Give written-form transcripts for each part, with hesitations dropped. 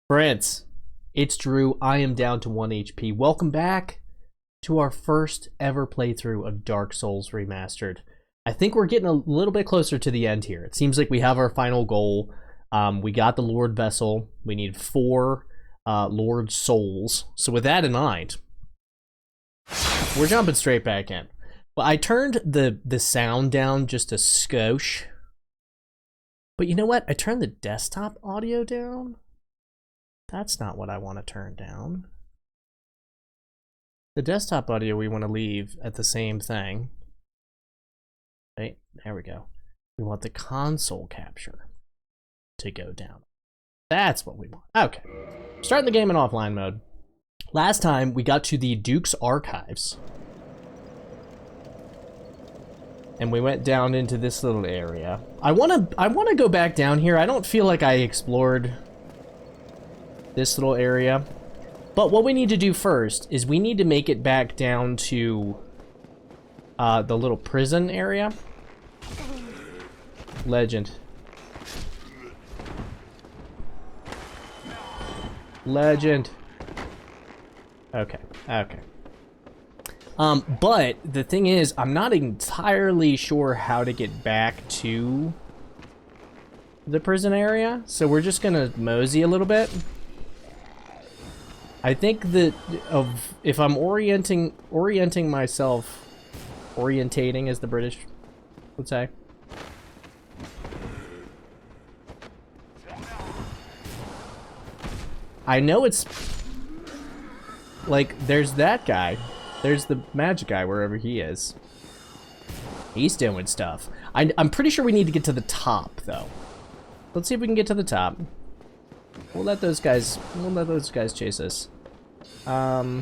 Friends, it's Drew. I am down to 1 HP. Welcome back to our first ever playthrough of Dark Souls Remastered. I think we're getting a little bit closer to the end here. It seems like we have our final goal. We got the Lord Vessel. We need 4 Lord Souls. So with that in mind, we're jumping straight back in. Well, I turned the sound down just a skosh. But you know what? I turned the desktop audio down. That's not what I want to turn down. The desktop audio we want to leave at the same thing. Right, there we go. We want the console capture to go down. That's what we want. Okay. Starting the game in offline mode. Last time we got to the Duke's Archives. And we went down into this little area. I wanna go back down here. I don't feel like I explored this little area. But what we need to do first is we need to make it back down to the little prison area. Legend. Legend. Okay, okay. But the thing is, I'm not entirely sure how to get back to the prison area, so we're just gonna mosey a little bit. I think that if I'm orienting myself, orientating as the British would say. I know it's like there's that guy. There's the magic guy wherever he is. He's doing stuff. I'm pretty sure we need to get to the top though. Let's see if we can get to the top. We'll let those guys chase us. I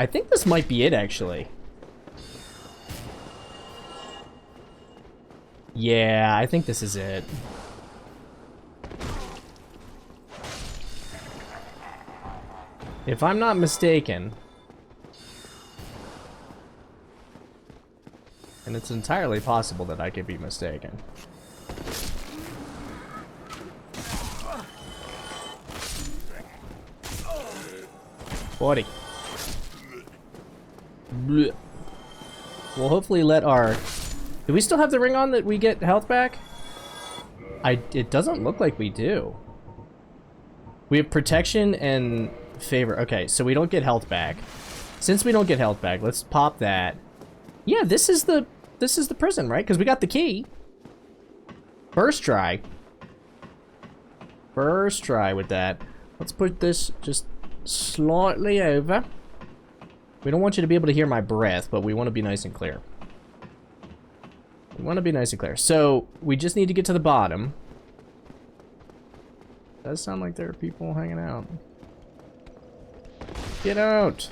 think this might be it actually. Yeah, I think this is it. If I'm not mistaken, and it's entirely possible that I could be mistaken. Buddy. Blech. We'll hopefully let our... Do we still have the ring on that we get health back? It doesn't look like we do. We have protection and favor. Okay, so we don't get health back. Since we don't get health back, let's pop that. Yeah, this is the prison, right? Because we got the key. First try. First try with that. Let's put this just slightly over. We don't want you to be able to hear my breath, but we want to be nice and clear. We want to be nice and clear. So we just need to get to the bottom. Does sound like there are people hanging out. Get out.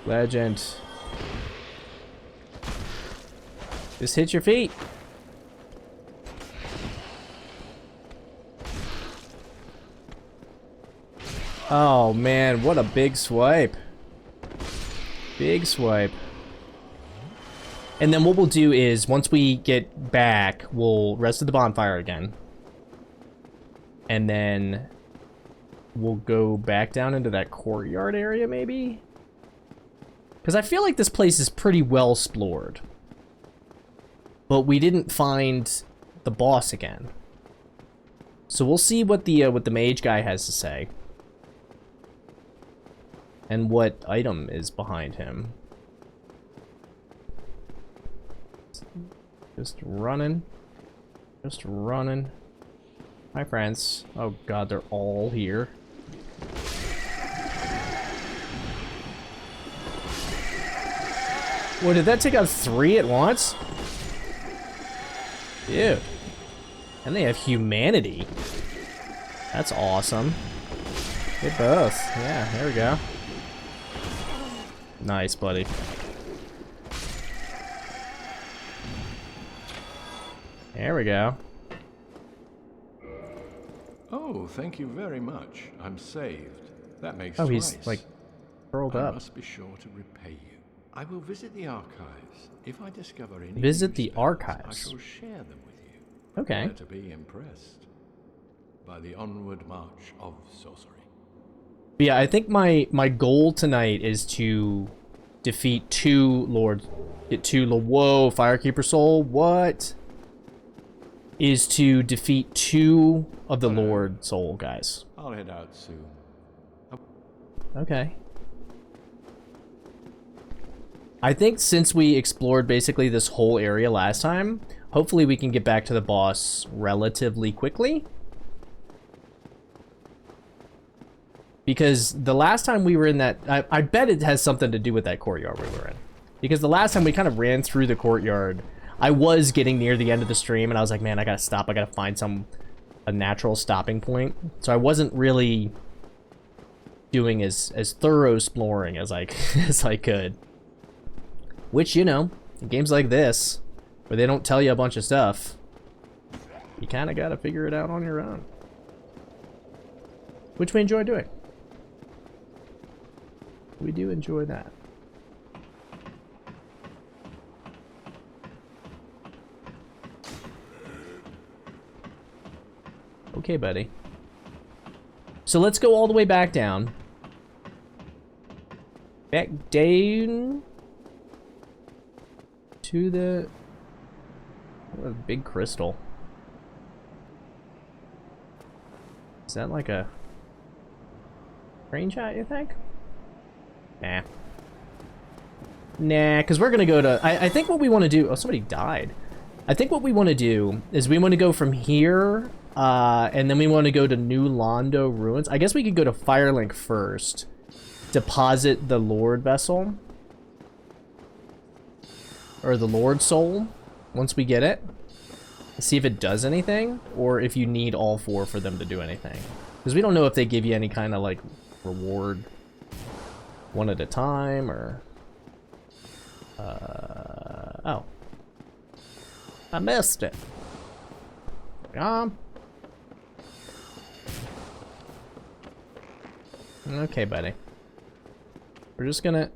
Legend. Just hit your feet. Oh man, what a big swipe. Big swipe. And then what we'll do is, once we get back, we'll rest at the bonfire again. And then we'll go back down into that courtyard area, maybe? Because I feel like this place is pretty well explored. But we didn't find the boss again. So we'll see what the mage guy has to say. And what item is behind him. Just running. Just running. Hi, friends. Oh god, they're all here. What, did that take out 3 at once? Dude. And they have humanity. That's awesome. They both. Yeah, there we go. Nice, buddy. There we go. Oh, thank you very much. I'm saved. That makes Oh, twice. he's like curled up. I must be sure to repay you. I will visit the archives. If I discover any Visit new the spells, archives. I shall share them with you. Okay. Prepare to be impressed by the onward march of sorcery. Yeah, I think my goal tonight is to defeat two lords. Get two. Whoa, Firekeeper Soul. What? Is to defeat two of the Lord Soul guys. I'll head out soon. Okay. I think since we explored basically this whole area last time, hopefully we can get back to the boss relatively quickly. Because the last time we were in that... I bet it has something to do with that courtyard we were in. Because the last time we kind of ran through the courtyard, I was getting near the end of the stream, and I was like, man, I gotta stop. I gotta find a natural stopping point. So I wasn't really doing as thorough exploring as I could. Which, you know, in games like this, where they don't tell you a bunch of stuff, you kind of gotta figure it out on your own. Which we enjoy doing. We do enjoy that. Okay, buddy. So let's go all the way back down. Back down to the... What a big crystal. Is that like a screenshot, you think? Nah. Nah, because we're going to go to... I think what we want to do... Oh, somebody died. I think what we want to do is we want to go from here, and then we want to go to New Londo Ruins. I guess we could go to Firelink first. Deposit the Lord Vessel. Or the Lord Soul. Once we get it. See if it does anything, or if you need all four for them to do anything. Because we don't know if they give you any kind of, like, reward one at a time, or... oh. I missed it. Okay, buddy. We're just gonna...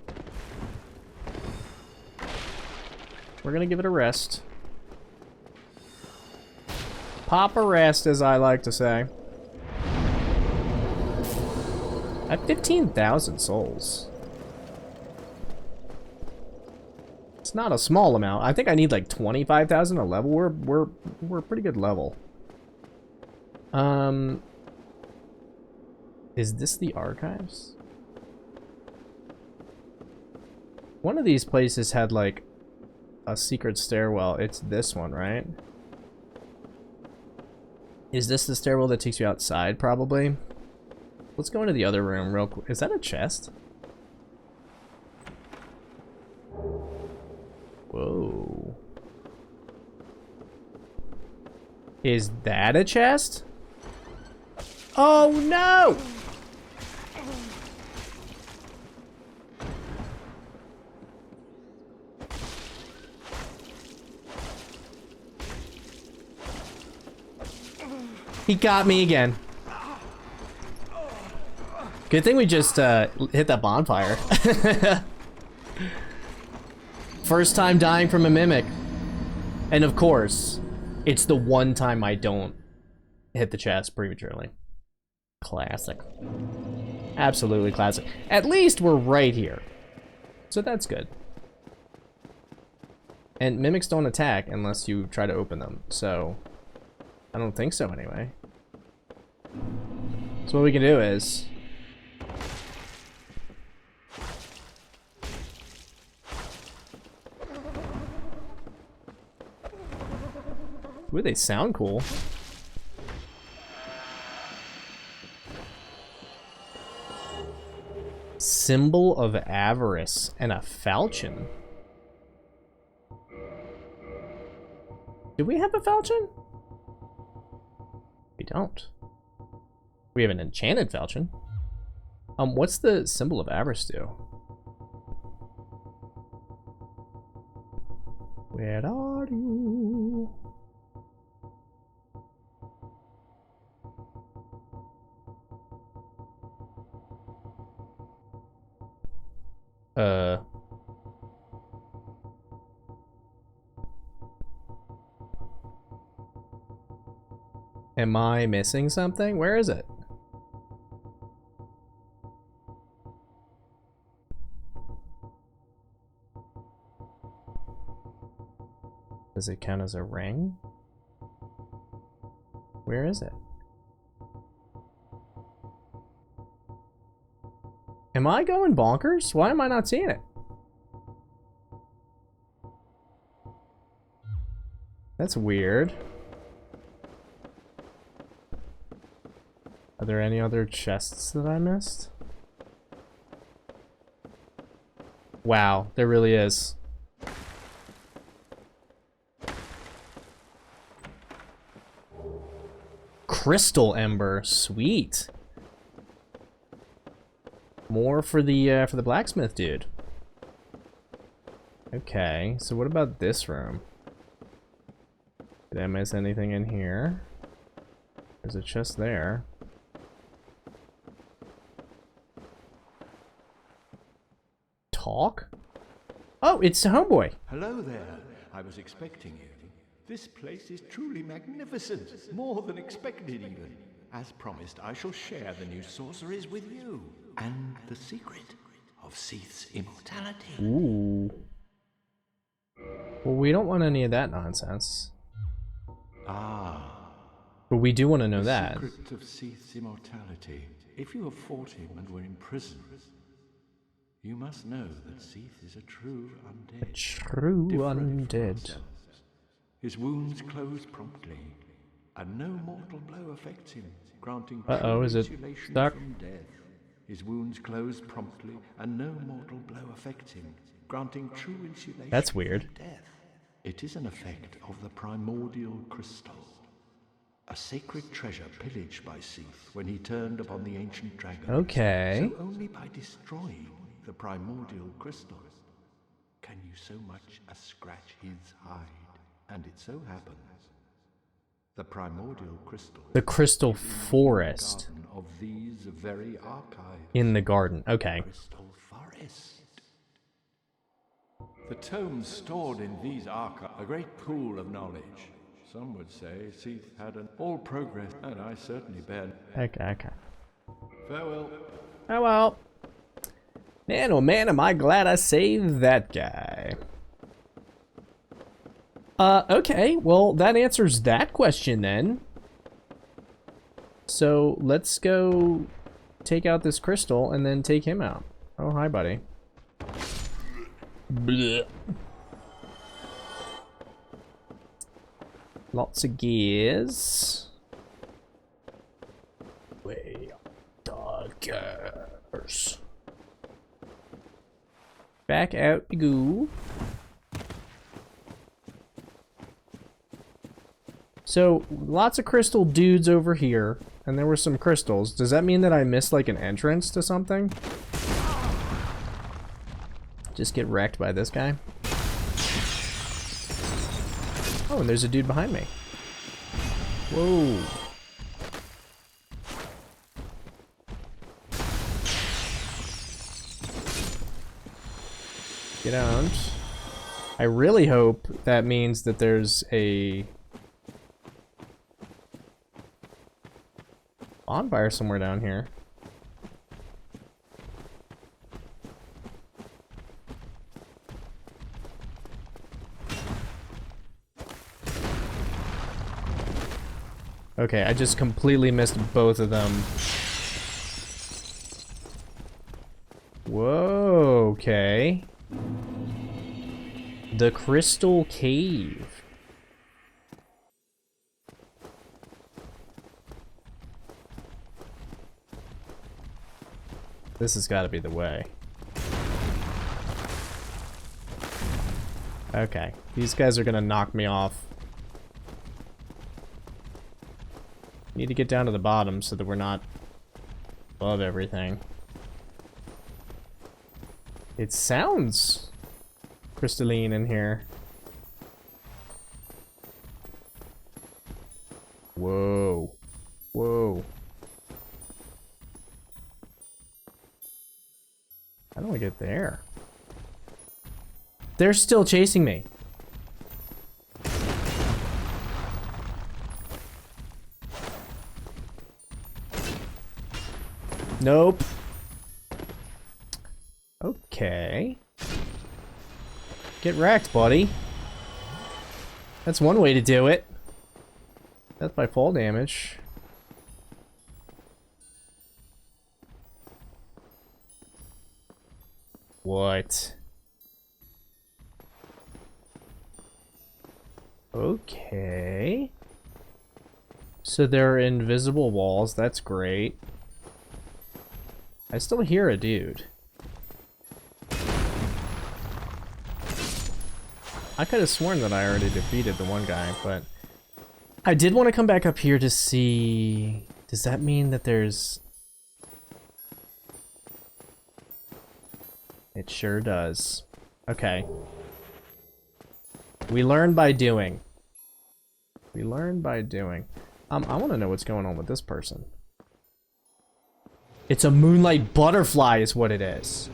We're gonna give it a rest. Pop a rest, as I like to say. I have 15,000 souls. It's not a small amount. I think I need like 25,000 a level. We're a pretty good level. Is this the archives? One of these places had like a secret stairwell. It's this one, right? Is this the stairwell that takes you outside, probably? Let's go into the other room real quick. Is that a chest? Whoa. Is that a chest? Oh no! He got me again. Good thing we just hit that bonfire. First time dying from a mimic. And of course, it's the one time I don't hit the chest prematurely. Classic. Absolutely classic. At least we're right here. So that's good. And mimics don't attack unless you try to open them. So I don't think so anyway. So what we can do is... Ooh, they sound cool. Symbol of avarice and a falchion. Do we have a falchion? We don't. We have an enchanted falchion. What's the symbol of avarice do? Where are you? Am I missing something? Where is it? Does it count as a ring? Where is it? Am I going bonkers? Why am I not seeing it? That's weird. Are there any other chests that I missed? Wow, there really is. Crystal Ember, sweet. More for the blacksmith dude. Okay, so what about this room? Did I miss anything in here? There's a chest there. Talk? Oh, it's Homeboy. Hello there. I was expecting you. This place is truly magnificent. More than expected, even. As promised, I shall share the new sorceries with you. And the secret of Seath's immortality. Ooh. Well, we don't want any of that nonsense. Ah. But we do want to know that. The secret of Seath's immortality. If you have fought him and were in prison, you must know that Seath is a true undead. True Different from undead. ourselves. His wounds close promptly, and no mortal blow affects him, granting true is it insulation stuck? from death. His wounds close promptly, and no mortal blow affects him, granting true insulation That's weird. from death. It is an effect of the primordial crystal, a sacred treasure pillaged by Seath when he turned upon the ancient dragon. Okay. So only by destroying the primordial crystal can you so much as scratch his hide. And it so happens, the primordial crystal, The crystal forest garden of these very archives. in the garden. Okay. Crystal forest. The tomes stored in these archives, a great pool of knowledge. Some would say Seath had an all progress, and I certainly bear. Okay. Farewell. Oh well. Man, oh man, am I glad I saved that guy. Okay, well, that answers that question then. So, let's go take out this crystal and then take him out. Oh, hi, buddy. Blech. Lots of gears. Way doggers. Back out you go. So, lots of crystal dudes over here, and there were some crystals. Does that mean that I missed, like, an entrance to something? Just get wrecked by this guy. Oh, and there's a dude behind me. Whoa. Get out. I really hope that means that there's a bonfire somewhere down here. Okay, I just completely missed both of them. Whoa, okay. The Crystal Cave. This has got to be the way. Okay, these guys are gonna knock me off. Need to get down to the bottom so that we're not above everything. It sounds crystalline in here. Whoa. Whoa. How do I get there? They're still chasing me. Nope. Okay. Get wrecked, buddy. That's one way to do it. That's by fall damage. What? Okay. So there are invisible walls, that's great. I still hear a dude. I could have sworn that I already defeated the one guy, but... I did want to come back up here to see... Does that mean that there's... It sure does. Okay. We learn by doing. We learn by doing. I want to know what's going on with this person. It's a moonlight butterfly is what it is.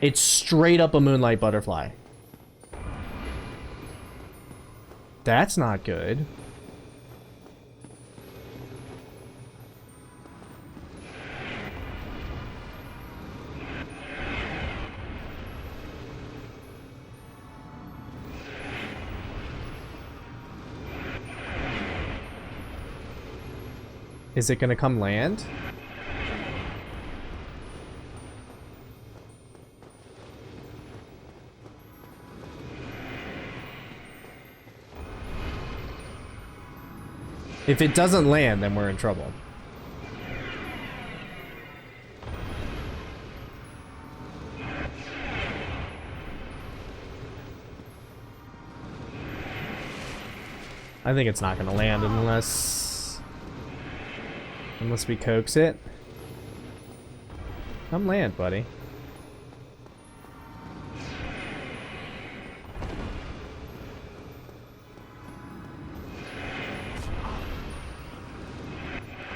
It's straight up a moonlight butterfly. That's not good. Is it gonna come land? If it doesn't land, then we're in trouble. I think it's not gonna land unless we coax it. Come land, buddy.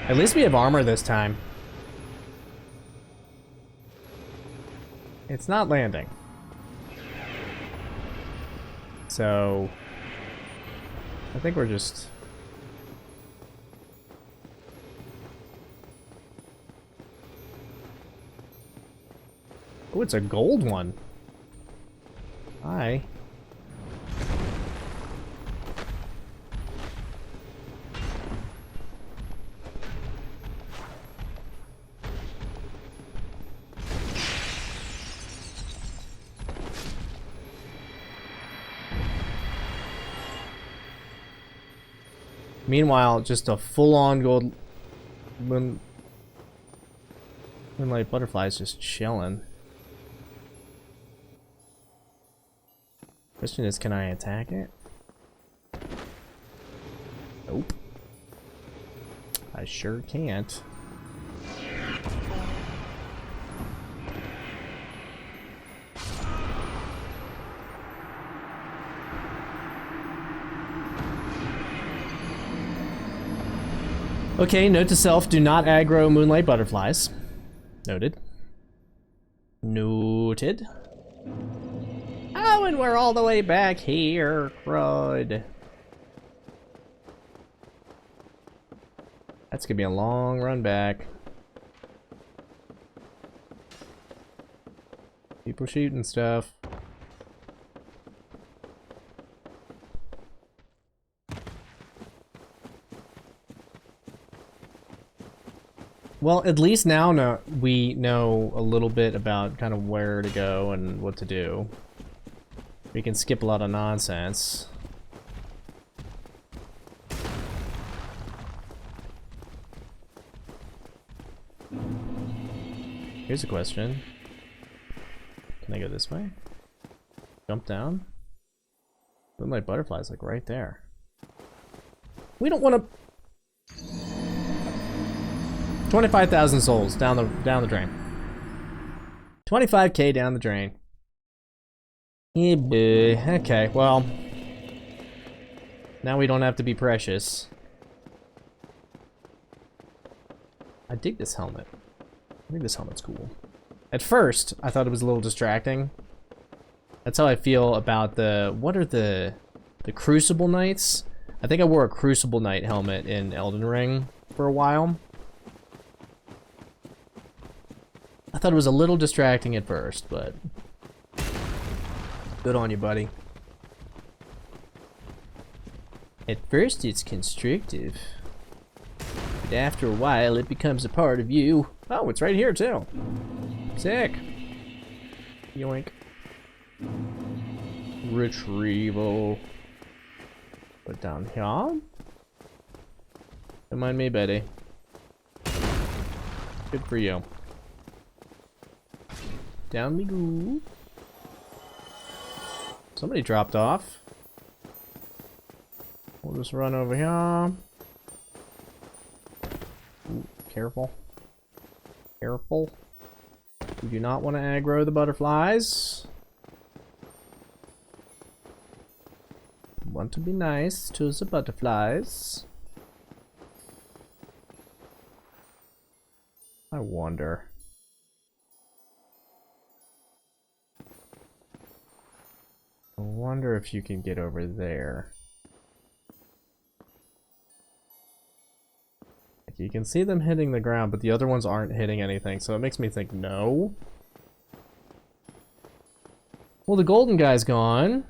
At least we have armor this time. It's not landing. So... I think we're just... Oh, it's a gold one. Hi. Meanwhile, just a full-on gold moonlight butterfly is just chilling. Question is, can I attack it? Nope. I sure can't. Okay, note to self, do not aggro moonlight butterflies. Noted. Noted. Oh, and we're all the way back here, crud. That's gonna be a long run back. People shooting stuff. Well, at least now we know a little bit about kind of where to go and what to do. We can skip a lot of nonsense. Here's a question. Can I go this way? Jump down? Moonlight butterflies like right there. We don't want to... 25,000 souls down the drain. 25k down the drain. Okay, well. Now we don't have to be precious. I dig this helmet. I think this helmet's cool. At first, I thought it was a little distracting. That's how I feel about the... What are the Crucible Knights? I think I wore a Crucible Knight helmet in Elden Ring. for a while. I thought it was a little distracting at first, but good on you, buddy. At first it's constrictive, but after a while it becomes a part of you. Oh, it's right here too. Sick. Yoink. Retrieval. Put down here. Don't mind me, Betty. Good for you. Down we go. Somebody dropped off. We'll just run over here. Ooh, careful. Careful. We do not want to aggro the butterflies. Want to be nice to the butterflies. I wonder. I wonder if you can get over there. You can see them hitting the ground, but the other ones aren't hitting anything, so it makes me think no. Well, the golden guy's gone.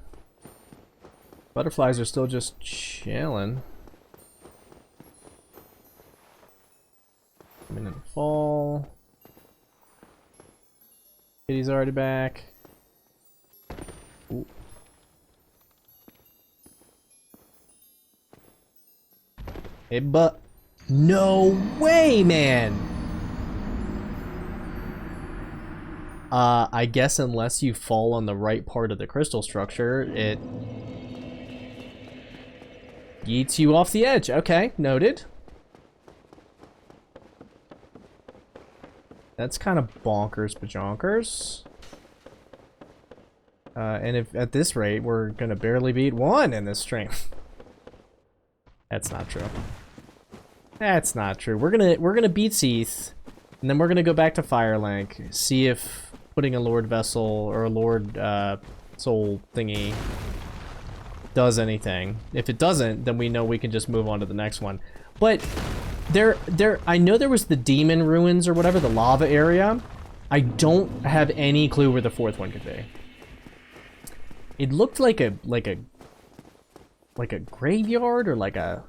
Butterflies are still just chilling. Minute fall. Kitty's already back. Ooh. Hey, but no way, man. I guess unless you fall on the right part of the crystal structure, it yeets you off the edge. Okay, noted. That's kind of bonkers bajonkers. And if at this rate, we're gonna barely beat 1 in this stream. That's not true. That's not true. We're gonna beat Seath, and then we're gonna go back to Firelink, see if putting a Lord Vessel or a Lord Soul thingy does anything. If it doesn't, then we know we can just move on to the next one. But I know there was the Demon Ruins or whatever, the lava area. I don't have any clue where the 4th one could be. It looked like a graveyard or like a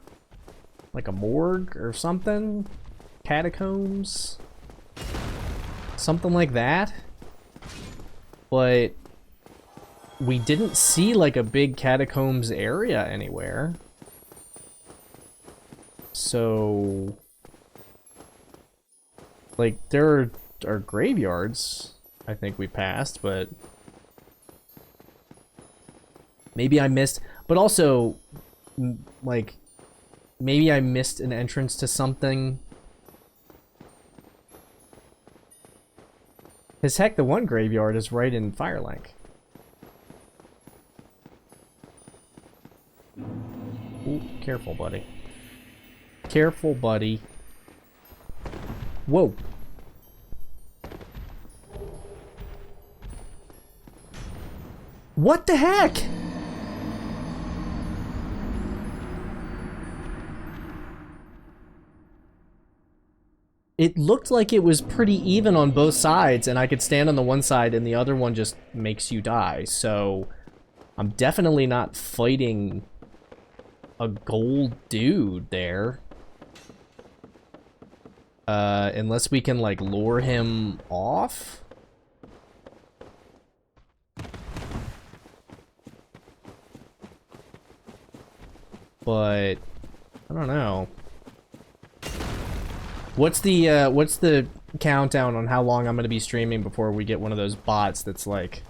morgue or something. Catacombs. Something like that. But we didn't see like a big catacombs area anywhere. So like there are graveyards I think we passed, but maybe I missed, but also like maybe I missed an entrance to something. Because heck, the one graveyard is right in Firelink. Ooh, careful, buddy. Careful, buddy. Whoa. What the heck? It looked like it was pretty even on both sides, and I could stand on the one side and the other one just makes you die. So I'm definitely not fighting a gold dude there. Unless we can like lure him off. But I don't know. What's the countdown on how long I'm gonna be streaming before we get one of those bots that's like...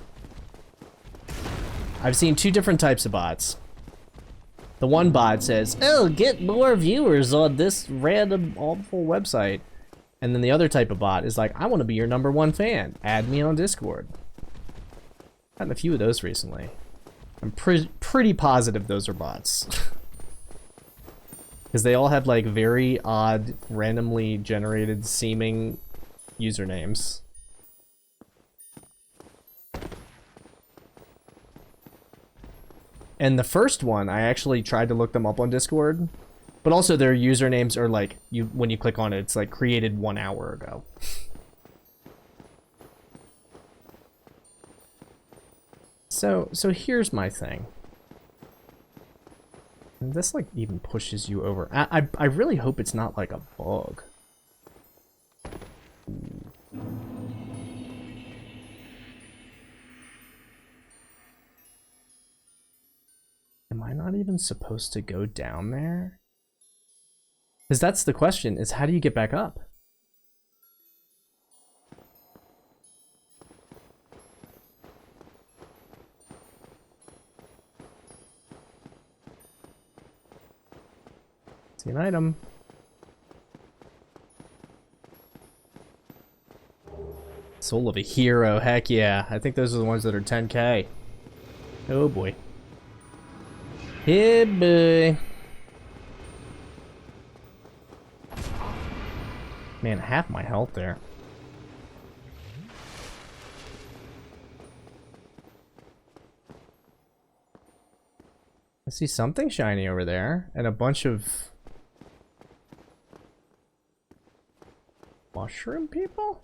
I've seen 2 different types of bots. The one bot says, "Oh, get more viewers on this random awful website." And then the other type of bot is like, "I want to be your #1 fan. Add me on Discord." Gotten a few of those recently. I'm pretty positive those are bots. Because they all have like very odd, randomly generated seeming usernames. And the first one, I actually tried to look them up on Discord, but But also their usernames are like, when you click on it, it's like created 1 hour ago. So here's my thing. And this like even pushes you over. I really hope it's not like a bug. Am I not even supposed to go down there? Because that's the question, is how do you get back up? See an item. Soul of a hero, heck yeah. I think those are the ones that are 10k. Oh boy. Hey boy. Man, half my health there. I see something shiny over there, and a bunch of mushroom people?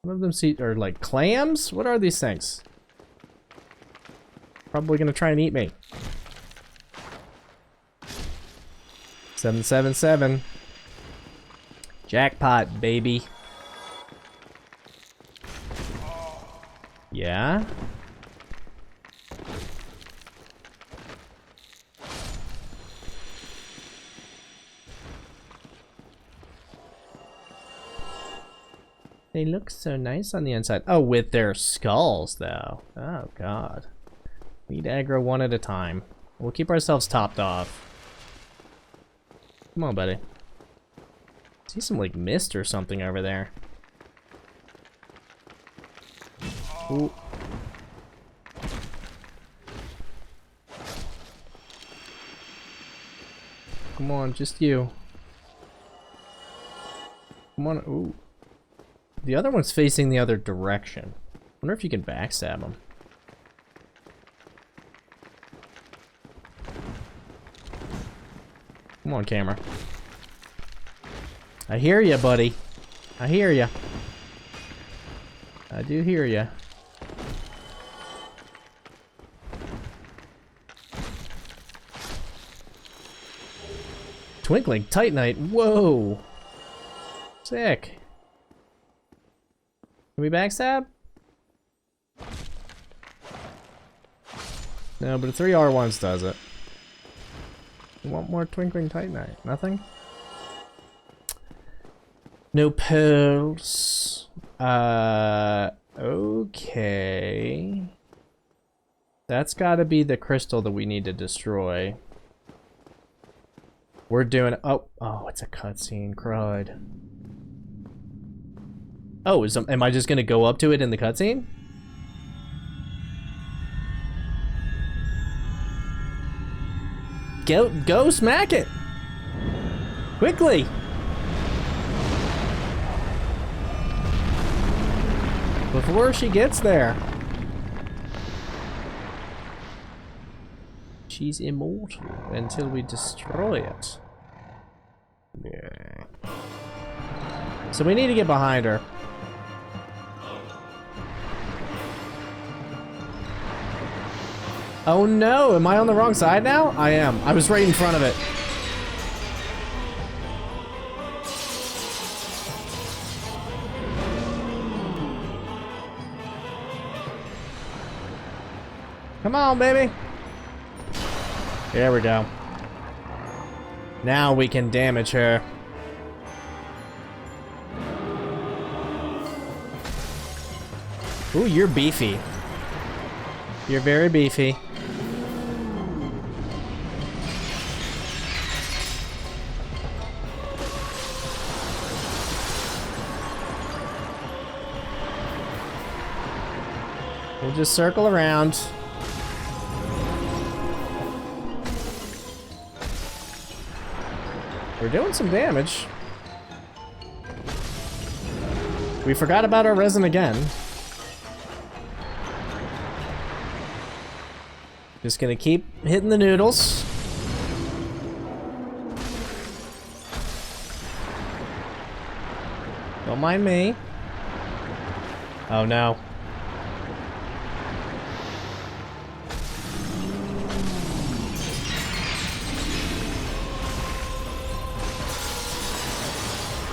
One of them are like clams? What are these things? Probably gonna try and eat me. 777. Jackpot, baby. Yeah? They look so nice on the inside. Oh, with their skulls, though. Oh, God. We need to aggro one at a time. We'll keep ourselves topped off. Come on, buddy. I see some, like, mist or something over there. Ooh. Come on, just you. Come on. Ooh. The other one's facing the other direction. Wonder if you can backstab him. Come on, camera. I hear ya, buddy. I hear ya. I do hear ya. Twinkling Titanite. Whoa. Sick. Can we backstab? No, but 3R1s does it. You want more Twinkling Titanite? Nothing? No pearls. Okay. That's gotta be the crystal that we need to destroy. We're doing... Oh, it's a cutscene. Crud. Oh, am I just gonna go up to it in the cutscene? Go smack it! Quickly! Before she gets there. She's immortal until we destroy it. Yeah. So we need to get behind her. Oh no, am I on the wrong side now? I am. I was right in front of it. Come on, baby. There we go. Now we can damage her. Ooh, you're beefy. You're very beefy. We'll just circle around. We're doing some damage. We forgot about our resin again. Just gonna keep hitting the noodles. Don't mind me. Oh no.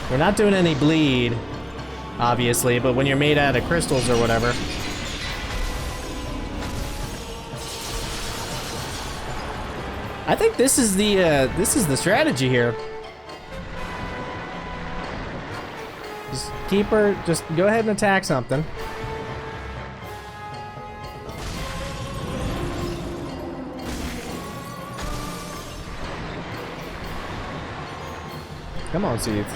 We're not doing any bleed, obviously, but when you're made out of crystals or whatever. I think this is the strategy here. Just keep her, just go ahead and attack something. Come on, Seeds.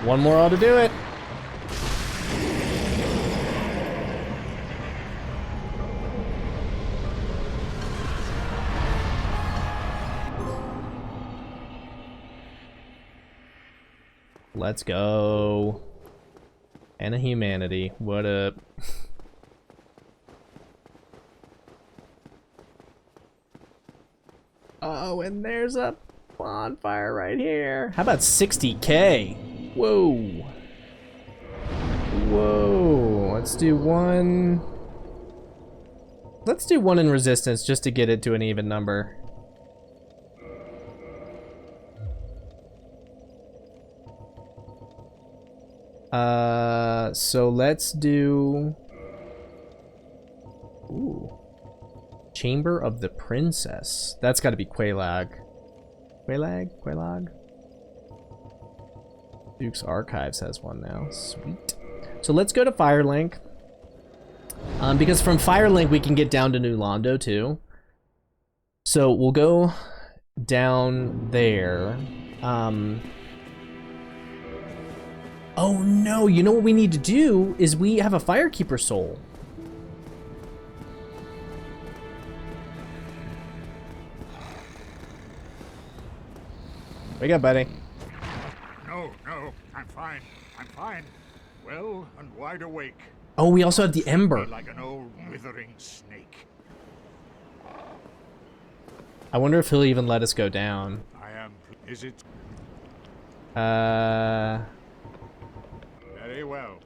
One more ought to do it. Let's go. And a humanity. What up? Oh, and there's a bonfire right here. How about 60K? Whoa. Whoa. Let's do one. Let's do one in resistance just to get it to an even number. So let's do... Ooh. Chamber of the Princess. That's gotta be Quelaag. Quelaag? Duke's Archives has one now. Sweet. So let's go to Firelink. Because from Firelink we can get down to New Londo too. So we'll go down there. Oh no, you know what we need to do is we have a Firekeeper soul. Wake up, buddy. No, I'm fine. I'm fine. Well and wide awake. Oh, we also have the Ember. Like an old withering snake. I wonder if he'll even let us go down. I am. Is it? Very well.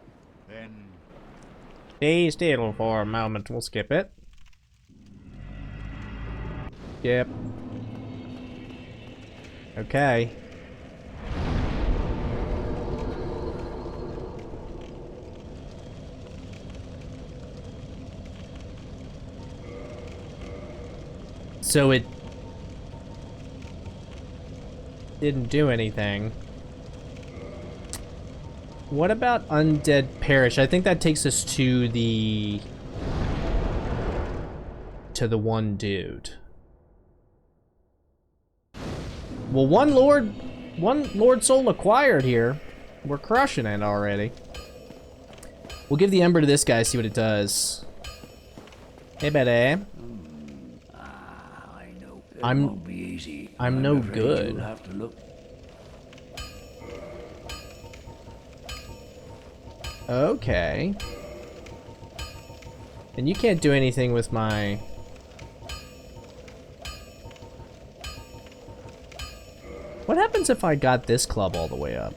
Then. Stay still for a moment. We'll skip it. Yep. Okay. So it didn't do anything. What about Undead Parish? I think that takes us to the one dude. Well, one Lord Soul acquired here. We're crushing it already. We'll give the Ember to this guy, see what it does. Hey, buddy. I know it I'm- won't be easy. I'm no afraid good. You'll have to look. Okay. And you can't do anything with my... What happens if I got this club all the way up?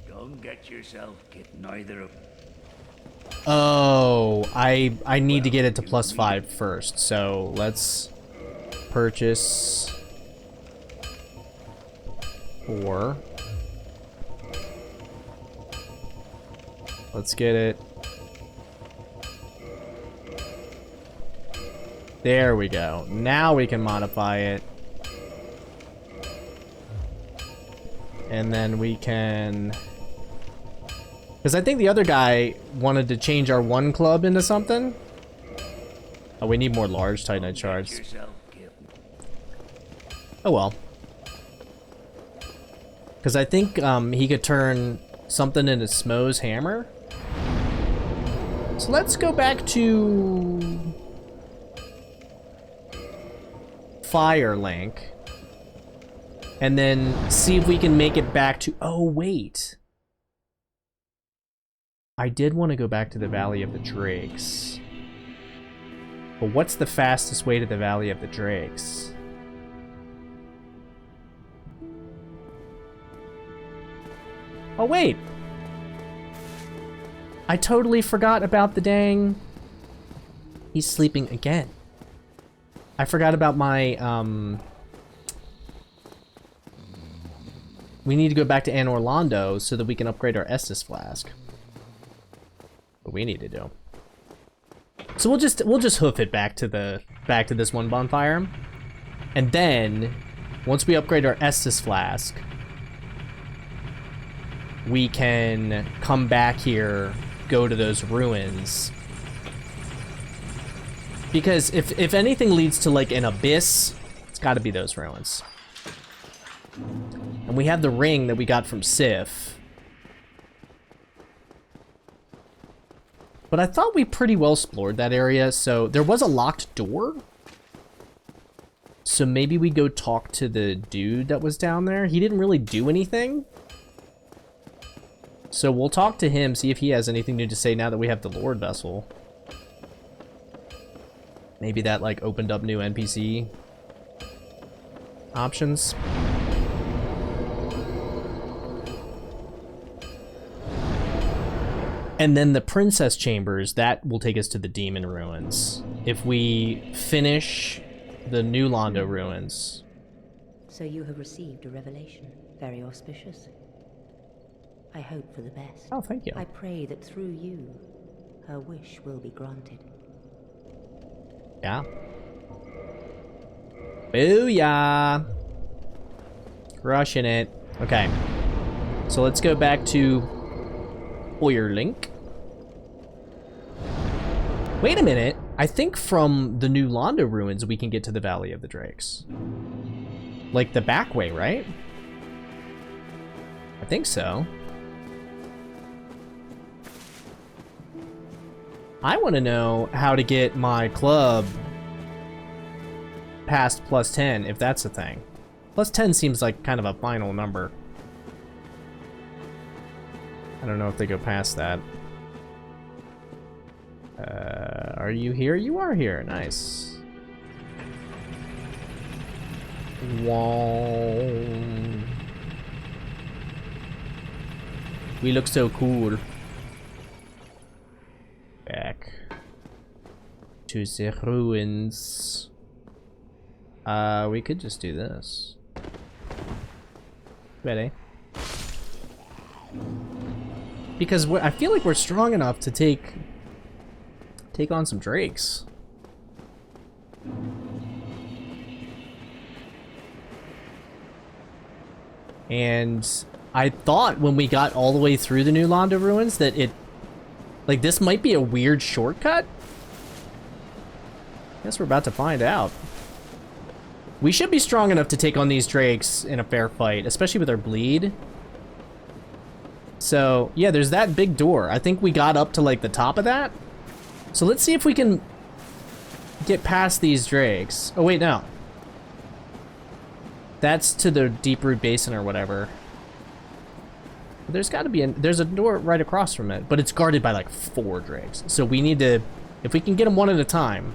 Don't get yourself get neither of. Oh, I need to get it to +5 first, so let's purchase 4. Let's get it. There we go. Now we can modify it. And then we can... Because I think the other guy wanted to change our one club into something. Oh, we need more large Titanite shards. Oh well. Because I think he could turn something into Smo's hammer. So let's go back to Firelink. and then see if we can make it back to... Oh, wait. I did want to go back to the Valley of the Drakes. But what's the fastest way to the Valley of the Drakes? Oh, wait. I totally forgot about the dang... He's sleeping again. I forgot about my, We need to go back to Anne Orlando so that we can upgrade our Estus flask. What we need to do. So we'll just hoof it back to this one bonfire. And then, once we upgrade our Estus flask, we can come back here, go to those ruins. Because if anything leads to like an abyss, it's gotta be those ruins. And we have the ring that we got from Sif. But I thought we pretty well explored that area, so there was a locked door. So maybe we go talk to the dude that was down there. He didn't really do anything. So we'll talk to him, see if he has anything new to say now that we have the Lord Vessel. Maybe that, like, opened up new NPC options. And then the Princess Chambers, that will take us to the Demon Ruins. If we finish the New Londo Ruins. So you have received a revelation. Very auspicious. I hope for the best. Oh, thank you. I pray that through you, her wish will be granted. Yeah. Booyah! Crushing it. Okay. So let's go back to Link. Wait a minute. I think from the New Londo Ruins we can get to the Valley of the Drakes. Like the back way, right? I think so. I want to know how to get my club past +10, if that's a thing. +10 seems like kind of a final number. I don't know if they go past that. Are you here? You are here. Nice. Whoa. We look so cool. Back to the ruins. We could just do this. Ready? Because I feel like we're strong enough to take on some drakes. And I thought when we got all the way through the New Londo Ruins that like, this might be a weird shortcut? Guess we're about to find out. We should be strong enough to take on these drakes in a fair fight, especially with our bleed. So, yeah, there's that big door. I think we got up to, like, the top of that. So let's see if we can get past these drakes. Oh, wait, no. That's to the Deep Root Basin or whatever. There's got to be there's a door right across from it, but it's guarded by like 4 drakes. So we need to, if we can get them one at a time.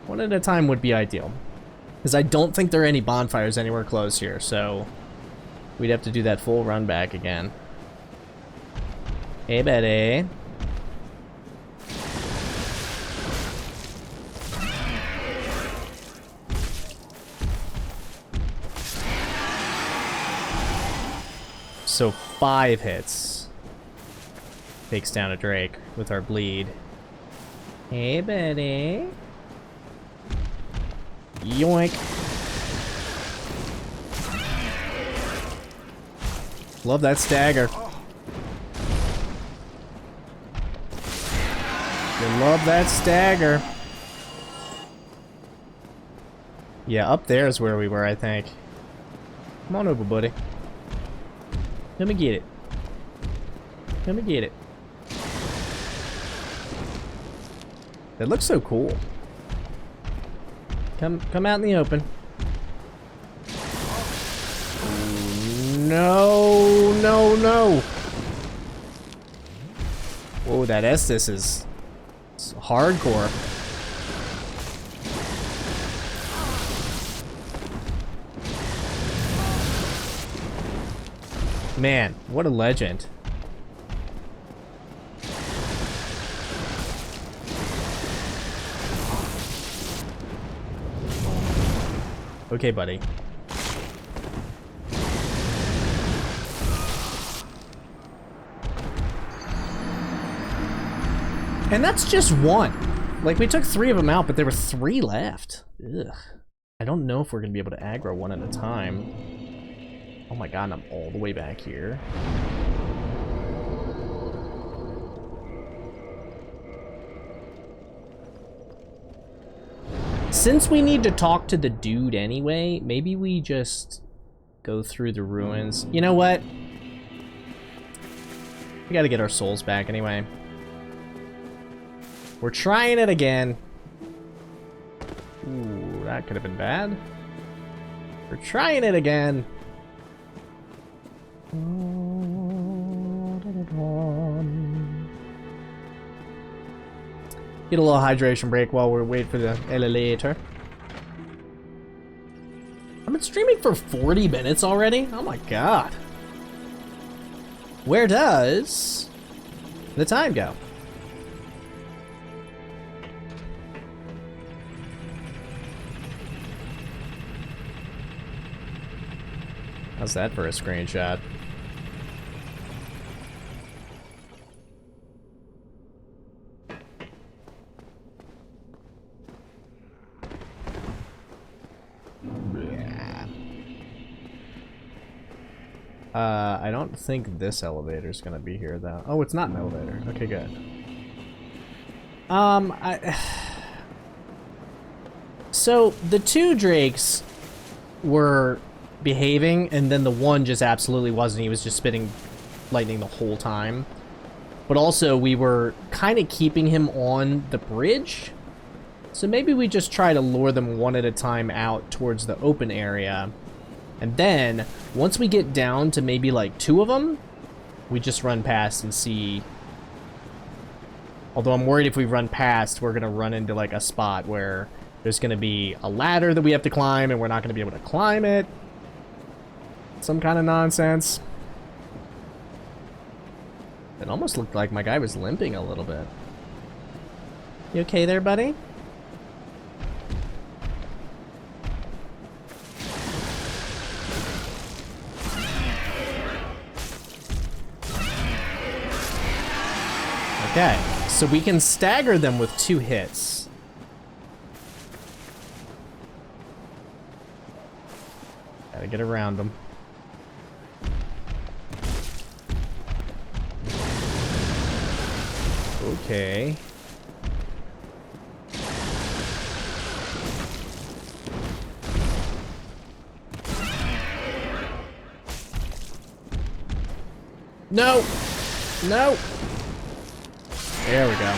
One at a time would be ideal. Because I don't think there are any bonfires anywhere close here, so we'd have to do that full run back again. Hey, buddy. So 5 hits takes down a drake with our bleed. Hey, buddy. Yoink. Love that stagger. You love that stagger. Yeah, up there is where we were, I think. Come on over, buddy. Let me get it. Let me get it. That looks so cool. Come out in the open. No, no, no. Whoa, that Estes is hardcore. Man, what a legend. Okay, buddy. And that's just one. Like, we took 3 of them out, but there were 3 left. Ugh. I don't know if we're gonna be able to aggro one at a time. Oh my god, and I'm all the way back here. Since we need to talk to the dude anyway, maybe we just go through the ruins. You know what? We gotta get our souls back anyway. We're trying it again. Ooh, that could have been bad. We're trying it again. Get a little hydration break while we're waiting for the elevator. I've been streaming for 40 minutes already? Oh my god. Where does the time go? How's that for a screenshot? I don't think this elevator's gonna be here though. Oh, it's not an elevator. Okay, good. So the 2 drakes were behaving, and then the one just absolutely wasn't. He was just spitting lightning the whole time. But also, we were kind of keeping him on the bridge. So maybe we just try to lure them one at a time out towards the open area. And then, once we get down to maybe like 2 of them, we just run past and see. Although I'm worried if we run past, we're going to run into like a spot where there's going to be a ladder that we have to climb, and we're not going to be able to climb it. Some kind of nonsense. It almost looked like my guy was limping a little bit. You okay there, buddy? Okay, so we can stagger them with 2 hits. Gotta get around them. Okay. No! No! There we go.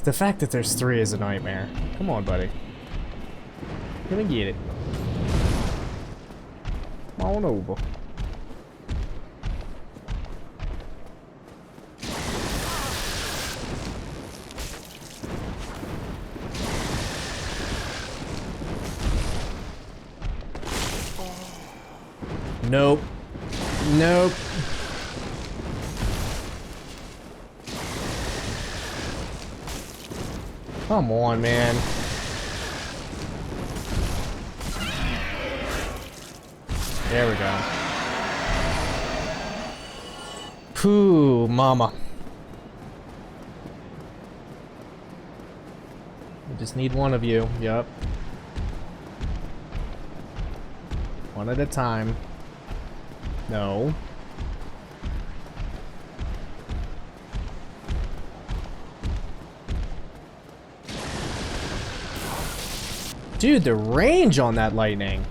The fact that there's 3 is a nightmare. Come on, buddy. Gonna get it. Come on over. Nope. Nope. Come on, man. There we go. Phew, mama. We just need one of you. Yup. One at a time. No. Dude, the range on that lightning.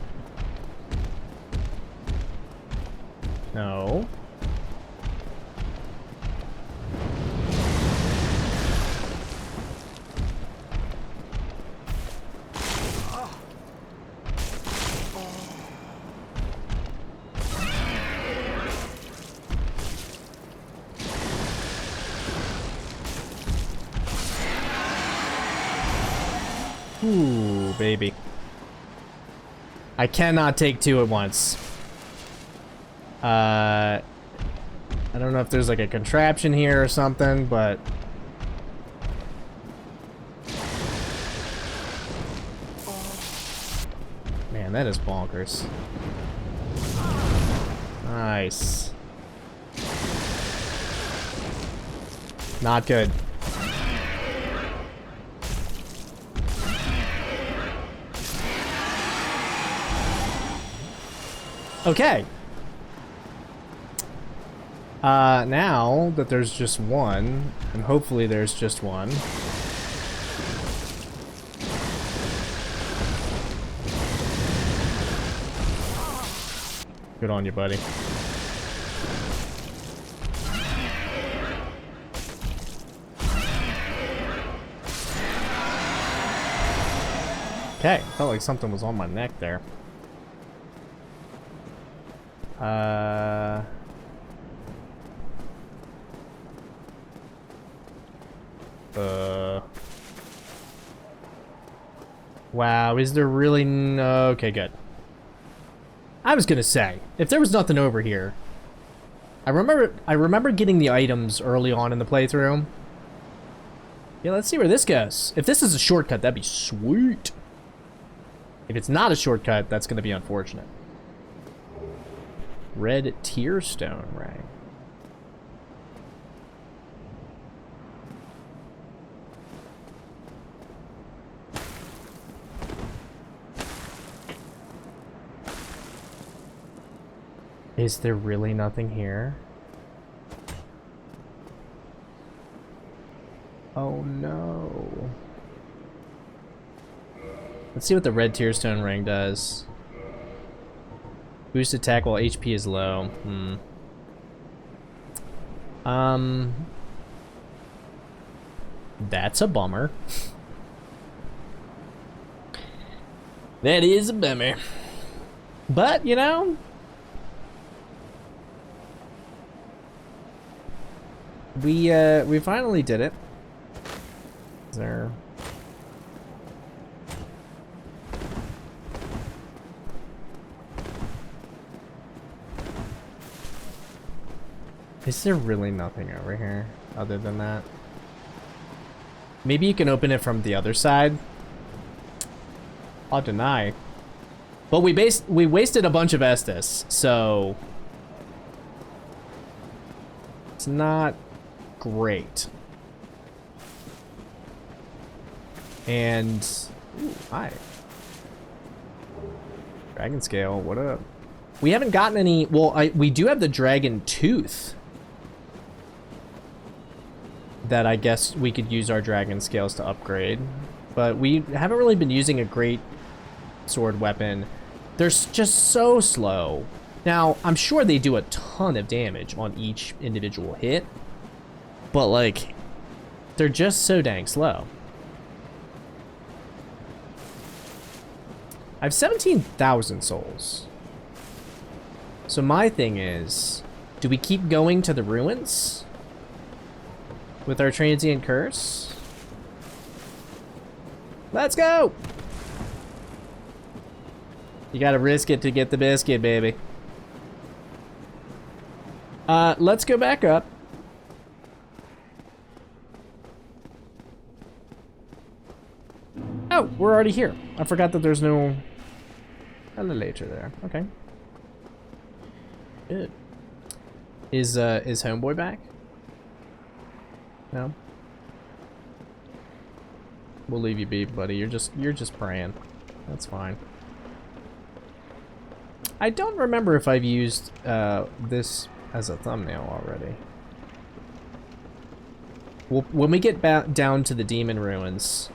No. Ooh, baby. I cannot take two at once. I don't know if there's like a contraption here or something, but... Man, that is bonkers. Nice. Not good. Okay. Now that there's just one, and hopefully there's just one. Good on you, buddy. Okay, felt like something was on my neck there. Wow, is there really no... Okay, good. I was gonna say, if there was nothing over here... I remember getting the items early on in the playthrough. Yeah, let's see where this goes. If this is a shortcut, that'd be sweet. If it's not a shortcut, that's gonna be unfortunate. Red tear stone ring. Is there really nothing here? Oh no. Let's see what the red tear stone ring does. Boost attack while HP is low. That's a bummer. That is a bummer. But, you know, we finally did it. Is there... Is there really nothing over here other than that? Maybe you can open it from the other side. I'll deny. But we wasted a bunch of Estus, so it's not great. And ooh, hi. Dragon scale, what up? We haven't gotten any. Well, we do have the dragon tooth that I guess we could use our dragon scales to upgrade, but we haven't really been using a great sword weapon. They're just so slow. Now, I'm sure they do a ton of damage on each individual hit, but like, they're just so dang slow. I have 17,000 souls. So my thing is, do we keep going to the ruins with our transient curse? Let's go! You gotta risk it to get the biscuit, baby. Let's go back up. Oh, we're already here. I forgot that there's no elevator there. Okay. Good. Is Homeboy back? No? We'll leave you be, buddy. You're just praying. That's fine. I don't remember if I've used this as a thumbnail already. When we get back down to the demon ruins,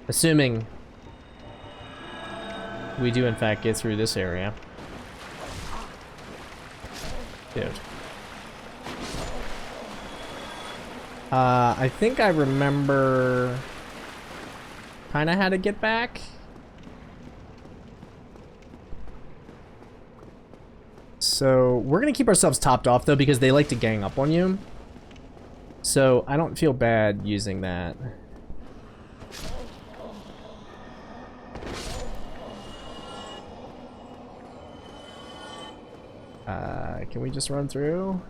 assuming we do in fact get through this area. Dude. I think I remember kind of how to get back. So we're gonna keep ourselves topped off though, because they like to gang up on you. So I don't feel bad using that. Can we just run through?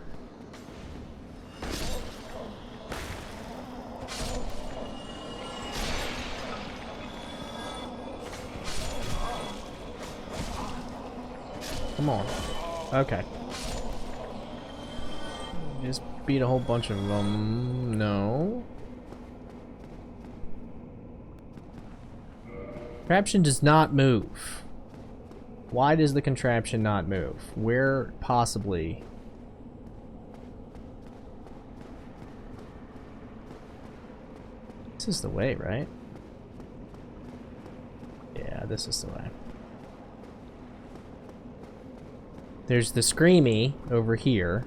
Come on. Okay. Just beat a whole bunch of them. No. Contraption does not move. Why does the contraption not move? Where possibly? This is the way, right? Yeah, this is the way. There's the Screamy over here.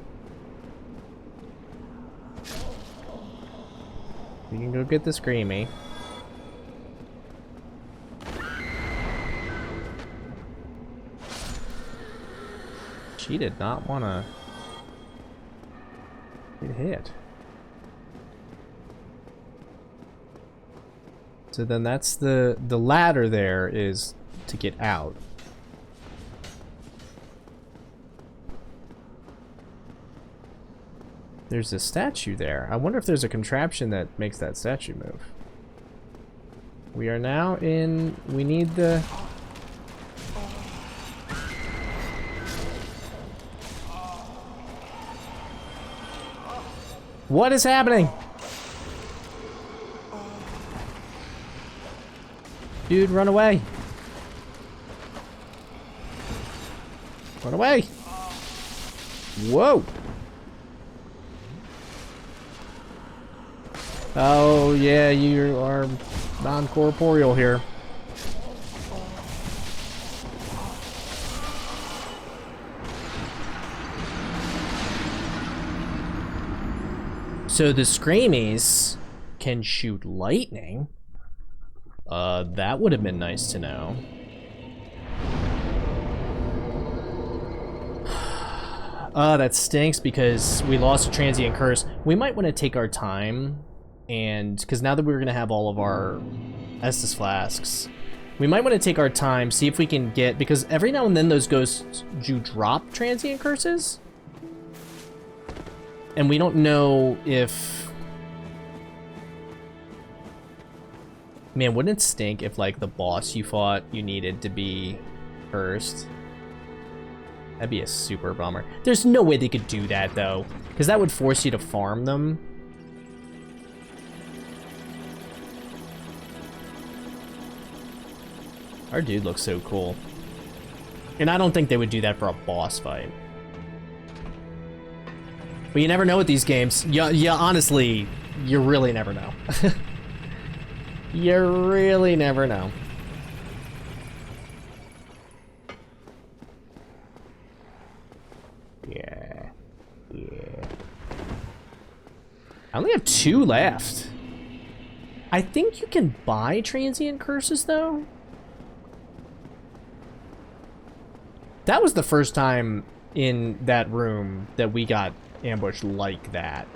We can go get the Screamy. She did not want to get hit. So then that's the ladder there is to get out. There's a statue there. I wonder if there's a contraption that makes that statue move. We are now in... We need the... What is happening? Dude, run away. Run away. Whoa. Oh, yeah, you are non-corporeal here. So the Screamies can shoot lightning. That would have been nice to know. That stinks because we lost a transient curse. We might want to take our time, and because now that we're gonna have all of our Estus flasks, we might want to take our time, see if we can get, because every now and then those ghosts do drop transient curses, and we don't know if... Man, wouldn't it stink if, like, the boss you fought, you needed to be cursed? That'd be a super bummer. There's no way they could do that, though, because that would force you to farm them. Our dude looks so cool. And I don't think they would do that for a boss fight. But you never know with these games. Yeah, honestly, you really never know. You really never know. Yeah. I only have 2 left. I think you can buy transient curses, though. That was the first time in that room that we got ambushed like that.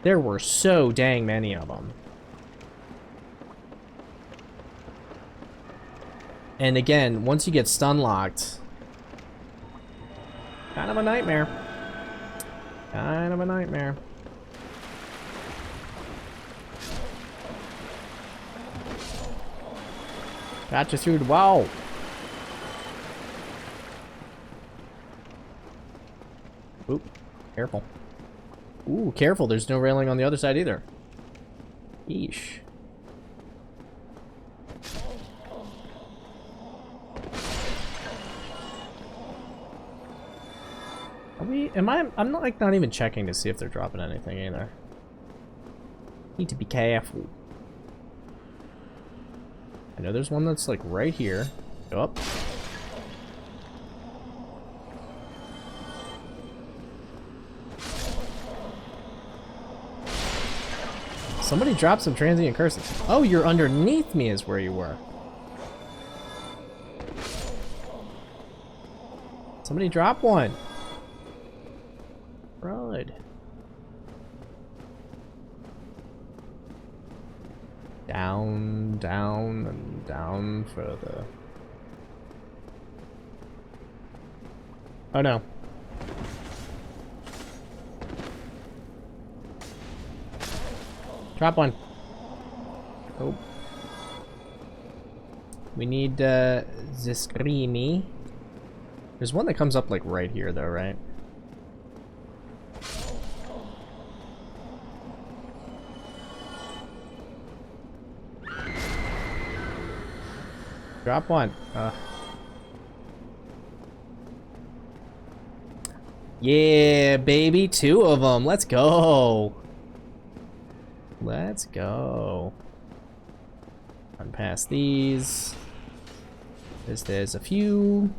There were so dang many of them. And again, once you get stun locked, kind of a nightmare. Kind of a nightmare. Got you through the wall. Oop, careful. Ooh, careful, there's no railing on the other side either. Yeesh. I'm not, like, not even checking to see if they're dropping anything either. Need to be careful. I know there's one that's, like, right here. Go up. Somebody dropped some transient curses. Oh, you're underneath me is where you were. Somebody drop one. Right. Down, down, and down further. Oh no. Drop one. Oh. We need the screamy. There's one that comes up like right here though, right? Drop one. Yeah, baby, 2 of them. Let's go. Let's go. Run past these. There's a few.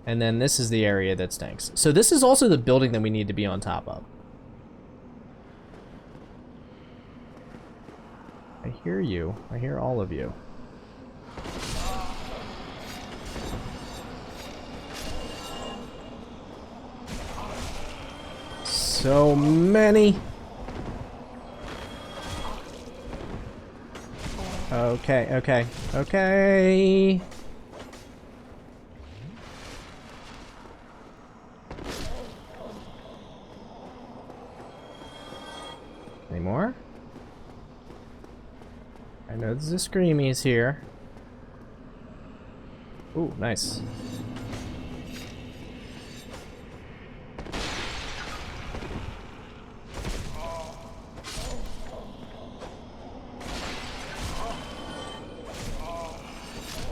And then this is the area that stinks. So this is also the building that we need to be on top of. I hear you. I hear all of you. So many. Okay, okay, okay. Any more? I know there's a screamies here. Ooh, nice.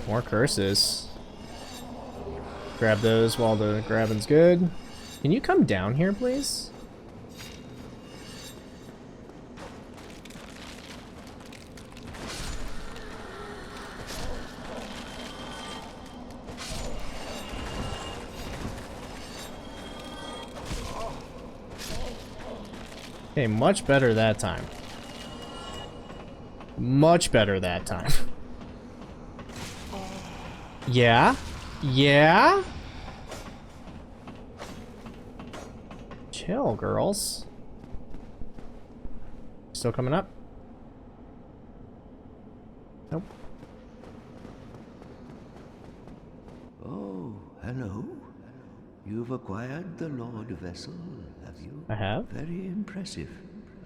More curses. Grab those while the grabbing's good. Can you come down here, please? Okay, much better that time. Much better that time. Yeah? Yeah? Chill, girls. Still coming up? Nope. Oh, hello. You've acquired the Lord Vessel, have you? I have. Very impressive.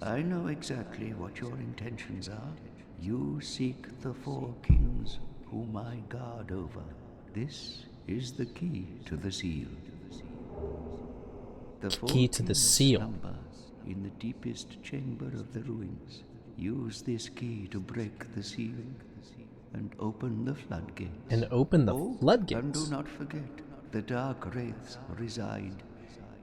I know exactly what your intentions are. You seek the 4 kings whom I guard over. This is the key to the seal. The Key to the seal. slumber in the deepest chamber of the ruins. Use this key to break the seal and open the floodgates. And open the And floodgates. do not forget, the dark wraiths reside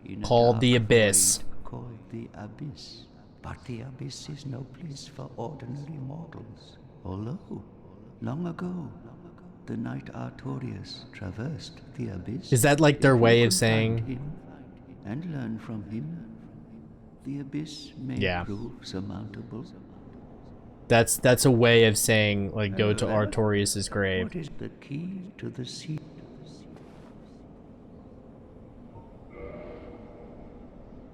in a Called the dark Abyss. void called the Abyss. But the Abyss is no place for ordinary mortals. Although, long ago, the knight Artorius traversed the Abyss. Is that like their If you way of could saying... find him and learn from him, the Abyss may Yeah. prove surmountable. That's a way of saying, like, go to Hello there. Artorias' grave. What is the key to the seal?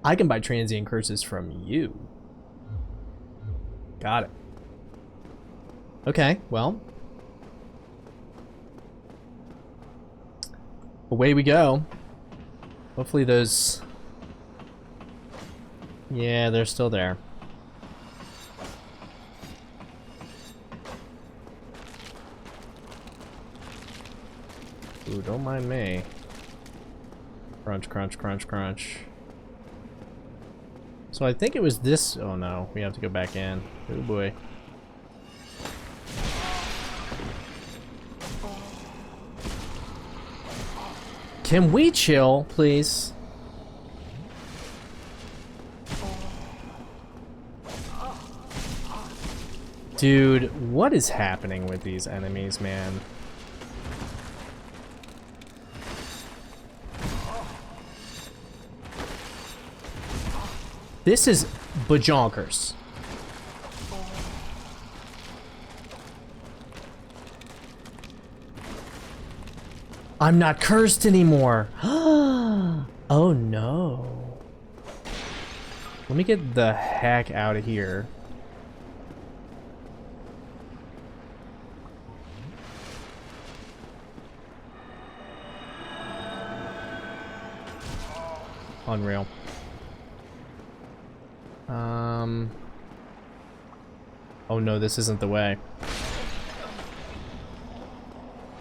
I can buy transient curses from you. Got it. Okay, well. Away we go. Hopefully those... Yeah, they're still there. Ooh, don't mind me. Crunch, crunch, crunch, crunch. So I think it was this... Oh no, we have to go back in. Oh boy. Can we chill, please? Dude, what is happening with these enemies, man? This is bajonkers. I'm not cursed anymore. Oh no. Let me get the heck out of here. Unreal. Oh no, this isn't the way.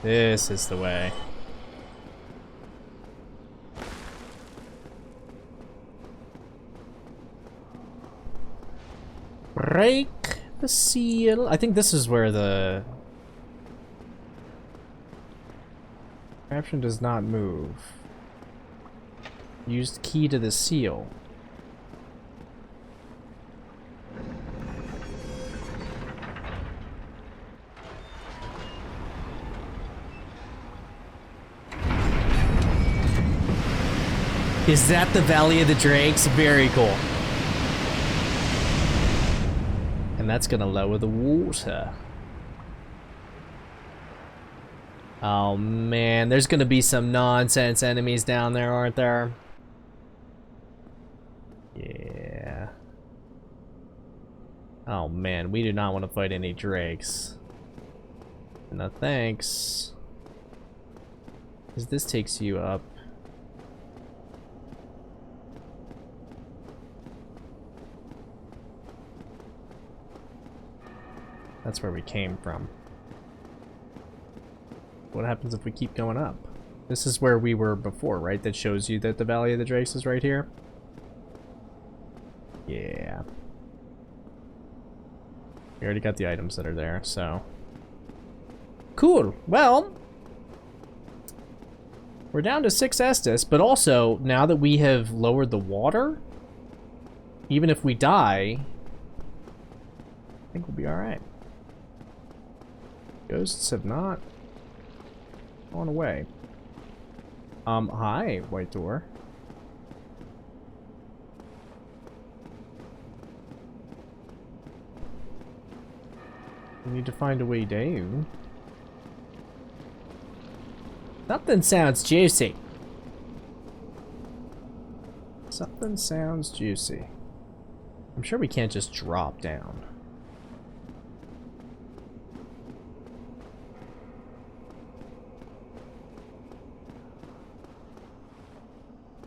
This is the way. Break the seal. I think this is where the caption does not move. Used key to the seal. Is that the Valley of the Drakes? Very cool. And that's gonna lower the water. Oh man, there's gonna be some nonsense enemies down there, aren't there? Yeah. Oh man, we do not want to fight any drakes. No thanks. Because this takes you up. That's where we came from. What happens if we keep going up? This is where we were before, right? That shows you that the Valley of the Drakes is right here. Yeah. We already got the items that are there, so. Cool. Well, we're down to 6 Estus, but also, now that we have lowered the water, even if we die, I think we'll be alright. Ghosts have not gone away. Hi, white door. We need to find a way down. Something sounds juicy. Something sounds juicy. I'm sure we can't just drop down.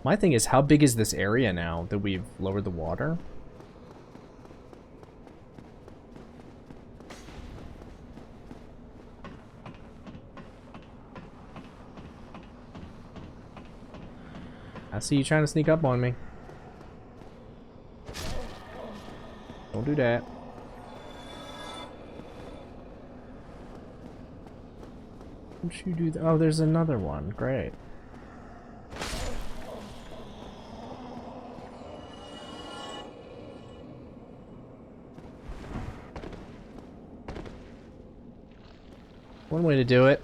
My thing is, how big is this area now that we've lowered the water? I see you trying to sneak up on me. Don't do that. Don't you do that? Oh, there's another one. Great. One way to do it.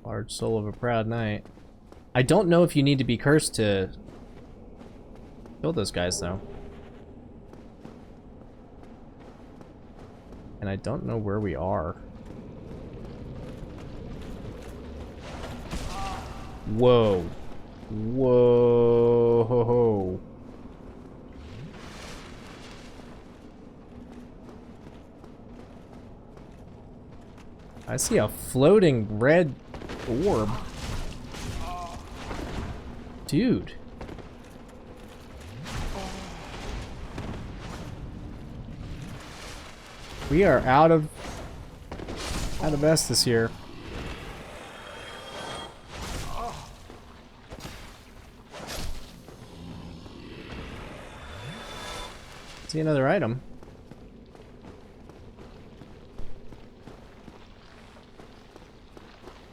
Large soul of a proud knight. I don't know if you need to be cursed to kill those guys, though. And I don't know where we are. Whoa. Whoa. I see a floating red orb. Dude. We are out of Estus here. See another item.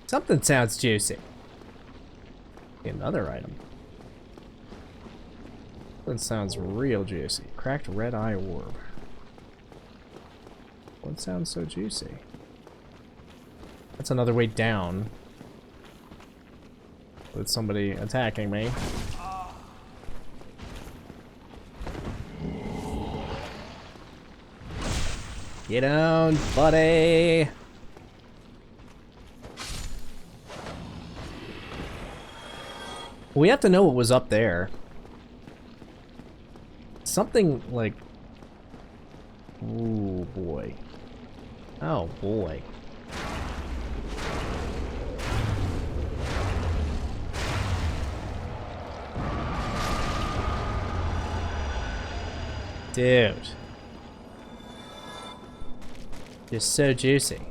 Something sounds juicy. See another item. Something sounds real juicy. Cracked red eye orb. What sounds so juicy? That's another way down. With somebody attacking me. Get down, buddy! We have to know what was up there. Something like... Ooh, boy. Oh, boy. Dude. Just so juicy.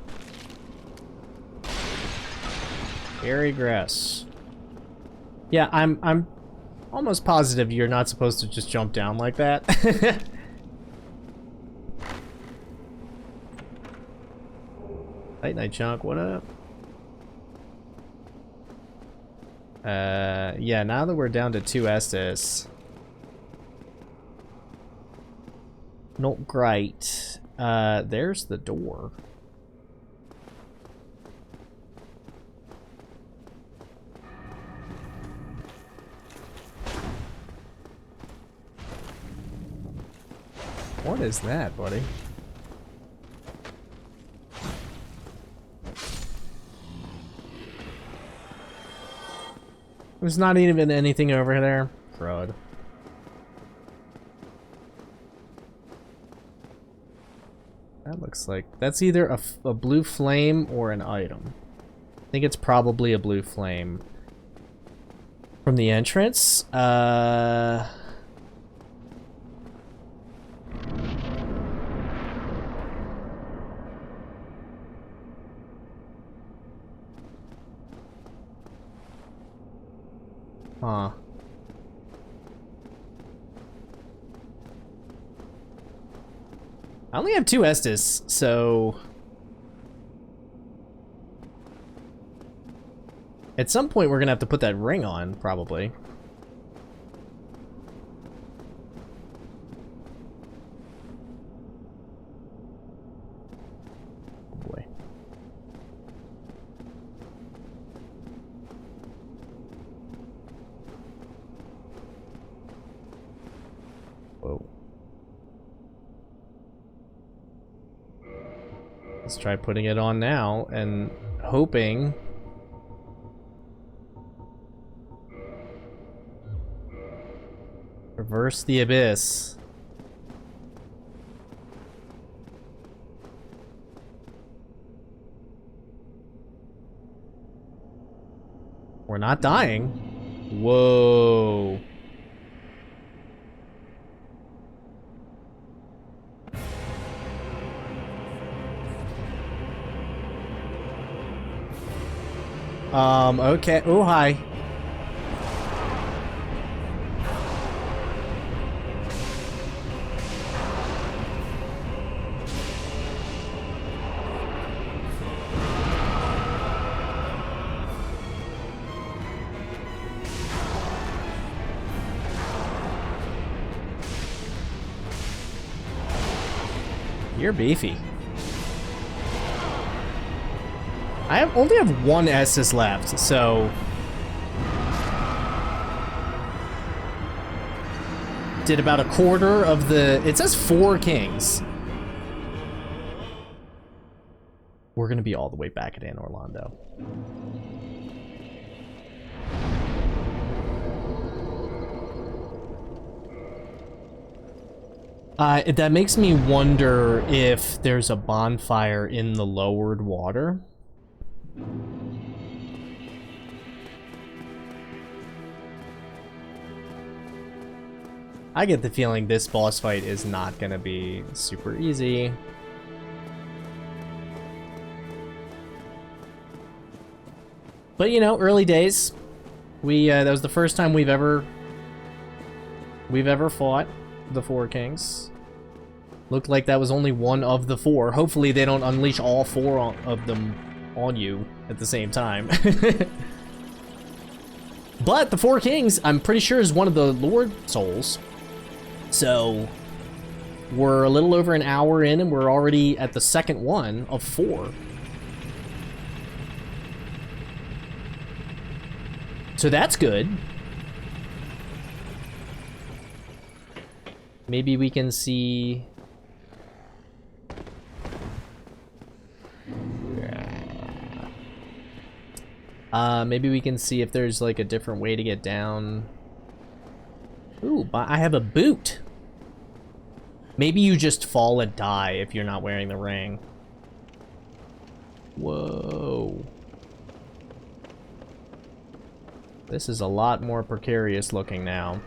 Very gross. Yeah, I'm almost positive you're not supposed to just jump down like that. Night night chunk, what up? Yeah, now that we're down to 2 Estes. Not great. There's the door. What is that, buddy? There's not even anything over there. Crud. That looks like... That's either a blue flame or an item. I think it's probably a blue flame. From the entrance? Huh. I only have 2 Estes, so... At some point we're gonna have to put that ring on, probably. Oh boy. Whoa. Let's try putting it on now and hoping. Reverse the abyss. We're not dying. Whoa. Okay. Oh, hi. You're beefy. I only have 1 Estus left, so... Did about a quarter of the... It says 4 kings. We're gonna be all the way back at Anne Orlando. That makes me wonder if there's a bonfire in the lowered water. I get the feeling this boss fight is not gonna be super easy. But you know, early days. That was the first time we've ever fought the 4 kings. Looked like that was only one of the 4. Hopefully they don't unleash all 4 of them on you at the same time. But the 4 kings, I'm pretty sure, is one of the Lord Souls. So we're a little over an hour in and we're already at the second one of 4. So that's good. Maybe we can see... maybe we can see if there's like a different way to get down. Ooh, I have a boot. Maybe you just fall and die if you're not wearing the ring. Whoa. This is a lot more precarious looking now.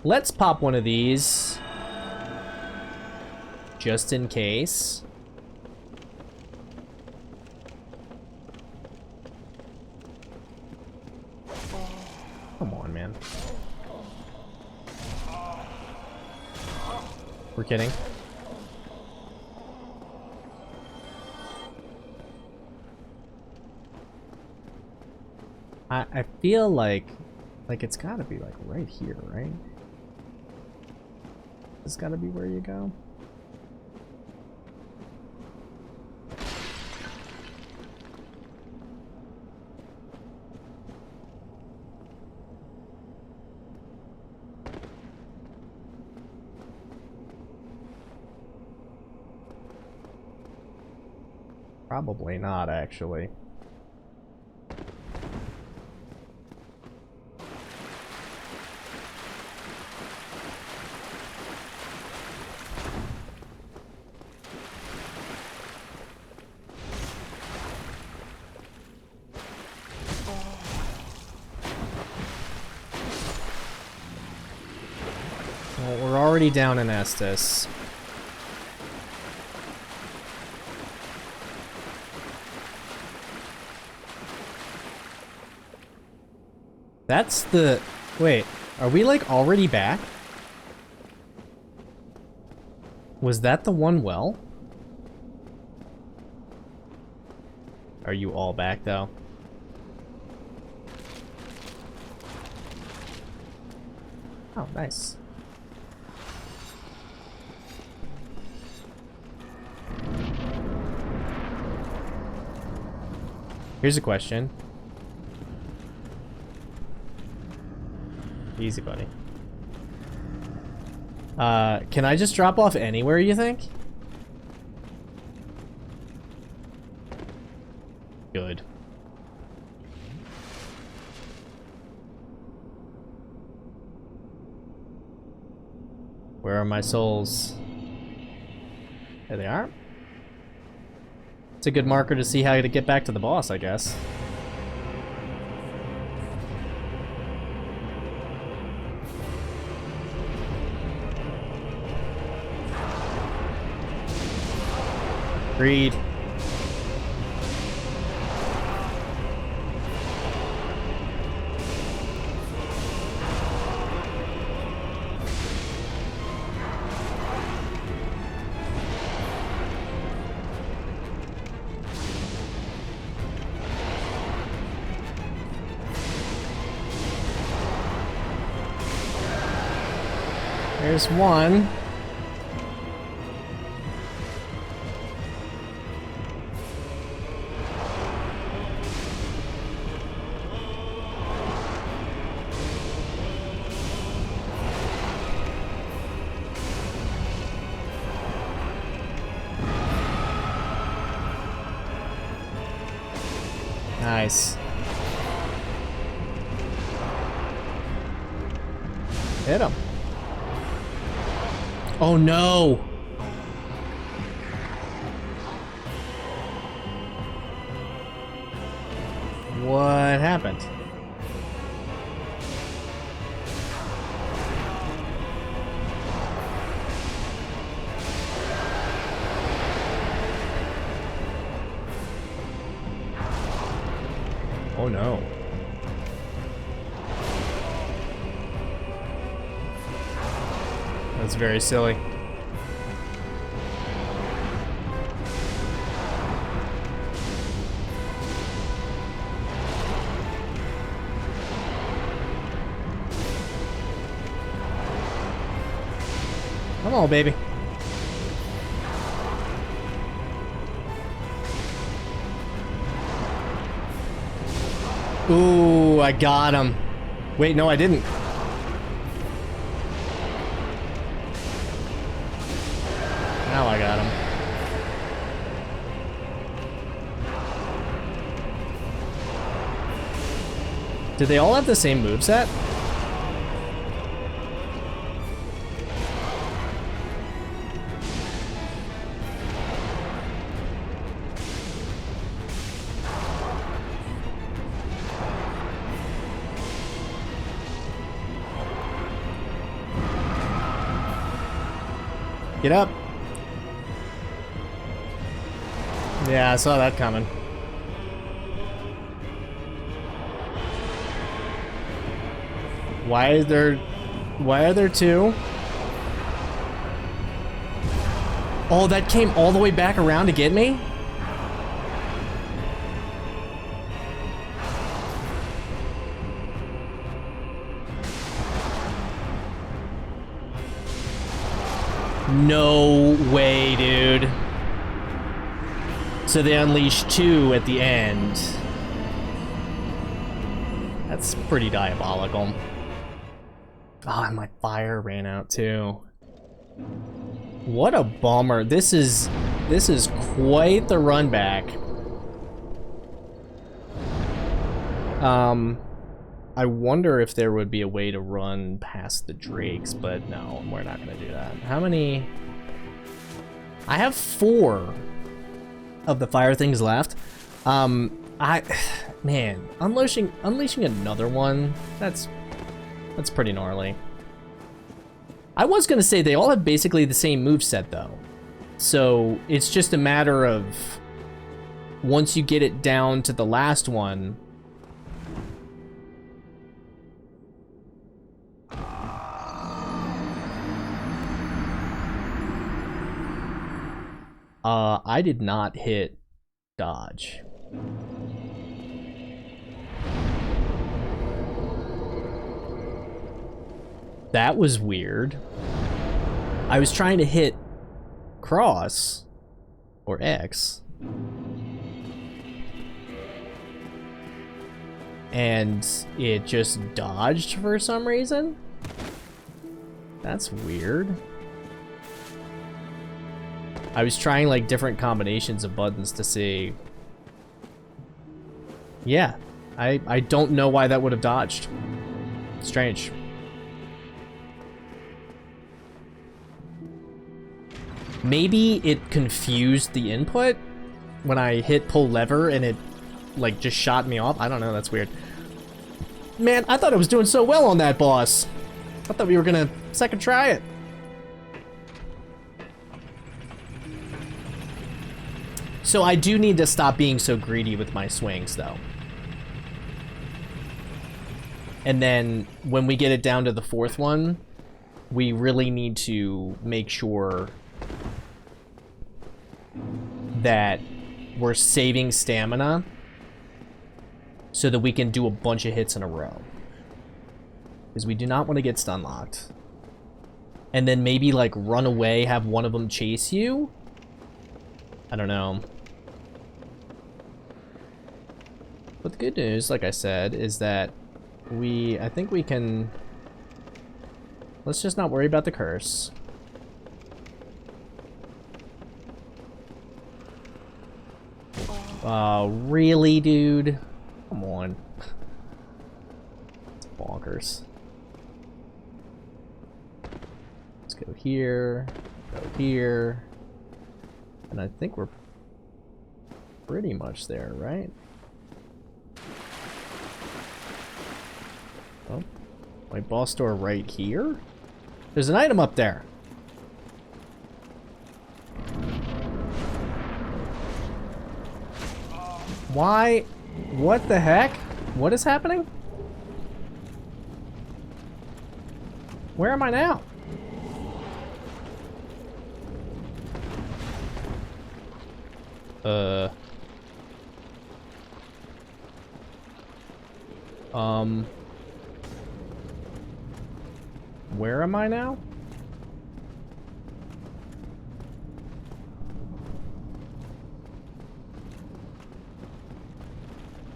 Let's pop one of these. Just in case. Come on, man. We're kidding. I feel like it's gotta be like right here, right? This gotta be where you go. Probably not, actually. Well, we're already down in Estes. That's the... Wait, are we like already back? Was that the one well? Are you all back though? Oh, nice. Here's a question. Easy, buddy. Can I just drop off anywhere, you think? Good. Where are my souls? There they are. It's a good marker to see how to get back to the boss, I guess. Agreed. There's one. Nice. Hit him. Oh no! What happened? Oh no. That's very silly. Come on, baby. Ooh, I got him. Wait, no, I didn't. Now I got him. Do they all have the same moveset? Get up. Yeah, I saw that coming. Why are there two? Oh, that came all the way back around to get me? No way, dude. So they unleashed two at the end. That's pretty diabolical. Oh, and my fire ran out too. What a bummer. This is quite the run back. I wonder if there would be a way to run past the drakes, but no, we're not gonna do that. How many? I have 4 of the fire things left. Man, unleashing another one, that's pretty gnarly. I was gonna say they all have basically the same moveset though. So it's just a matter of once you get it down to the last one. I did not hit dodge. That was weird. I was trying to hit cross or X. And it just dodged for some reason. That's weird. I was trying like different combinations of buttons to see. Yeah, I don't know why that would have dodged. Strange. Maybe it confused the input when I hit pull lever and it like just shot me off. I don't know, that's weird. Man, I thought I was doing so well on that boss. I thought we were gonna second try it. So I do need to stop being so greedy with my swings though. And then when we get it down to the 4th one, we really need to make sure that we're saving stamina so that we can do a bunch of hits in a row. Because we do not want to get stun locked. And then maybe like run away, have one of them chase you. I don't know. But the good news, like I said, is that I think we can, let's just not worry about the curse. Really, dude? Come on. It's bonkers. Let's go here, go here. And I think we're pretty much there, right? Oh, my boss door right here? There's an item up there. Why? What the heck? What is happening? Where am I now? Where am I now?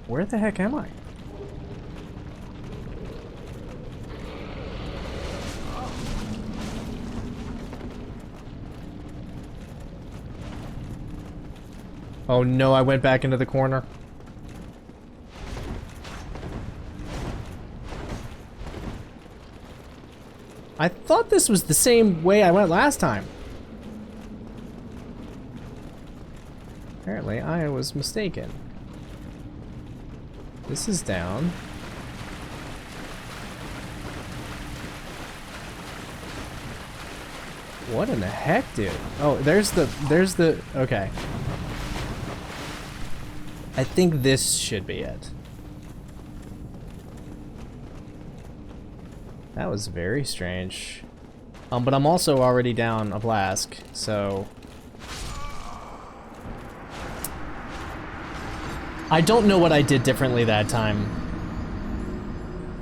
Where the heck am I? Oh no, I went back into the corner. I thought this was the same way I went last time. Apparently, I was mistaken. This is down. What in the heck, dude? Oh, there's the, okay. I think this should be it. That was very strange. But I'm also already down a flask, so... I don't know what I did differently that time.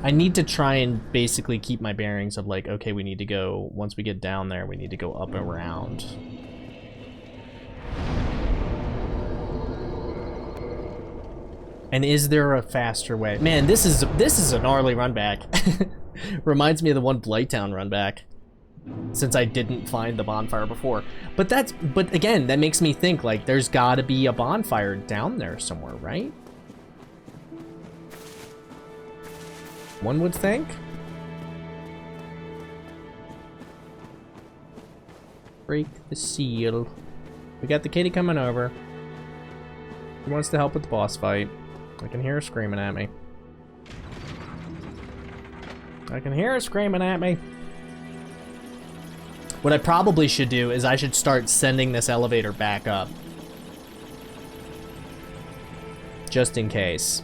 I need to try and basically keep my bearings of like, okay, we need to go, once we get down there, we need to go up and around. And is there a faster way? Man, this is a gnarly run back. Reminds me of the one Blighttown run back. Since I didn't find the bonfire before. But again, that makes me think like there's gotta be a bonfire down there somewhere, right? One would think. Break the seal. We got the kitty coming over. He wants to help with the boss fight. I can hear her screaming at me. I can hear her screaming at me. What I probably should do is I should start sending this elevator back up. Just in case.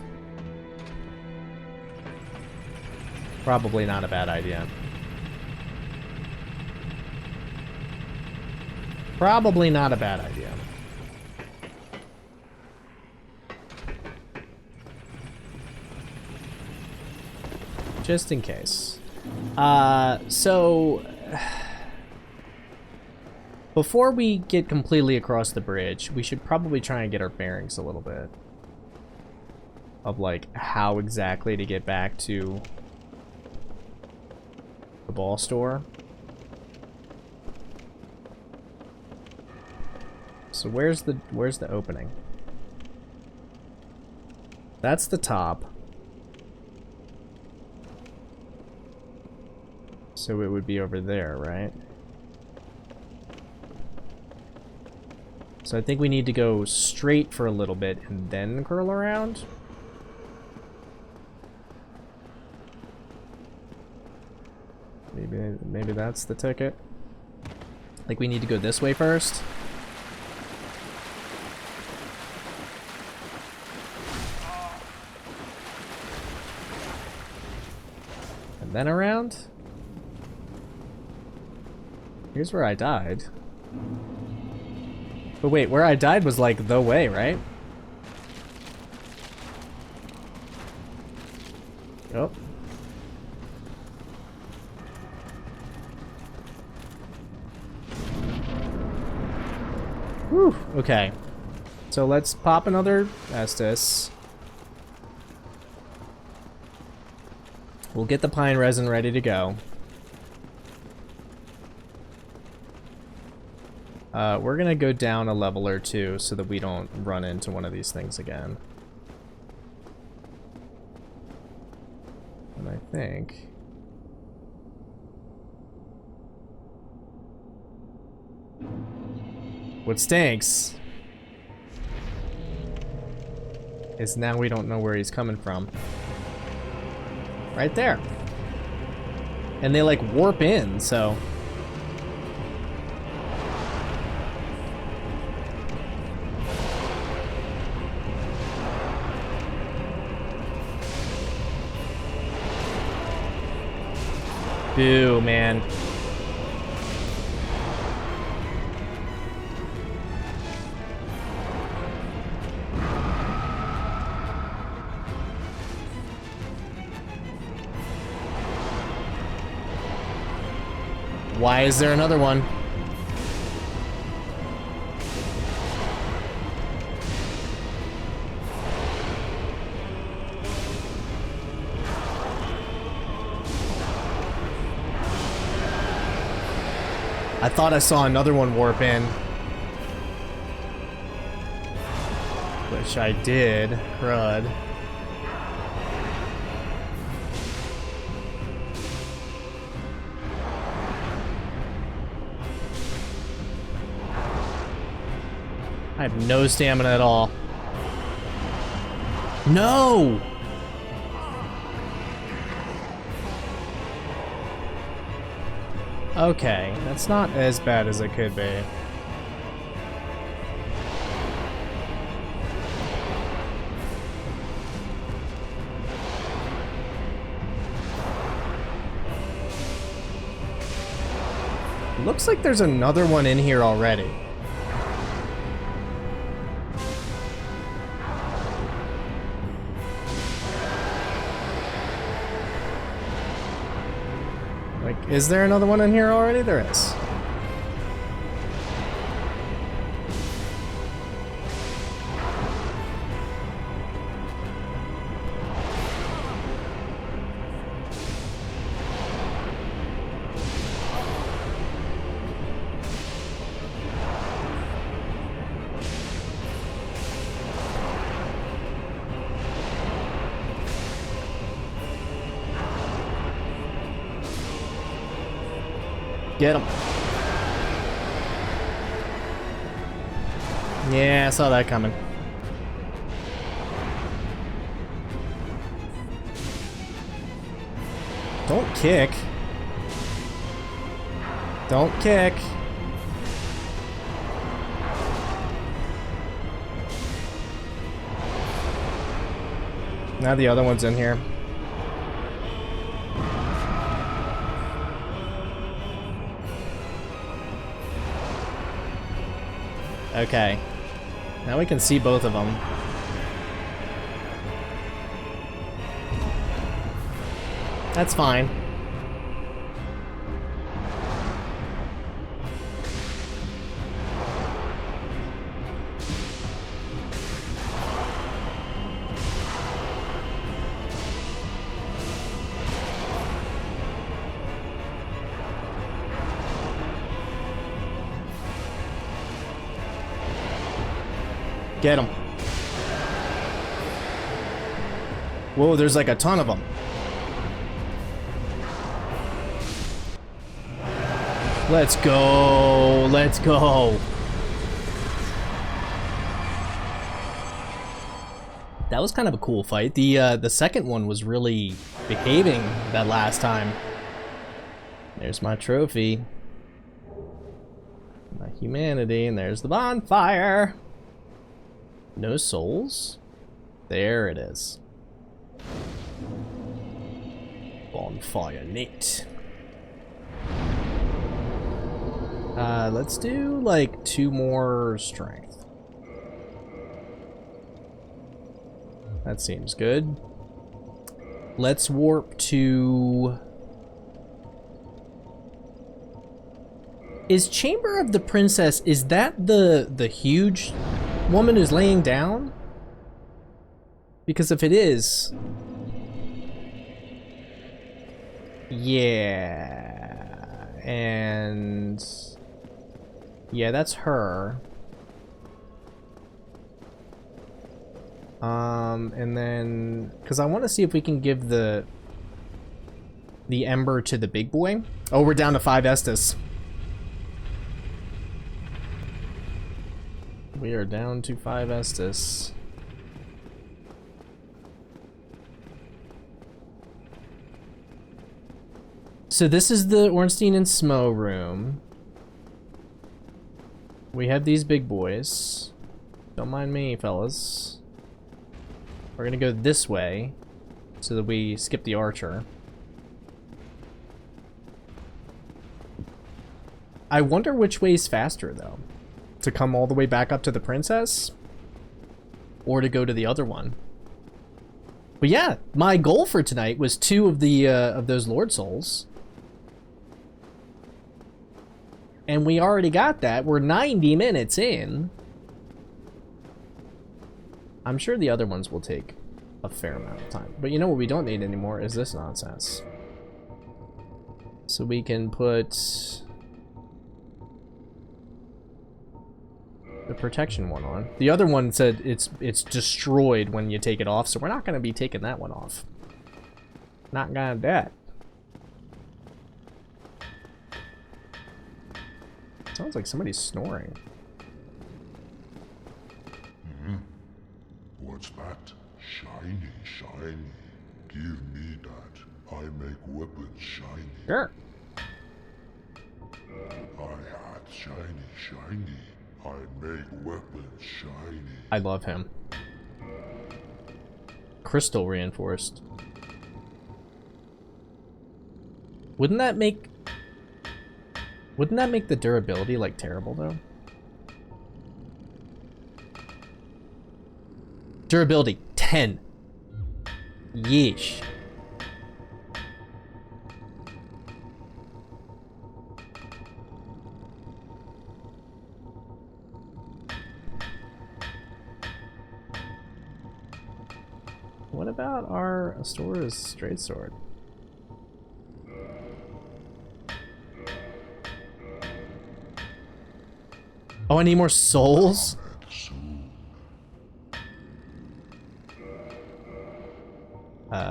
Probably not a bad idea. Probably not a bad idea. Just in case. So... Before we get completely across the bridge, we should probably try and get our bearings a little bit. Of like, how exactly to get back to the ball store. So where's the opening? That's the top. So it would be over there, right? So I think we need to go straight for a little bit and then curl around. Maybe that's the ticket. Like we need to go this way first. And then around. Here's where I died. But wait, where I died was like the way, right? Oh. Whew, okay. So let's pop another Estus. We'll get the pine resin ready to go. We're gonna go down a level or two so that we don't run into one of these things again. And I think... What stinks is now we don't know where he's coming from. Right there. And they like warp in, so... Boo, man. Why is there another one? I thought I saw another one warp in. Which I did. Crud. I have no stamina at all. No! Okay, that's not as bad as it could be. Looks like there's another one in here already. Like, is there another one in here already? There is. Get him. Yeah, I saw that coming. Don't kick. Don't kick. Now the other one's in here. Okay. Now we can see both of them. That's fine. Get him. Whoa, there's like a ton of them. Let's go. Let's go. That was kind of a cool fight. The second one was really behaving that last time. There's my trophy. My humanity, and there's the bonfire. No souls? There it is. Bonfire, neat. Let's do like 2 more strength. That seems good. Let's warp to... Is Chamber of the Princess, is that the huge woman who's laying down? Because if it is... Yeah... And... Yeah, that's her. And then... Because I want to see if we can give the ember to the big boy. Oh, we're down to 5 Estus. We are down to 5 Estus. So this is the Ornstein and Smo room. We have these big boys. Don't mind me, fellas. We're gonna go this way so that we skip the archer. I wonder which way's faster, though. To come all the way back up to the princess? Or to go to the other one? But yeah, my goal for tonight was 2 of the of those Lord Souls. And we already got that. We're 90 minutes in. I'm sure the other ones will take a fair amount of time. But you know what we don't need anymore is this nonsense. So we can put the protection one on. The other one said it's destroyed when you take it off, so we're not going to be taking that one off. Not gonna do that. Sounds like somebody's snoring. What's that? Shiny, shiny. Give me that. I make weapons shiny. Sure. I had shiny. I make weapons shiny. I love him. Crystal reinforced. Wouldn't that make the durability like terrible though? Durability 10. Yeesh. What about our Astora's straight sword? Oh, I need more souls?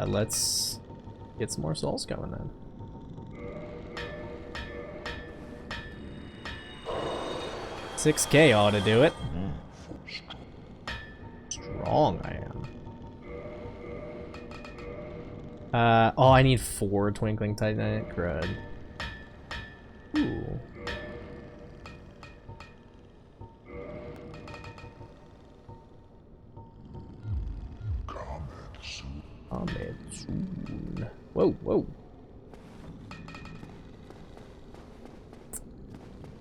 Let's get some more souls going then. $6K ought to do it. Strong I am. Oh, I need 4 Twinkling Titanite. Crud. Ooh. Comment soon. Whoa, whoa.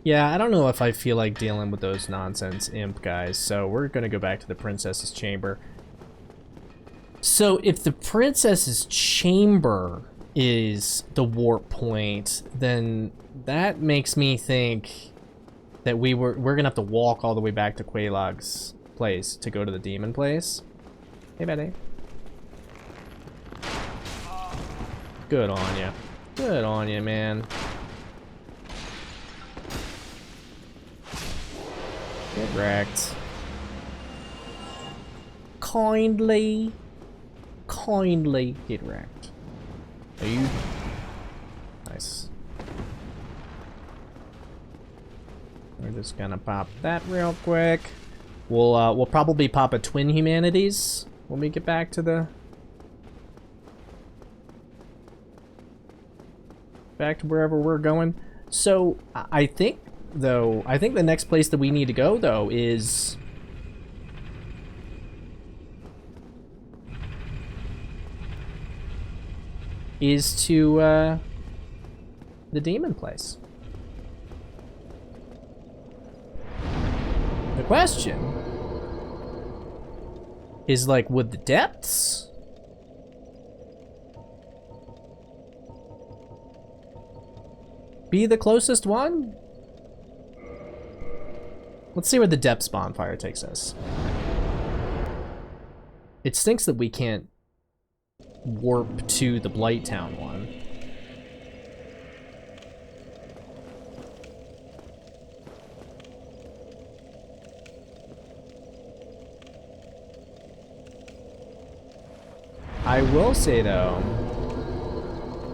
Yeah, I don't know if I feel like dealing with those nonsense imp guys, so we're gonna go back to the princess's chamber. So if the princess's chamber is the warp point, then that makes me think that we're gonna have to walk all the way back to Quelaag's place to go to the demon place. Hey, buddy. Good on ya. Good on ya, man. Get wrecked. Kindly get wrecked. Are you? Nice. We're just gonna pop that real quick. We'll probably pop a Twin Humanities when we get back to the wherever we're going. So I think the next place that we need to go though is to the demon place. The question is, like, would the depths be the closest one? Let's see where the depths bonfire takes us. It stinks that we can't warp to the Blighttown one. I will say though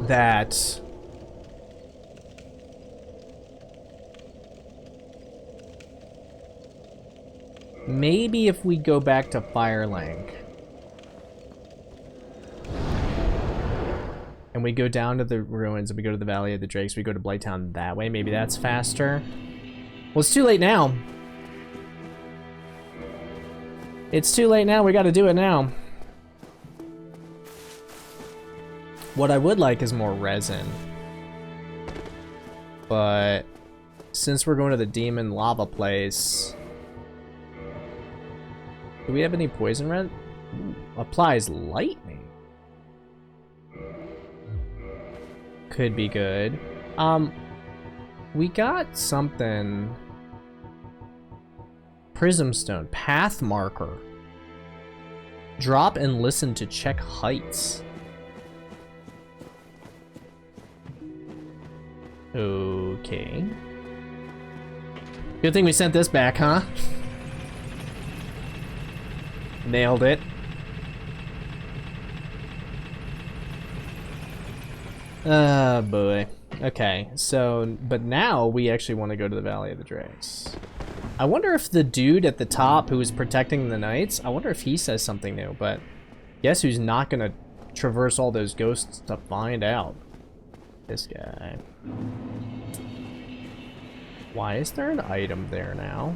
that maybe if we go back to Firelink and we go down to the ruins and we go to the Valley of the Drakes, we go to Blighttown that way, maybe that's faster. Well, it's too late now. It's too late now, we gotta do it now. What I would like is more resin. But since we're going to the demon lava place, do we have any poison red? Ooh, applies lightning. Could be good. We got something. Prism stone, path marker. Drop and listen to check heights. Okay. Good thing we sent this back, huh? Nailed it. Oh boy. Okay, so, but now we actually want to go to the Valley of the Drakes. I wonder if the dude at the top who is protecting the knights, I wonder if he says something new, but guess who's not gonna traverse all those ghosts to find out? This guy. Why is there an item there now?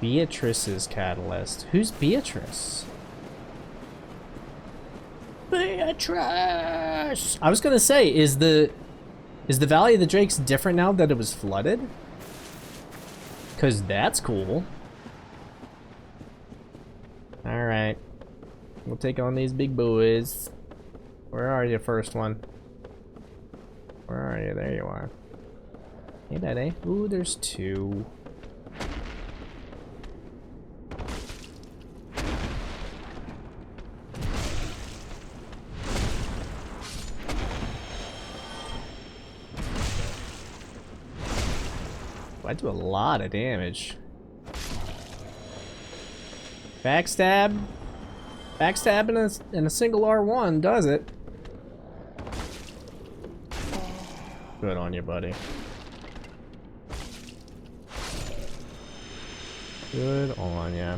Beatrice's catalyst. Who's Beatrice? Beatrice! I was gonna say, is the Valley of the Drakes different now that it was flooded? Cause that's cool. Alright. We'll take on these big boys. Where are you, first one? Where are you? There you are. Hey, buddy. Ooh, there's two. I do a lot of damage. Backstab? Backstab in a single R1 does it. Good on you, buddy. Good on ya.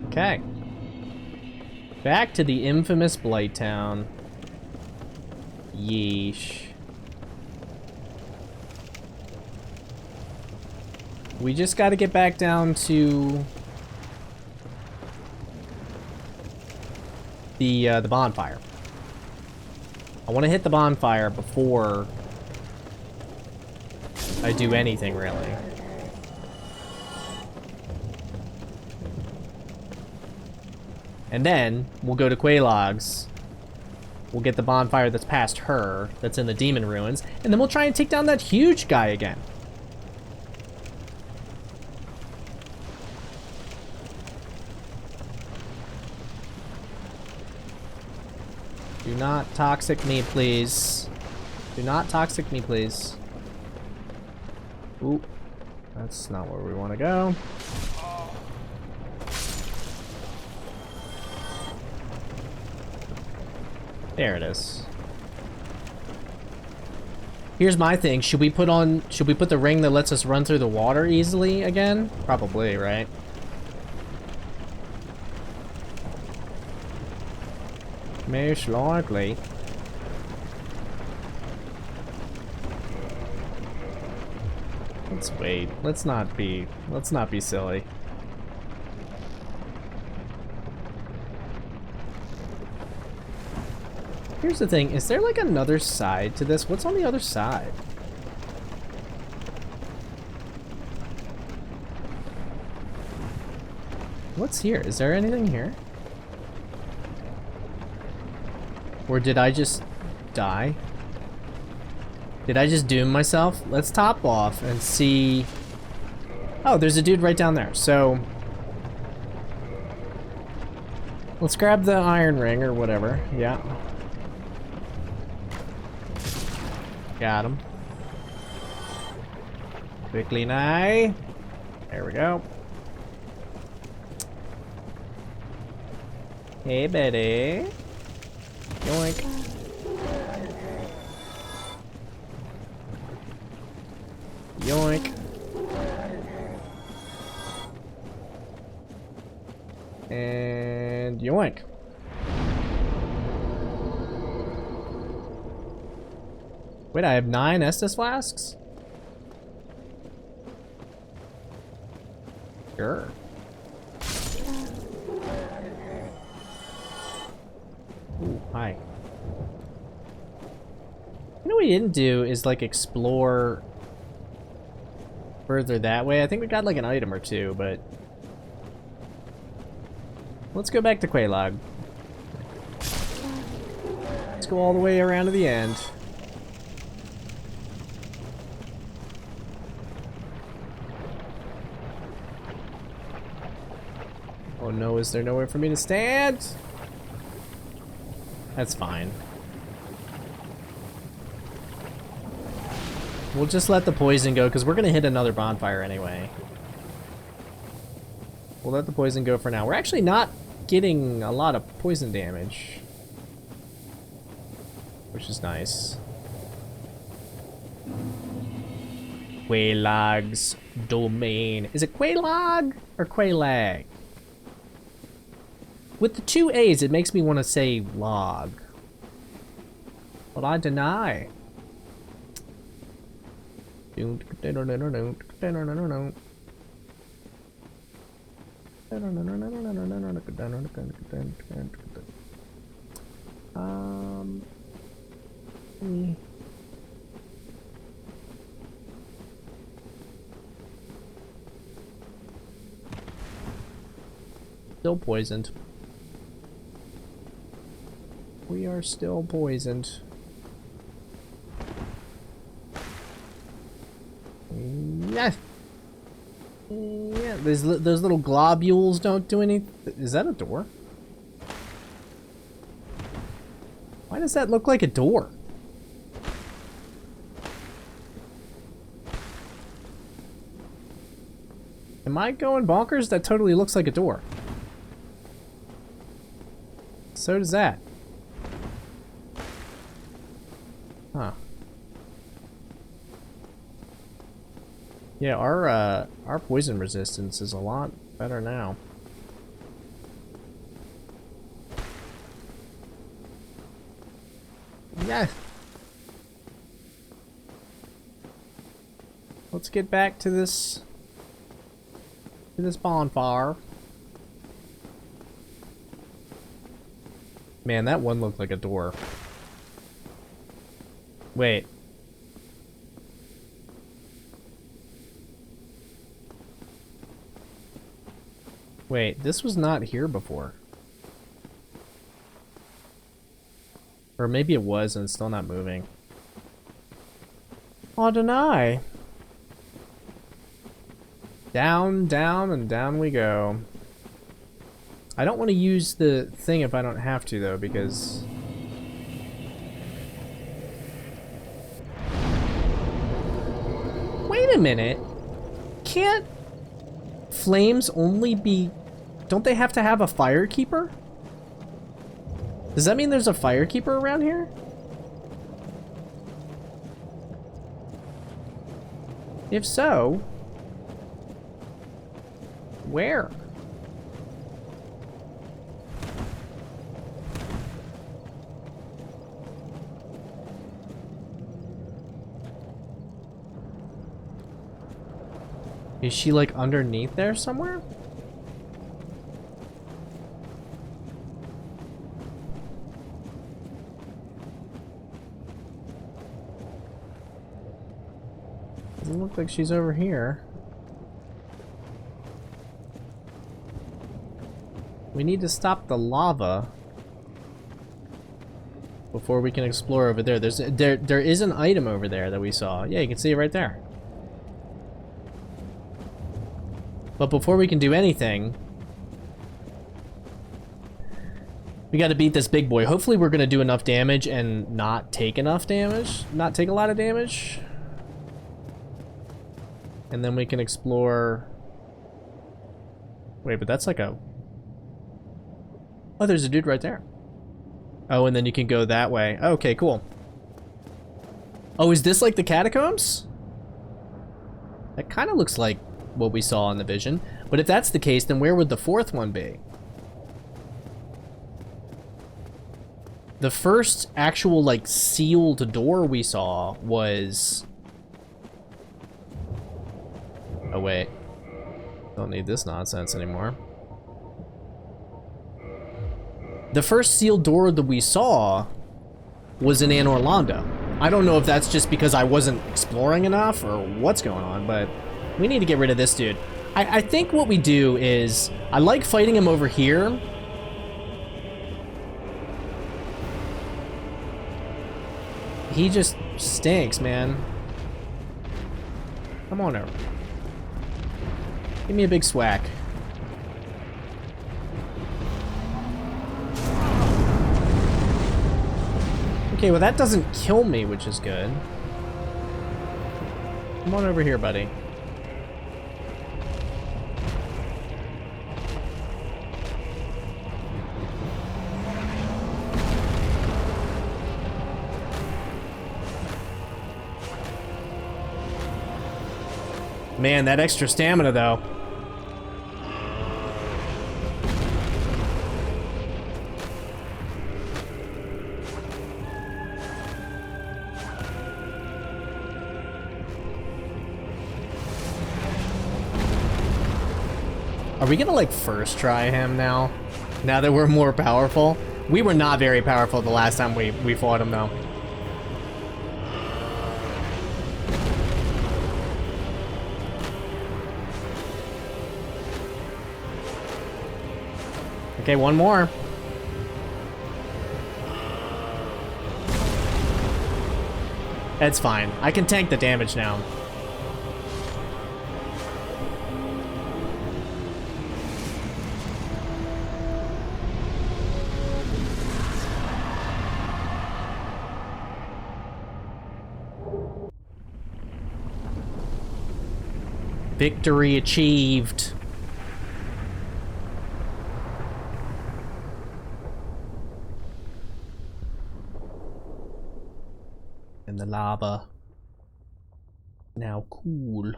Okay. Back to the infamous Blight Town. Yeesh. We just got to get back down to the bonfire. I want to hit the bonfire before I do anything, really. And then we'll go to Quelaag's. We'll get the bonfire that's past her, that's in the demon ruins, and then we'll try and take down that huge guy again. Do not toxic me, please. Do not toxic me, please. Ooh, that's not where we want to go. There it is. Here's my thing. Should we put the ring that lets us run through the water easily again? Probably, right? Most likely. Let's wait. Let's not be silly. Here's the thing, is there like another side to this? What's on the other side? What's here? Is there anything here? Or did I just die? Did I just doom myself? Let's top off and see. Oh, there's a dude right down there. So let's grab the iron ring or whatever. Yeah. Got him. Quickly now. There we go. Hey, buddy. Yoink. Yoink. And yoink. Wait, I have 9 Estus flasks? Sure. Ooh, hi. You know what we didn't do is like explore further that way. I think we got like an item or two, but let's go back to Quelaag. Let's go all the way around to the end. Oh no, is there nowhere for me to stand? That's fine. We'll just let the poison go, because we're going to hit another bonfire anyway. We'll let the poison go for now. We're actually not getting a lot of poison damage, which is nice. Quailag's domain. Is it Quailag or Quailag? With the two A's, it makes me want to say log. But I deny. Still poisoned. We are still poisoned. Yeah. Yeah, those little globules don't do anything. Is that a door? Why does that look like a door? Am I going bonkers? That totally looks like a door. So does that. Huh. Yeah, our poison resistance is a lot better now. Yeah. Let's get back to this bonfire. Man, that one looked like a door. Wait. Wait, this was not here before. Or maybe it was and it's still not moving. I deny. Down, down, and down we go. I don't want to use the thing if I don't have to, though, because... Wait a minute. Can't flames only be... Don't they have to have a firekeeper? Does that mean there's a firekeeper around here? If so... Where? Is she like underneath there somewhere? Doesn't look like she's over here. We need to stop the lava before we can explore over there. There is an item over there that we saw. Yeah, you can see it right there. But before we can do anything, we got to beat this big boy. Hopefully we're going to do enough damage and not take enough damage. Not take a lot of damage. And then we can explore... Wait, but that's like a... Oh, there's a dude right there. Oh, and then you can go that way. Okay, cool. Oh, is this like the catacombs? That kind of looks like what we saw in the vision. But if that's the case, then where would the fourth one be? The first actual, like, sealed door we saw was... Oh, wait. Don't need this nonsense anymore. The first sealed door that we saw was in Anne Orlando. I don't know if that's just because I wasn't exploring enough or what's going on, but we need to get rid of this dude. I think what we do is, I like fighting him over here. He just stinks, man. Come on over. Give me a big swack. Okay, well that doesn't kill me, which is good. Come on over here, buddy. Man, that extra stamina, though. Are we gonna, like, first try him now? Now that we're more powerful? We were not very powerful the last time we fought him, though. Okay, one more. That's fine. I can tank the damage now. Victory achieved. And the lava. Now cool.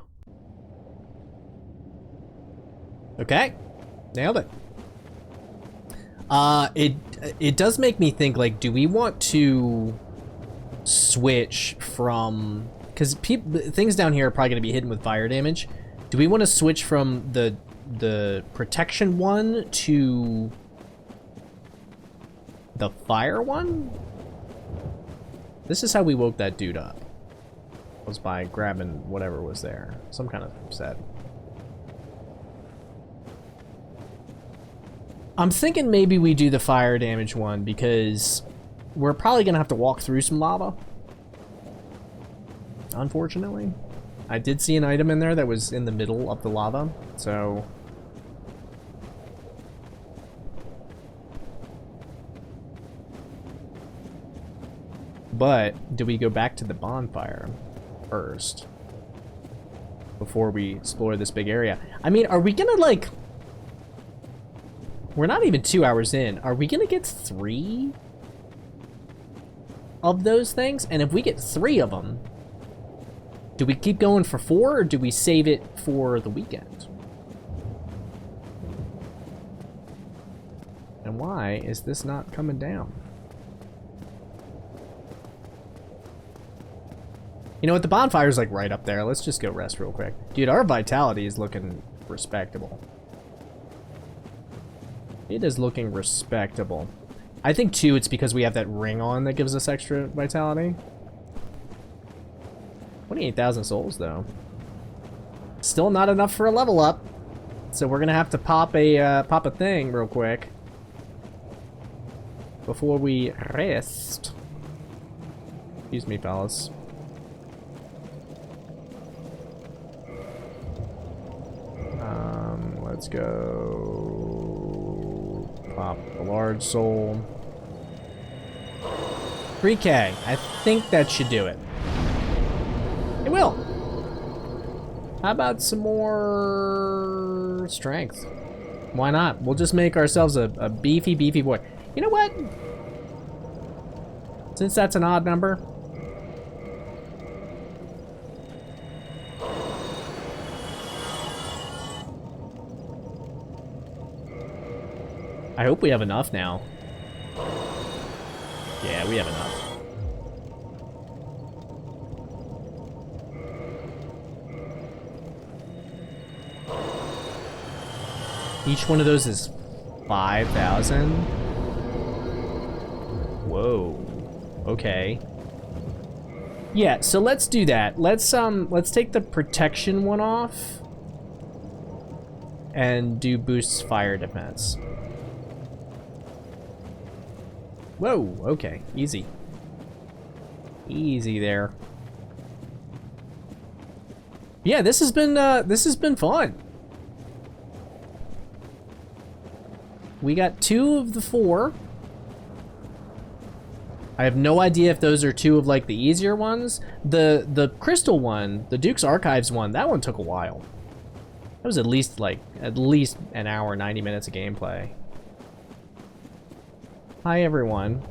Okay. Nailed it. It does make me think, like, do we want to switch from, because things down here are probably going to be hidden with fire damage. Do we want to switch from the protection one to the fire one? This is how we woke that dude up. Was by grabbing whatever was there. Some kind of set. I'm thinking maybe we do the fire damage one because we're probably gonna have to walk through some lava. Unfortunately. I did see an item in there that was in the middle of the lava, so... But, do we go back to the bonfire first? Before we explore this big area? I mean, are we gonna, like... We're not even 2 hours in. Are we gonna get 3 of those things? And if we get 3 of them, do we keep going for 4, or do we save it for the weekend? And why is this not coming down? You know what? The bonfire's like right up there. Let's just go rest real quick. Dude, our vitality is looking respectable. It is looking respectable. I think, too, it's because we have that ring on that gives us extra vitality. 28,000 souls, though. Still not enough for a level up. So we're gonna have to pop a thing real quick before we rest. Excuse me, fellas. Let's go. Pop a large soul. 3K. I think that should do it. It will. How about some more strength? Why not? We'll just make ourselves a beefy boy. You know what? Since that's an odd number. I hope we have enough now. Yeah, we have enough. Each one of those is 5,000. Whoa. Okay. Yeah, so let's do that. Let's take the protection one off and do boosts fire defense. Whoa, okay. Easy. Easy there. Yeah, this has been fun. We got 2 of the 4. I have no idea if those are 2 of like the easier ones. The crystal one, the Duke's Archives one, that one took a while. That was at least an hour, 90 minutes of gameplay. Hi everyone.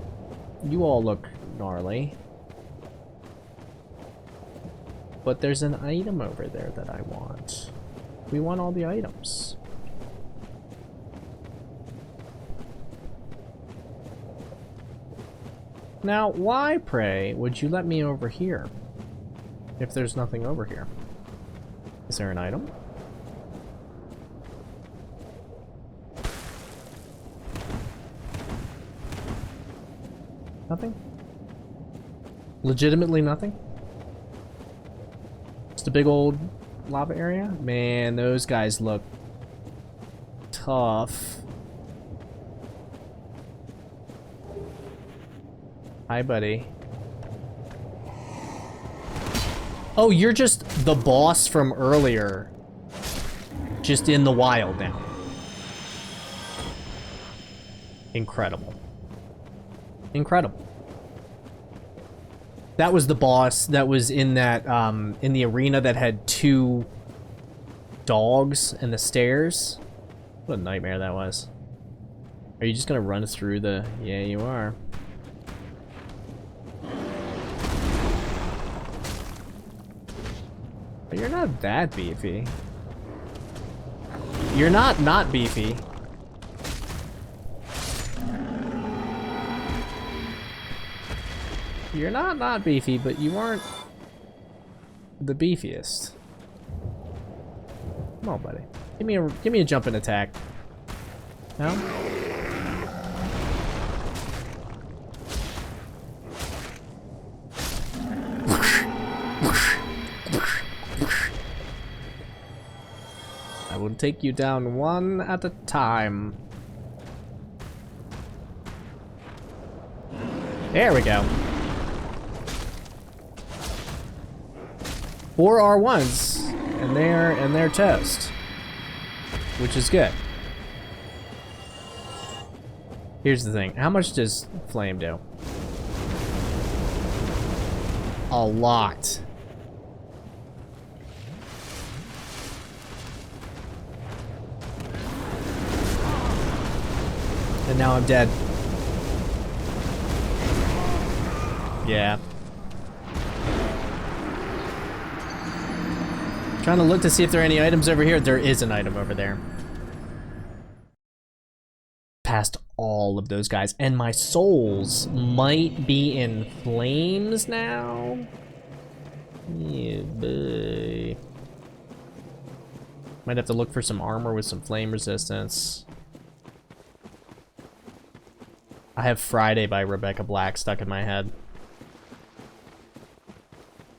You all look gnarly. But there's an item over there that I want. We want all the items. Now, why, pray, would you let me over here? If there's nothing over here. Is there an item? Nothing? Legitimately nothing? Just a big old lava area? Man, those guys look tough. Hi, buddy. Oh, you're just the boss from earlier. Just in the wild now. Incredible. Incredible. That was the boss that was in that, in the arena that had 2 dogs and the stairs. What a nightmare that was. Are you just gonna run through the... Yeah, you are. But you're not that beefy. You're not beefy. You're not beefy, but you aren't the beefiest. Come on, buddy. Give me a jumping attack. No? I will take you down one at a time. There we go. 4 R1s, and they're toast, which is good. Here's the thing: how much does flame do? A lot. And now I'm dead. Yeah. Trying to look to see if there are any items over here. There is an item over there. Past all of those guys. And my souls might be in flames now. Yeah, boy. Might have to look for some armor with some flame resistance. I have Friday by Rebecca Black stuck in my head.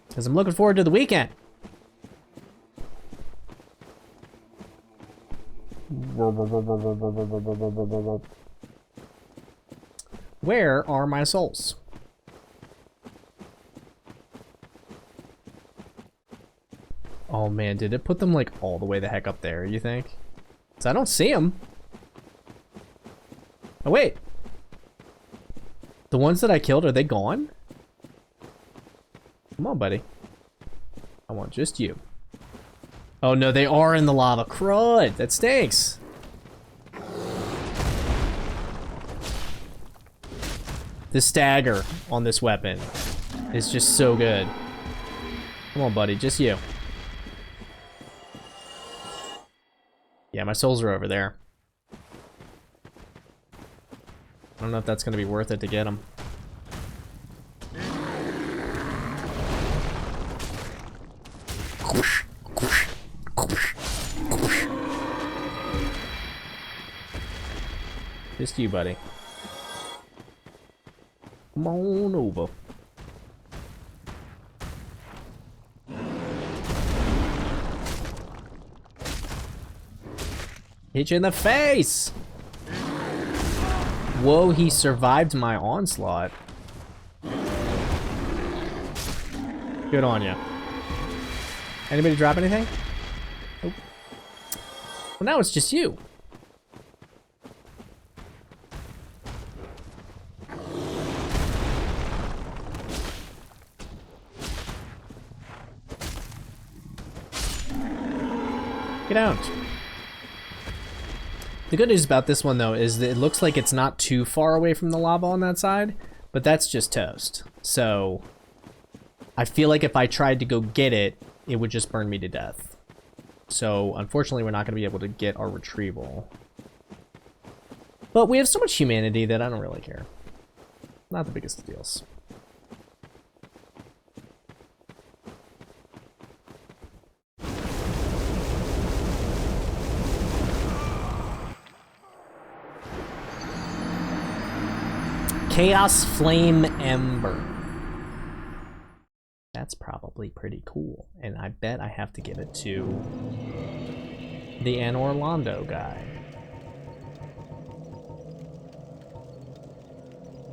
Because I'm looking forward to the weekend. Where are my souls? Oh man, did it put them like all the way the heck up there, you think? 'Cause I don't see them. Oh wait. The ones that I killed, are they gone? Come on, buddy. I want just you. Oh no, they are in the lava. Crud! That stinks! The stagger on this weapon is just so good. Come on, buddy, just you. Yeah, my souls are over there. I don't know if that's gonna be worth it to get them. Just you, buddy. Come on over. Hit you in the face! Whoa, he survived my onslaught. Good on ya. Anybody drop anything? Nope. Well, now it's just you. Get out. The good news about this one, though, is that it looks like it's not too far away from the lava on that side, but that's just toast. So, I feel like if I tried to go get it, it would just burn me to death. So, unfortunately, we're not going to be able to get our retrieval. But we have so much humanity that I don't really care. Not the biggest of deals. Chaos Flame Ember. That's probably pretty cool. And I bet I have to give it to the Anne Orlando guy.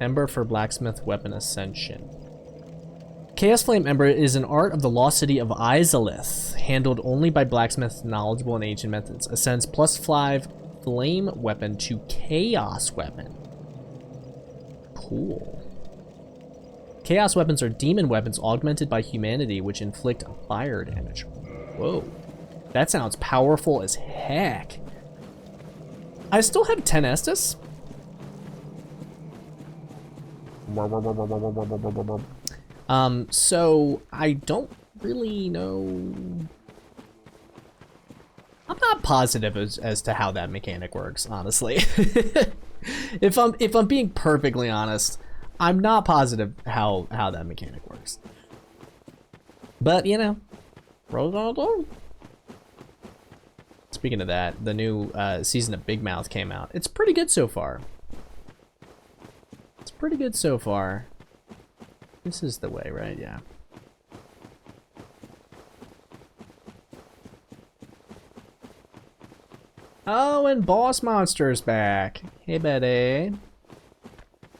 Ember for Blacksmith Weapon Ascension. Chaos Flame Ember is an art of the lost city of Izalith, handled only by blacksmiths knowledgeable in ancient methods. Ascends +5 flame weapon to chaos weapon. Cool. Chaos weapons are demon weapons augmented by humanity, which inflict fire damage. Whoa. That sounds powerful as heck. I still have 10 Estus. So I don't really know. I'm not positive as to how that mechanic works, honestly. If I'm being perfectly honest, I'm not positive how that mechanic works. But you know, speaking of that, the new season of Big Mouth came out. It's pretty good so far. It's pretty good so far. This is the way, right? Yeah. Oh, and Boss Monster's back. Hey, buddy.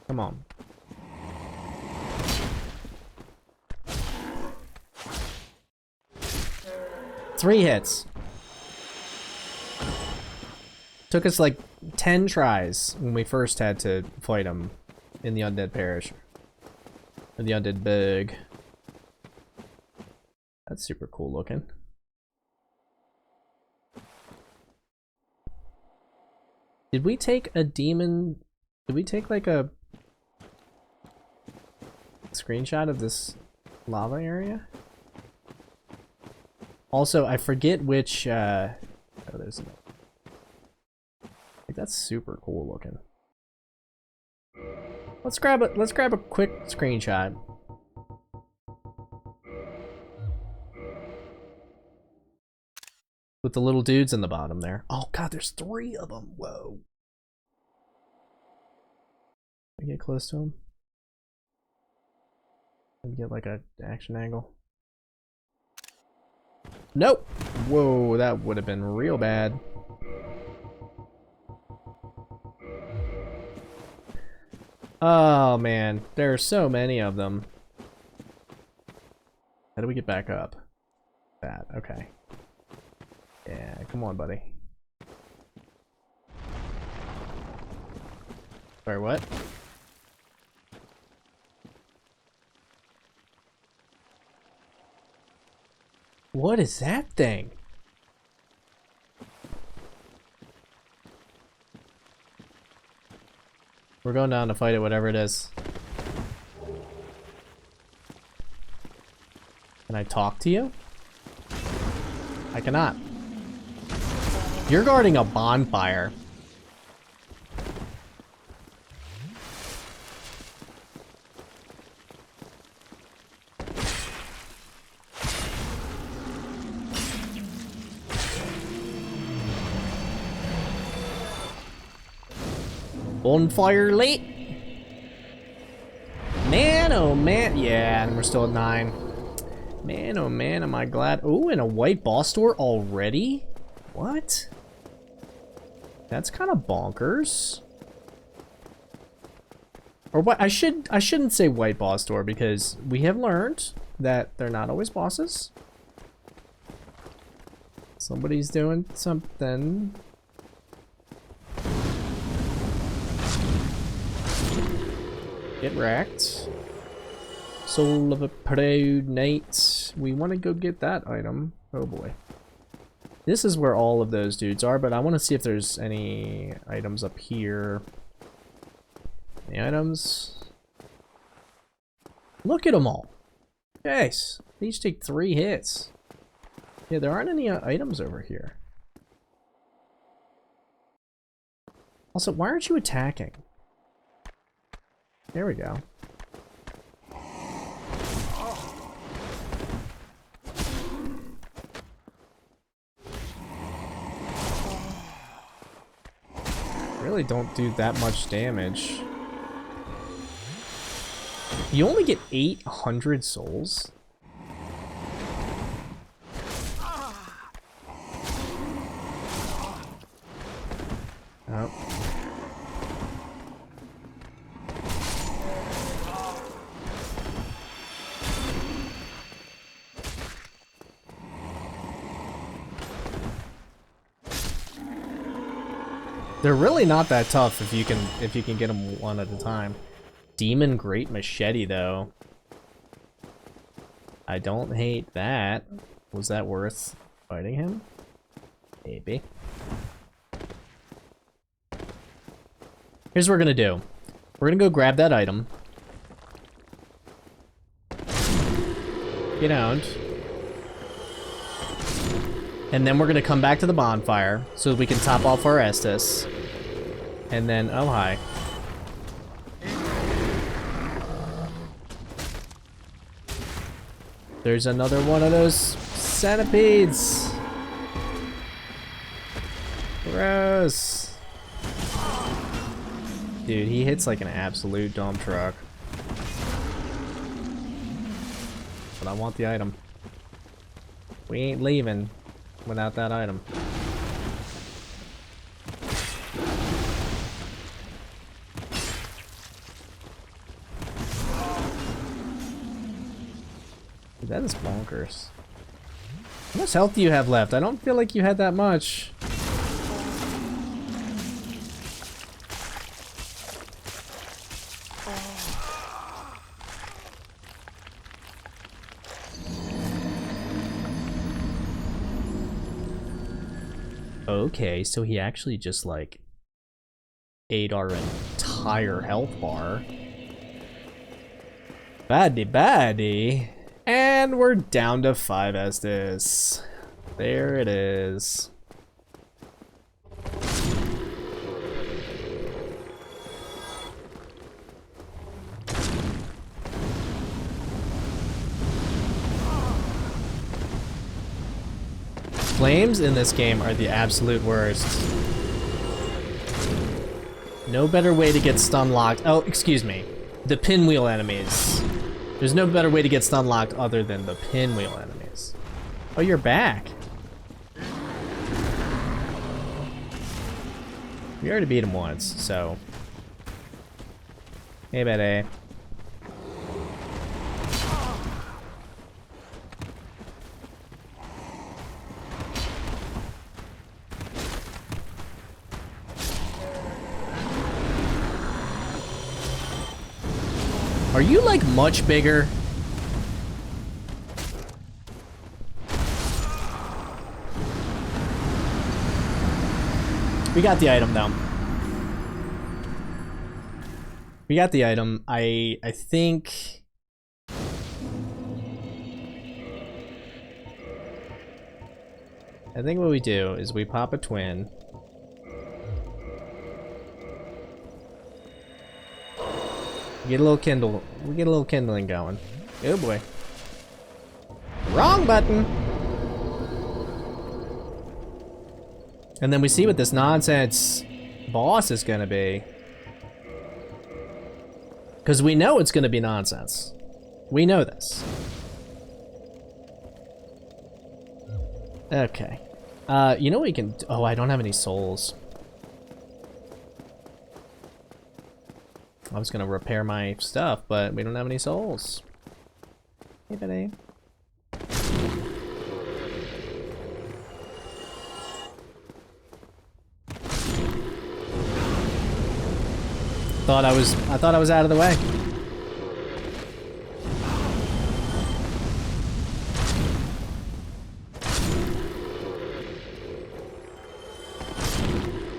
Come on. Three hits. Took us like 10 tries when we first had to fight him in the Undead Parish. Or the Undead Bug. That's super cool looking. Did we take a demon? Did we take like a screenshot of this lava area? Also, I forget which, oh, there's, like, that's super cool looking. Let's grab a quick screenshot. With the little dudes in the bottom there. Oh god, there's 3 of them. Whoa. Can we get close to him? Can we get like a action angle? Nope. Whoa, that would have been real bad. Oh man, there are so many of them. How do we get back up? That, okay. Yeah, come on, buddy. Sorry, what? What is that thing? We're going down to fight it, whatever it is. Can I talk to you? I cannot. You're guarding a bonfire. Bonfire late. Man, oh man. Yeah, and we're still at 9. Man, oh man, am I glad. Oh, and a white boss door already? What? That's kind of bonkers. Or what? I shouldn't say white boss door because we have learned that they're not always bosses. Somebody's doing something. Get wrecked. Soul of a proud knight. We want to go get that item. Oh boy. This is where all of those dudes are, but I want to see if there's any items up here. Any items? Look at them all. Nice. They each take 3 hits. Yeah, there aren't any items over here. Also, why aren't you attacking? There we go. Really don't do that much damage. You only get 800 souls? Oh. They're really not that tough if you can get them one at a time. Demon Great Machete though. I don't hate that. Was that worth fighting him? Maybe. Here's what we're gonna do. We're gonna go grab that item. Get out. And then we're gonna come back to the bonfire so we can top off our Estus. And then, oh hi. There's another one of those centipedes. Gross. Dude, he hits like an absolute dump truck. But I want the item. We ain't leaving without that item. Dude, that is bonkers. How much health do you have left? I don't feel like you had that much. Okay, so he actually just like ate our entire health bar. Baddie. And we're down to 5 Estus. There it is. Flames in this game are the absolute worst. No better way to get stun locked. Oh, excuse me. The pinwheel enemies. There's no better way to get stun locked other than the pinwheel enemies. Oh, you're back. We already beat him once, so. Hey, buddy. Are you like much bigger? We got the item though. We got the item. I think what we do is we pop a twin. Get a little kindle. We get a little kindling going. Oh boy. Wrong button. And then we see what this nonsense boss is gonna be. Because we know it's gonna be nonsense. We know this. Okay. You know what we can. Oh, I don't have any souls. I was gonna repair my stuff, but we don't have any souls. Hey, buddy. I thought I was out of the way.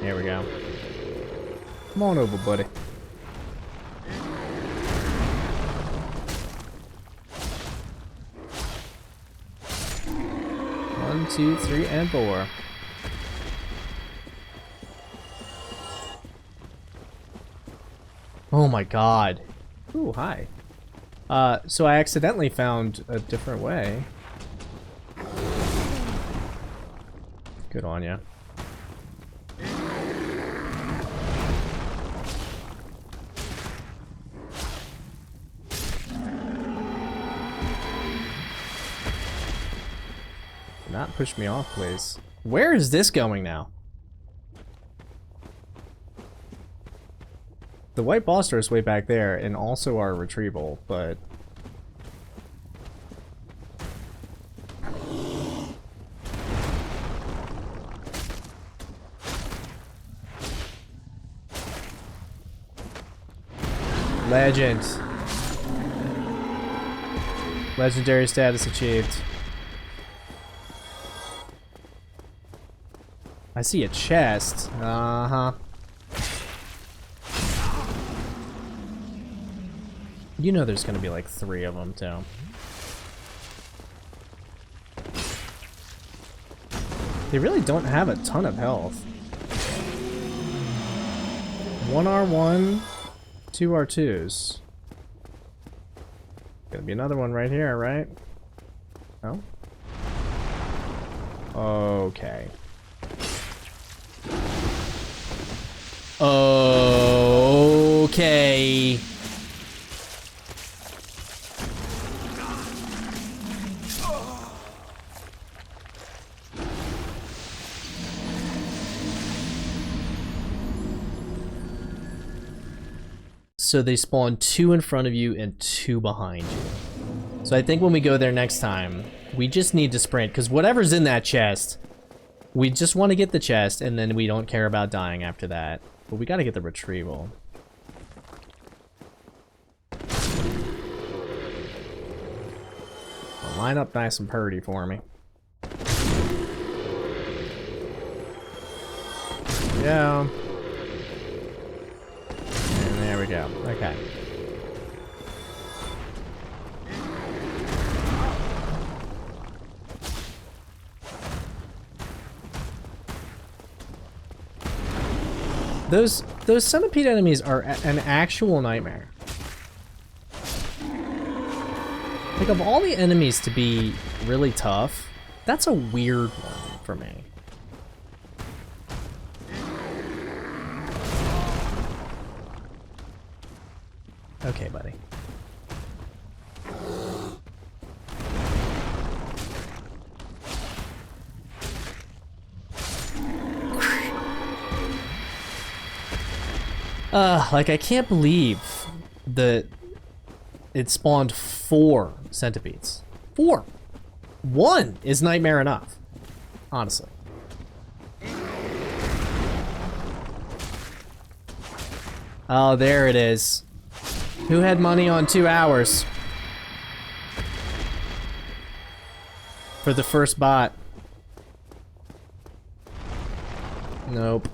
There we go. Come on over, buddy. 1, 2, 3, and 4. Oh my god. Ooh, hi. So I accidentally found a different way. Good on ya. Not push me off, please. Where is this going now? The white boss door is way back there, and also our retrieval, but... Legend. Legendary status achieved. I see a chest. Uh-huh. You know there's gonna be like 3 of them, too. They really don't have a ton of health. 1R1, 2R2s. Gonna be another one right here, right? No? Okay. Okay. So they spawn 2 in front of you and 2 behind you. So I think when we go there next time, we just need to sprint, because whatever's in that chest, we just want to get the chest, and then we don't care about dying after that. But we gotta get the retrieval. Well, line up nice and purty for me. Yeah. And there we go. Okay. Those centipede enemies are an actual nightmare. Like, of all the enemies to be really tough, that's a weird one for me. Okay, buddy. Like, I can't believe that it spawned 4 centipedes. 4! 1 is nightmare enough. Honestly. Oh, there it is. Who had money on 2 hours? For the first bot. Nope.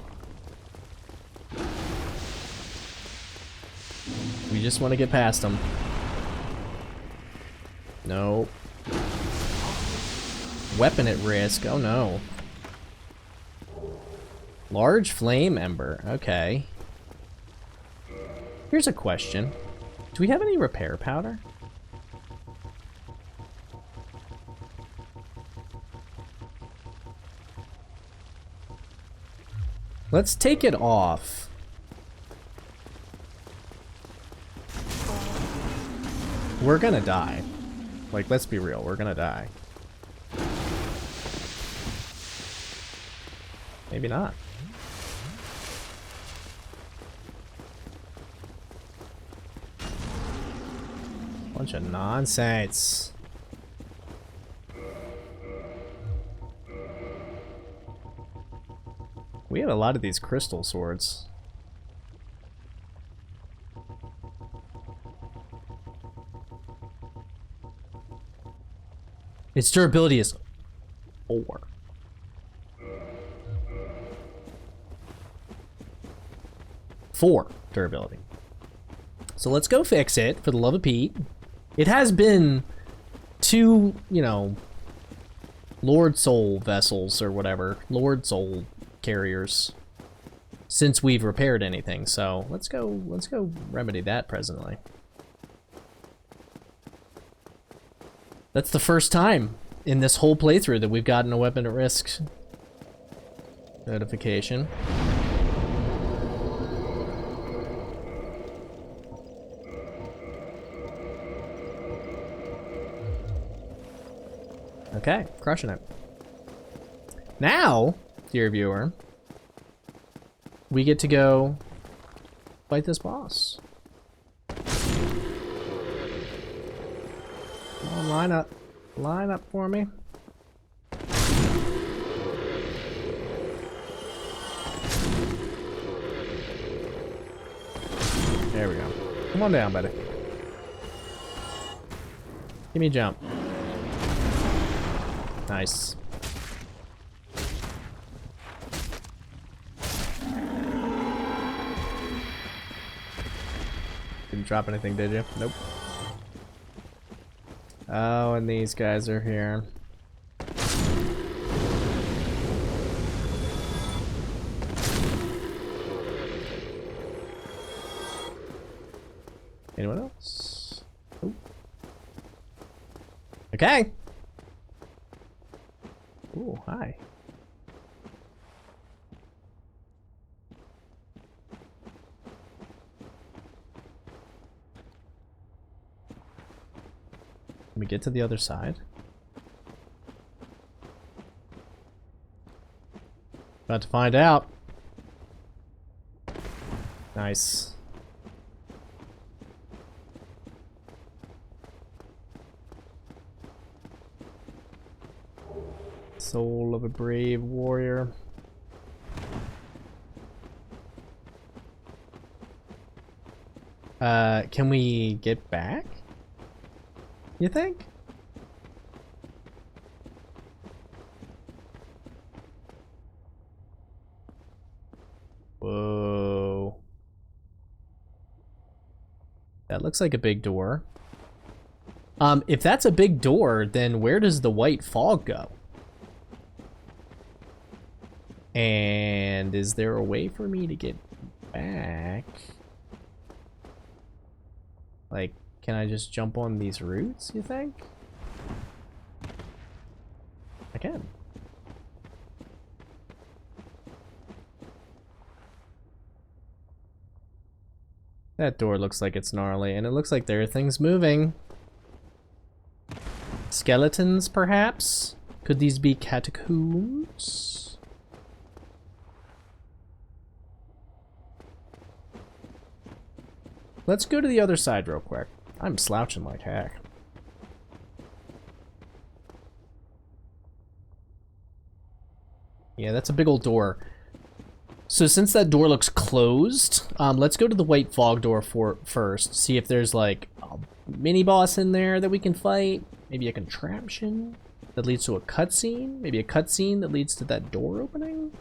We just want to get past them. Nope. Weapon at risk. Oh no. Large flame ember. Okay. Here's a question. Do we have any repair powder? Let's take it off. We're gonna die. Like, let's be real, we're gonna die. Maybe not. Bunch of nonsense. We have a lot of these crystal swords. Its durability is 4. Durability. So let's go fix it, for the love of Pete. It has been 2, you know, Lord Soul vessels or whatever. Lord Soul carriers. Since we've repaired anything, so let's go remedy that presently. That's the first time in this whole playthrough that we've gotten a weapon at risk notification. Okay, crushing it. Now, dear viewer, we get to go fight this boss. Come on, line up. Line up for me. There we go. Come on down, buddy. Give me a jump. Nice. Didn't drop anything, did you? Nope. Oh, and these guys are here. Anyone else? Ooh. Okay. Ooh, hi. Can we get to the other side? About to find out. Nice. Soul of a brave warrior. Can we get back? You think? Whoa. That looks like a big door. If that's a big door, then where does the white fog go? And is there a way for me to get back? Like, can I just jump on these roots, you think? I can. That door looks like it's gnarly, and it looks like there are things moving. Skeletons, perhaps? Could these be catacombs? Let's go to the other side real quick. I'm slouching like heck. Yeah, that's a big old door. So since that door looks closed, let's go to the white fog door first. See if there's like a mini boss in there that we can fight. Maybe a contraption that leads to a cutscene. Maybe a cutscene that leads to that door opening.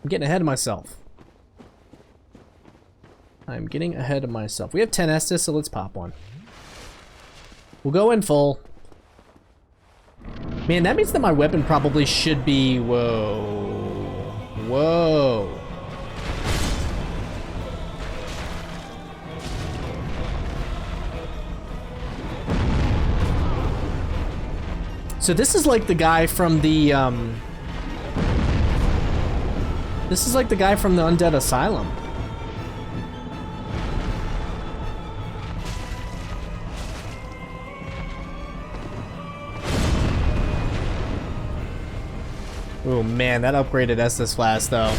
I'm getting ahead of myself. I'm getting ahead of myself. We have 10 Estus, so let's pop one. We'll go in full. Man, that means that my weapon probably should be... Whoa. Whoa. So this is like the guy from the, This is like the guy from the Undead Asylum. Oh man, that upgraded Estus Flask though.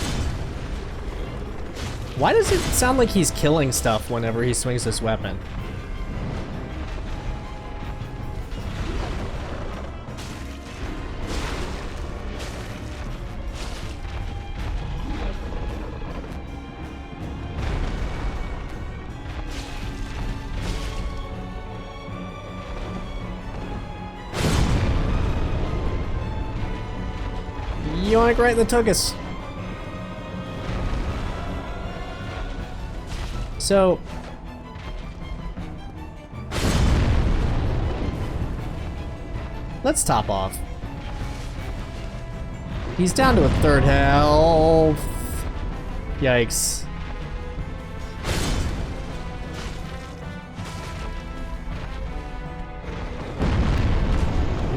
Why does it sound like he's killing stuff whenever he swings this weapon? Yoink right in the tuchus. So let's top off. He's down to a third health. Yikes.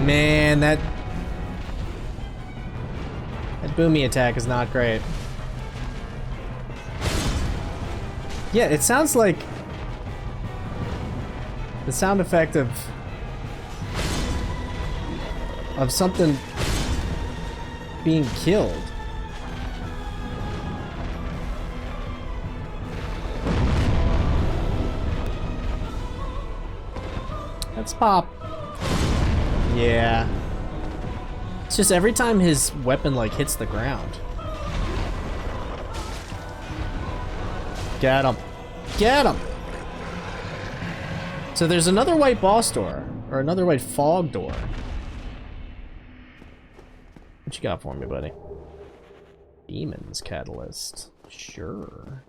Man, that boomy attack is not great. Yeah, it sounds like the sound effect of something being killed. Let's pop. Yeah. It's just every time his weapon like hits the ground. Get him. Get him. So there's another white boss door, or another white fog door. What you got for me, buddy? Demons catalyst. Sure.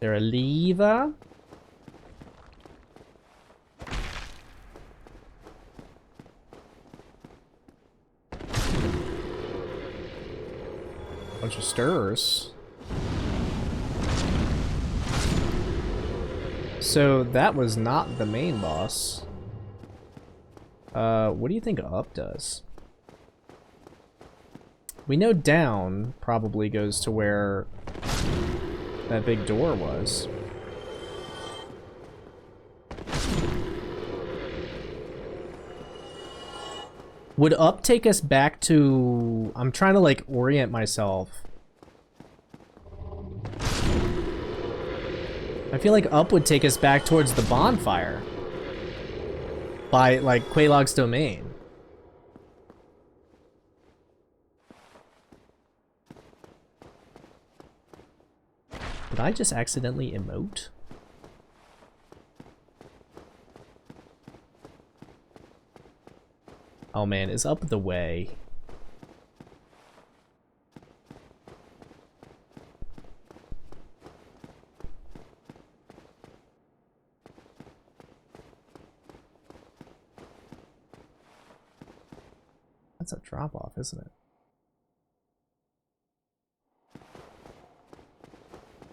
There a lever? Bunch of stirs. So that was not the main boss. What do you think up does? We know down probably goes to where that big door was. Would up take us back to... I'm trying to like orient myself. I feel like up would take us back towards the bonfire. By like Quelaag's domain. Did I just accidentally emote? Oh man, is up the way? That's a drop off, isn't it?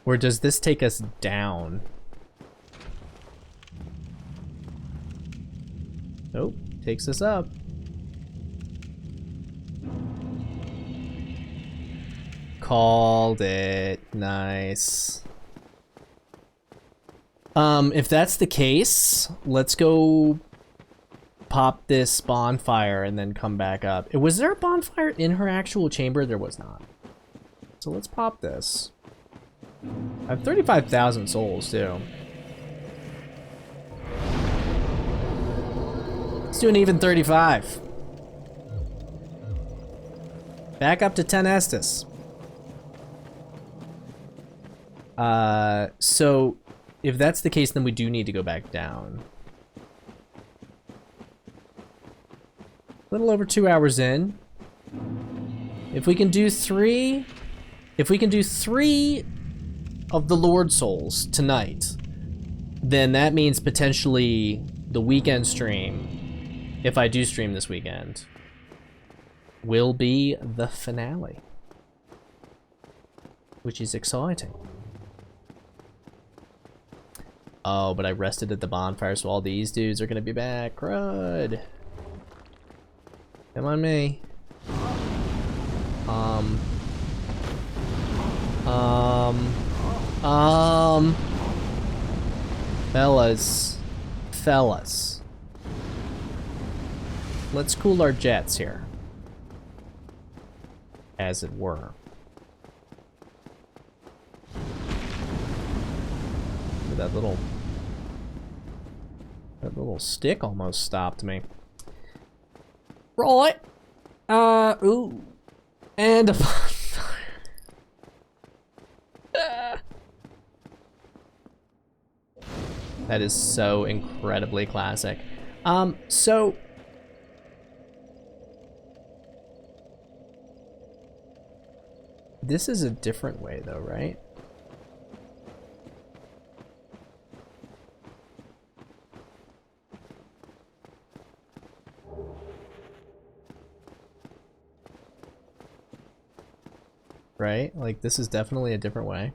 Or does this take us down? Nope, takes us up. Called it. Nice. If that's the case, let's go pop this bonfire and then come back up. Was there a bonfire in her actual chamber? There was not. So let's pop this. I have 35,000 souls, too. Let's do an even 35. Back up to 10 Estus. So if that's the case, then we do need to go back down. A little over 2 hours in. If we can do three of the Lord Souls tonight, then that means potentially the weekend stream, if I do stream this weekend, will be the finale, which is exciting. Oh, but I rested at the bonfire, so all these dudes are gonna be back. Crud. Come on, me. Fellas. Let's cool our jets here. As it were. That little stick almost stopped me. Right. Ooh. And a bonfire. That is so incredibly classic. So this is a different way though, right? right? Like, this is definitely a different way.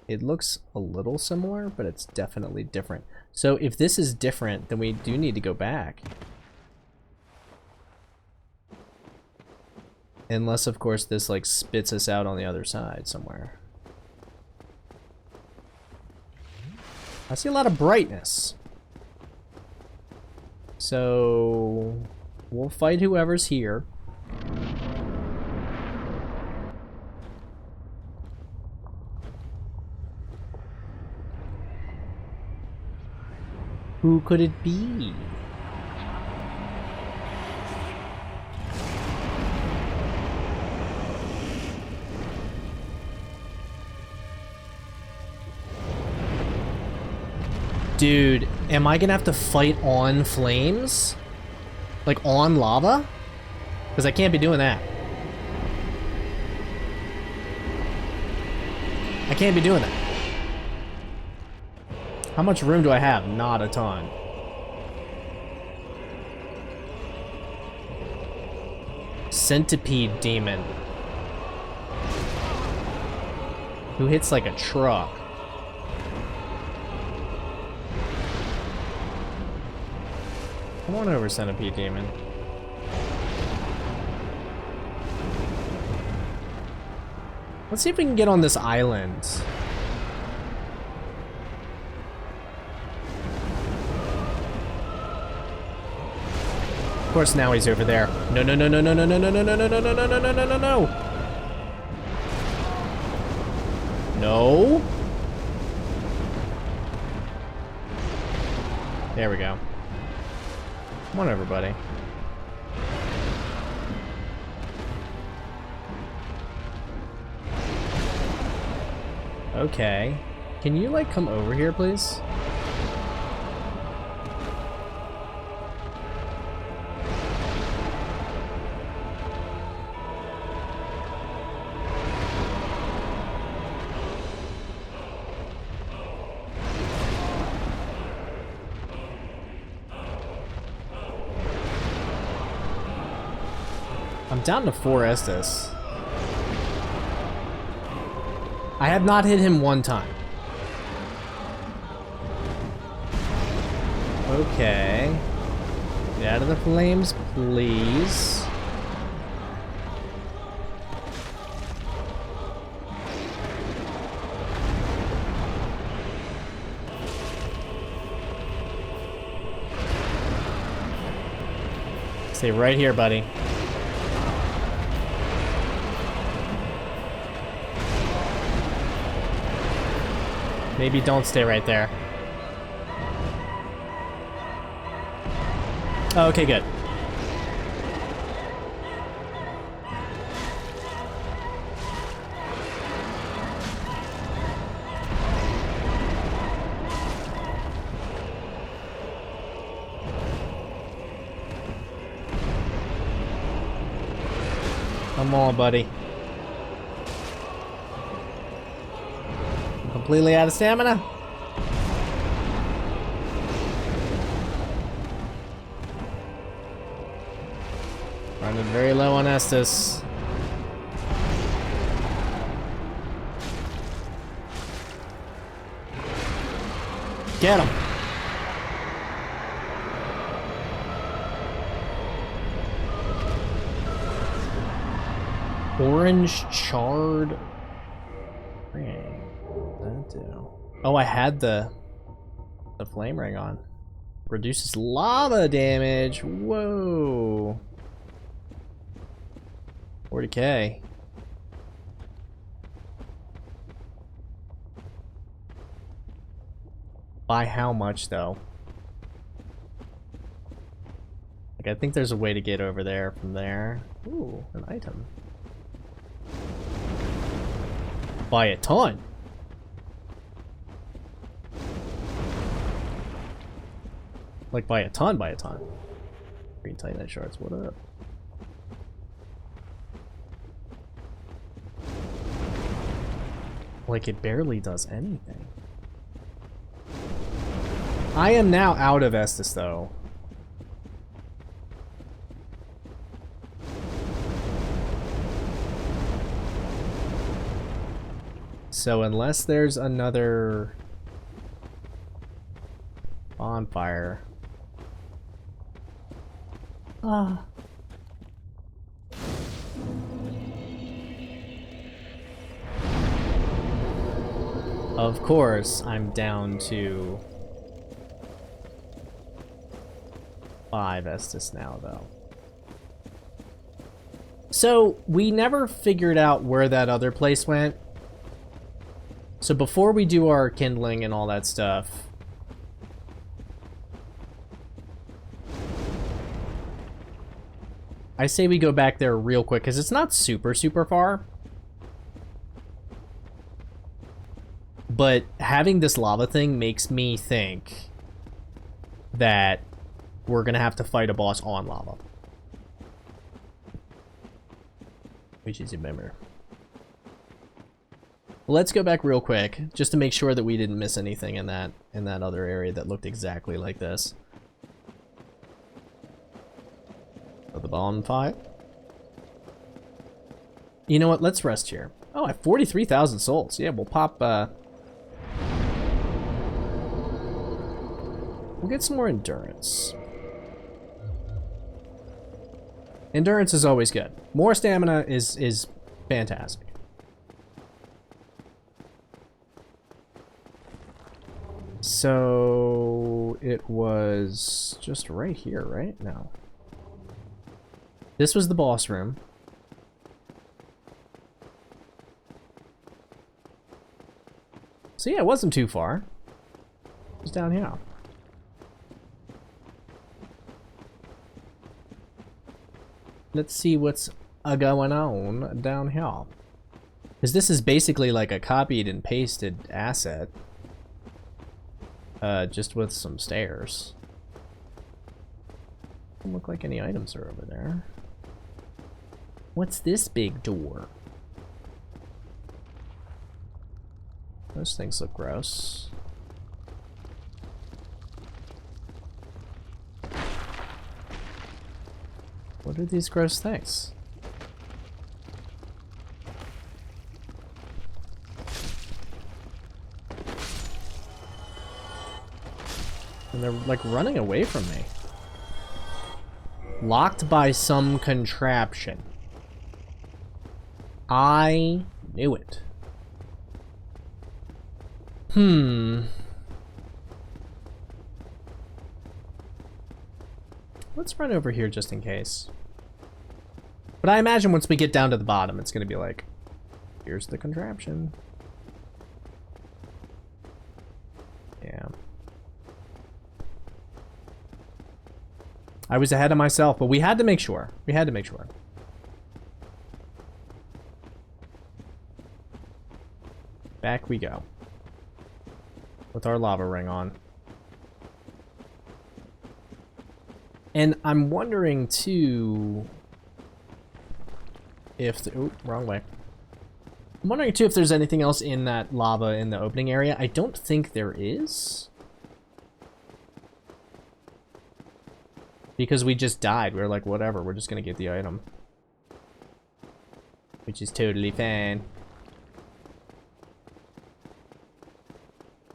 It looks a little similar, but it's definitely different. So if this is different, then we do need to go back. Unless, of course, this, like, spits us out on the other side somewhere. I see a lot of brightness. So we'll fight whoever's here. Who could it be? Dude, am I gonna have to fight on flames? Like on lava? Because I can't be doing that. I can't be doing that. How much room do I have? Not a ton. Centipede demon. Who hits like a truck. Come on over, Centipede Demon. Let's see if we can get on this island. Of course, now he's over there. No, no, no, no, no, no, no, no, no, no, no, no, no, no, no, no, no, no, no. No. There we go. Come on, everybody. Okay. Can you, like, come over here, please? I'm down to 4 Estus. I have not hit him one time. Okay. Get out of the flames, please. Stay right here, buddy. Maybe don't stay right there. Oh, okay, good. Come on, buddy. Completely out of stamina. Running very low on Estus. Get him. Orange charred ring. Do. Oh, I had the flame ring on. Reduces lava damage. Whoa. 40k. By how much though? Like, I think there's a way to get over there from there. Ooh, an item. By a ton. Like, by a ton, by a ton. Green Titanite shards, what up? Like, it barely does anything. I am now out of Estus, though. So unless there's another bonfire. Of course, I'm down to 5 Estus now, though. So, we never figured out where that other place went. So before we do our kindling and all that stuff, I say we go back there real quick, because it's not super far. But having this lava thing makes me think that we're going to have to fight a boss on lava. Which is a bummer. Let's go back real quick, just to make sure that we didn't miss anything in that other area that looked exactly like this. So the bonfire. You know what? Let's rest here. Oh, I have 43,000 souls. Yeah, we'll pop. We'll get some more endurance. Endurance is always good. More stamina is fantastic. So it was just right here, right? No. This was the boss room. So yeah, it wasn't too far. It was down here. Let's see what's going on down here. Because this is basically like a copied and pasted asset. Just with some stairs. Doesn't look like any items are over there. What's this big door? Those things look gross. What are these gross things? And they're like running away from me. Locked by some contraption. I knew it. Let's run over here just in case. But I imagine once we get down to the bottom, it's going to be like, here's the contraption. Yeah. I was ahead of myself, but we had to make sure. We had to make sure. Back we go. With our lava ring on. And I'm wondering, too, if... Oh, wrong way. I'm wondering, too, if there's anything else in that lava in the opening area. I don't think there is. Because we just died. We were like, whatever, we're just going to get the item. Which is totally fine.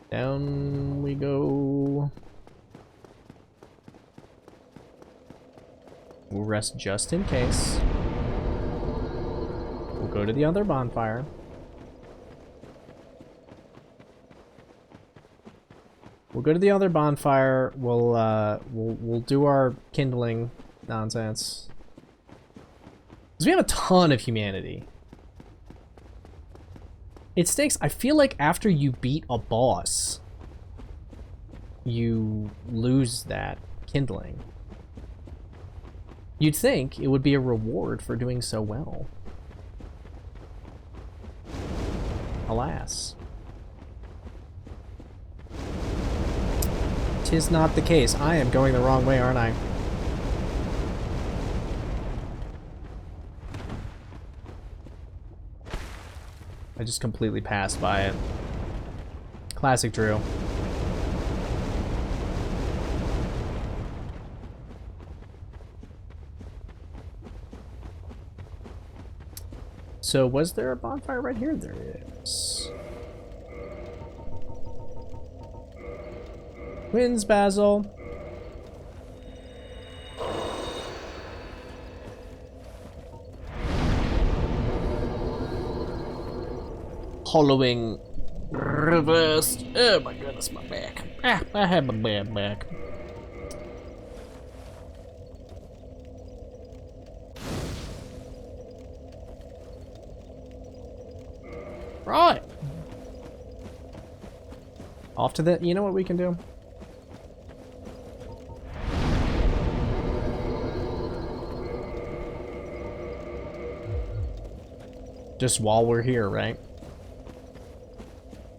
Down we go. We'll rest just in case. We'll go to the other bonfire. We'll go to the other bonfire. We'll do our kindling nonsense. Because we have a ton of humanity. It stinks. I feel like after you beat a boss, you lose that kindling. You'd think it would be a reward for doing so well. Alas. 'Tis not the case. I am going the wrong way, aren't I? I just completely passed by it. Classic Drew. So was there a bonfire right here? There is. Wins, Basil. Hollowing reversed. Oh my goodness, my back. Ah, I have my bad back. Right. Off to the, you know what we can do? Just while we're here, right?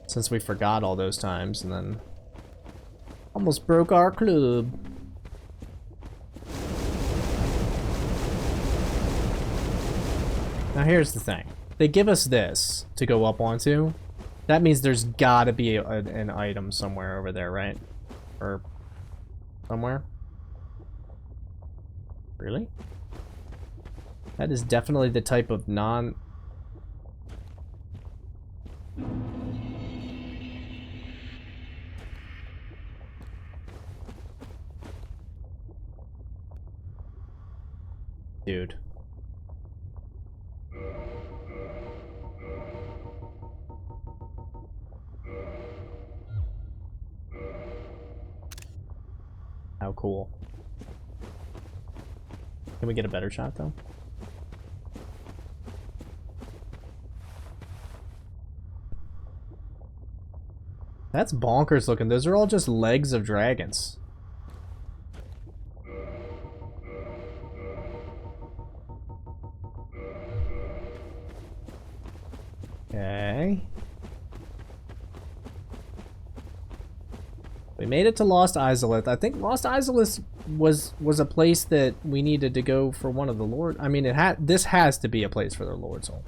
Since we forgot all those times and then almost broke our club. Now here's the thing. They give us this to go up onto. That means there's gotta be an item somewhere over there, right? Or somewhere? Really? That is definitely the type of non... Dude. How cool. Can we get a better shot though? That's bonkers looking. Those are all just legs of dragons. Okay. We made it to Lost Izalith. I think Lost Izalith was a place that we needed to go for one of the Lord. I mean, this has to be a place for the Lord Soul.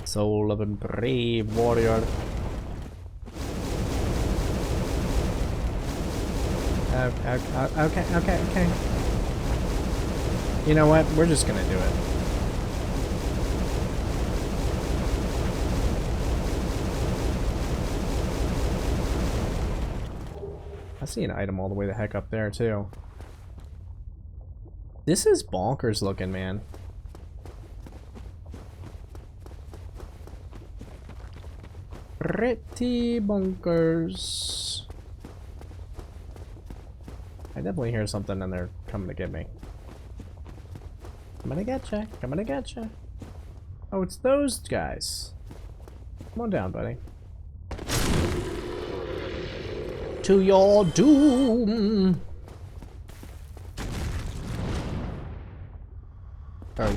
Soul of a brave warrior. Okay. You know what? We're just gonna do it. I see an item all the way the heck up there too. This is bonkers looking, man. Pretty bonkers. I definitely hear something and they're coming to get me. Coming to getcha. Coming to getcha. Oh, it's those guys. Come on down, buddy. To your doom. Oh.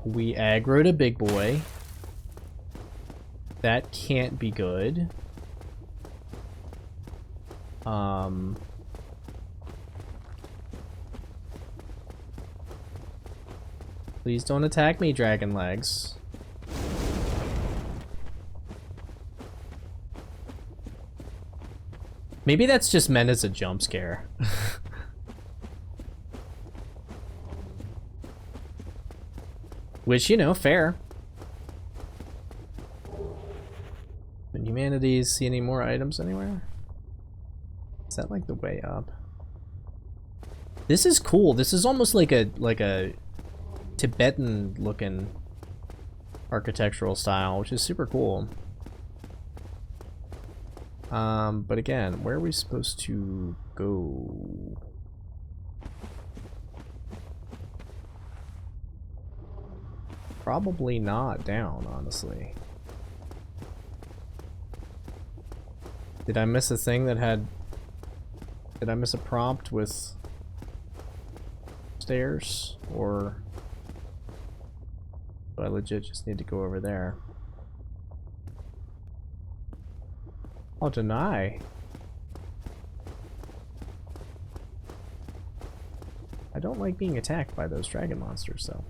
We aggroed a big boy. That can't be good. Please don't attack me, dragon legs. Maybe that's just meant as a jump scare. Which, you know, fair. Can humanities see any more items anywhere? Is that like the way up? This is cool. This is almost like a Tibetan looking architectural style, which is super cool. But again, where are we supposed to go? Probably not down, honestly. Did I miss a thing that had... Did I miss a prompt with stairs? Or do I legit just need to go over there? I'll deny. I don't like being attacked by those dragon monsters, though.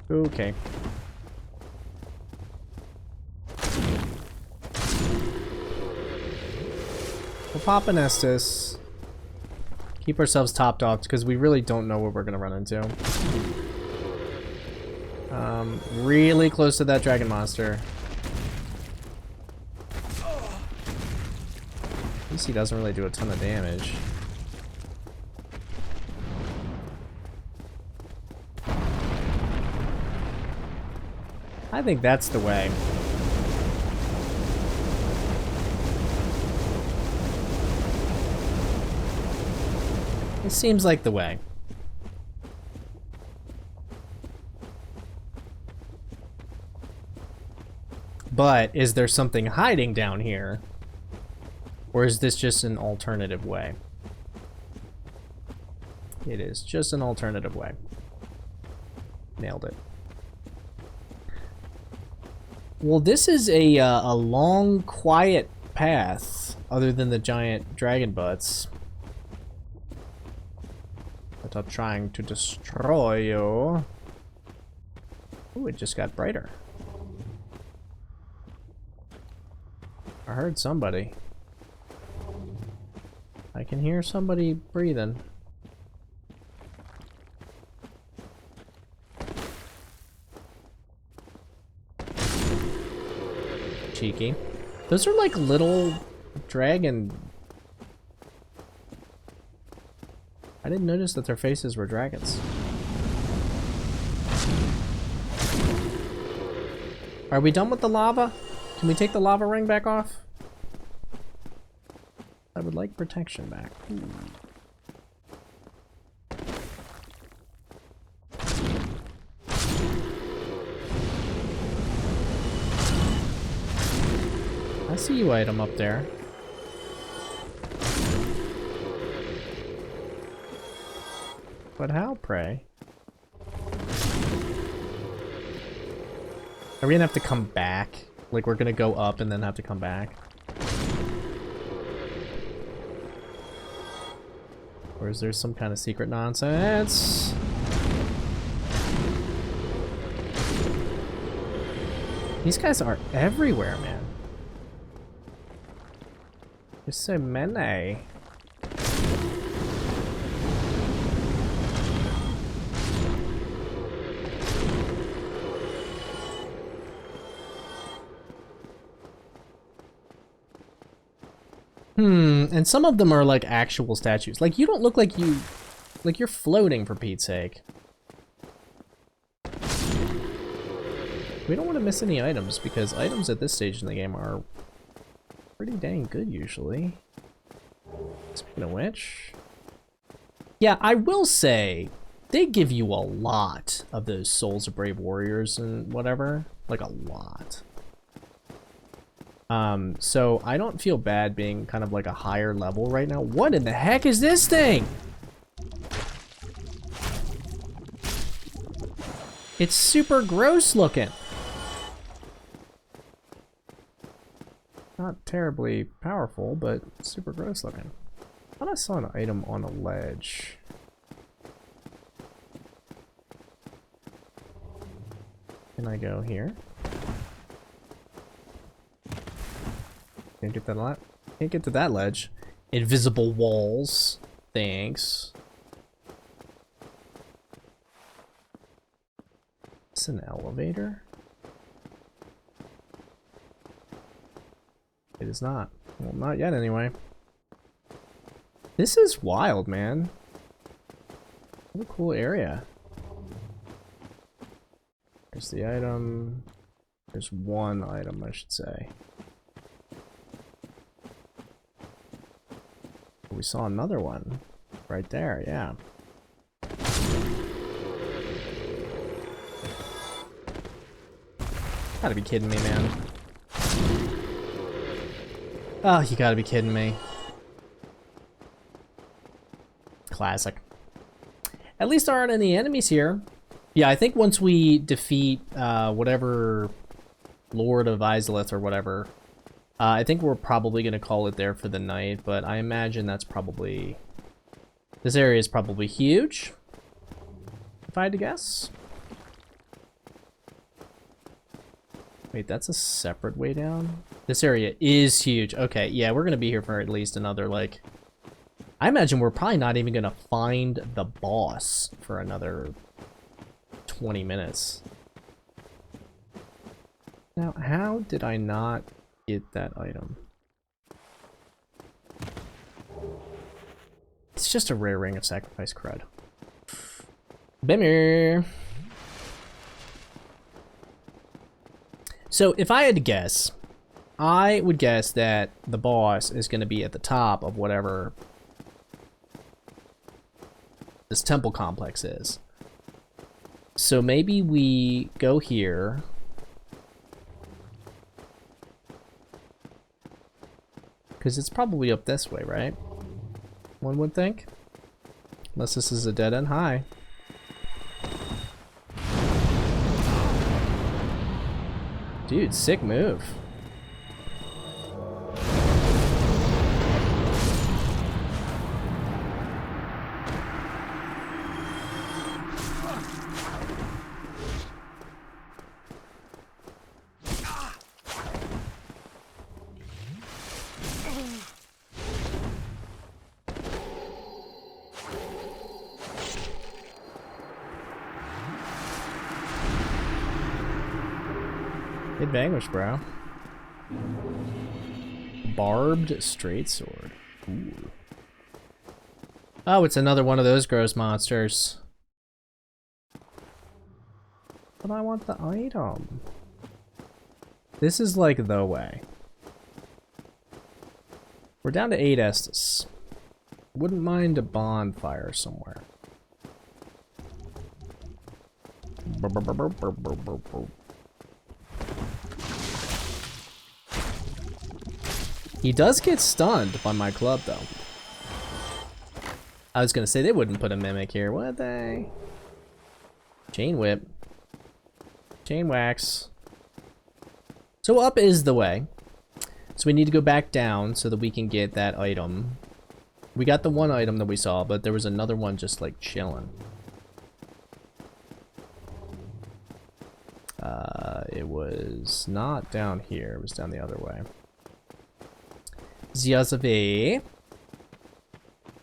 Okay. We'll pop an Estus. Keep ourselves topped off because we really don't know what we're gonna run into. Really close to that dragon monster. At least he doesn't really do a ton of damage. I think that's the way. It seems like the way. But is there something hiding down here? Or is this just an alternative way? It is just an alternative way. Nailed it. Well, this is a long, quiet path, other than the giant dragon butts that are trying to destroy you. Ooh, it just got brighter. I heard somebody. I can hear somebody breathing. Cheeky. Those are like little dragon. I didn't notice that their faces were dragons. Are we done with the lava? Can we take the lava ring back off? I would like protection back. Ooh. I see you, item up there. But how, pray? Are we gonna have to come back? Like, we're gonna go up and then have to come back? Or is there some kind of secret nonsense? These guys are everywhere, man. There's so many. And some of them are like actual statues. Like, you don't look like you... Like, you're floating, for Pete's sake. We don't want to miss any items, because items at this stage in the game are pretty dang good, usually. Speaking of which... Yeah, I will say, they give you a lot of those Souls of Brave Warriors and whatever. Like, a lot. So I don't feel bad being kind of like a higher level right now. What in the heck is this thing? It's super gross looking. Not terribly powerful, but super gross looking. I thought I saw an item on a ledge. Can I go here? Can't get that can't get to that ledge. Invisible walls. Thanks. Is an elevator? It is not. Well, not yet anyway. This is wild, man. What a cool area. There's the item. There's one item, I should say. We saw another one right there, yeah. Gotta be kidding me, man. Oh, you gotta be kidding me. Classic. At least there aren't any enemies here. Yeah, I think once we defeat whatever Lord of Izalith or whatever, I think we're probably going to call it there for the night, but I imagine that's probably... This area is probably huge, if I had to guess. Wait, that's a separate way down? This area is huge. Okay, yeah, we're going to be here for at least another, like, I imagine we're probably not even gonna find the boss for another 20 minutes. Now, how did I not get that item? It's just a rare ring of sacrifice crud. Bimmer. So if I had to guess, I would guess that the boss is going to be at the top of whatever this temple complex is. So maybe we go here. Because it's probably up this way, right? One would think. Unless this is a dead end. Hi. Dude, sick move. Good vanquish, bro. Barbed straight sword. Ooh. Oh, it's another one of those gross monsters. But I want the item. This is like the way. We're down to 8 Estus. Wouldn't mind a bonfire somewhere. He does get stunned by my club, though. I was gonna say they wouldn't put a mimic here, would they? Chain whip. Chain wax. So up is the way. So we need to go back down so that we can get that item. We got the one item that we saw, but there was another one just like chilling. It was not down here. It was down the other way. Ziazave.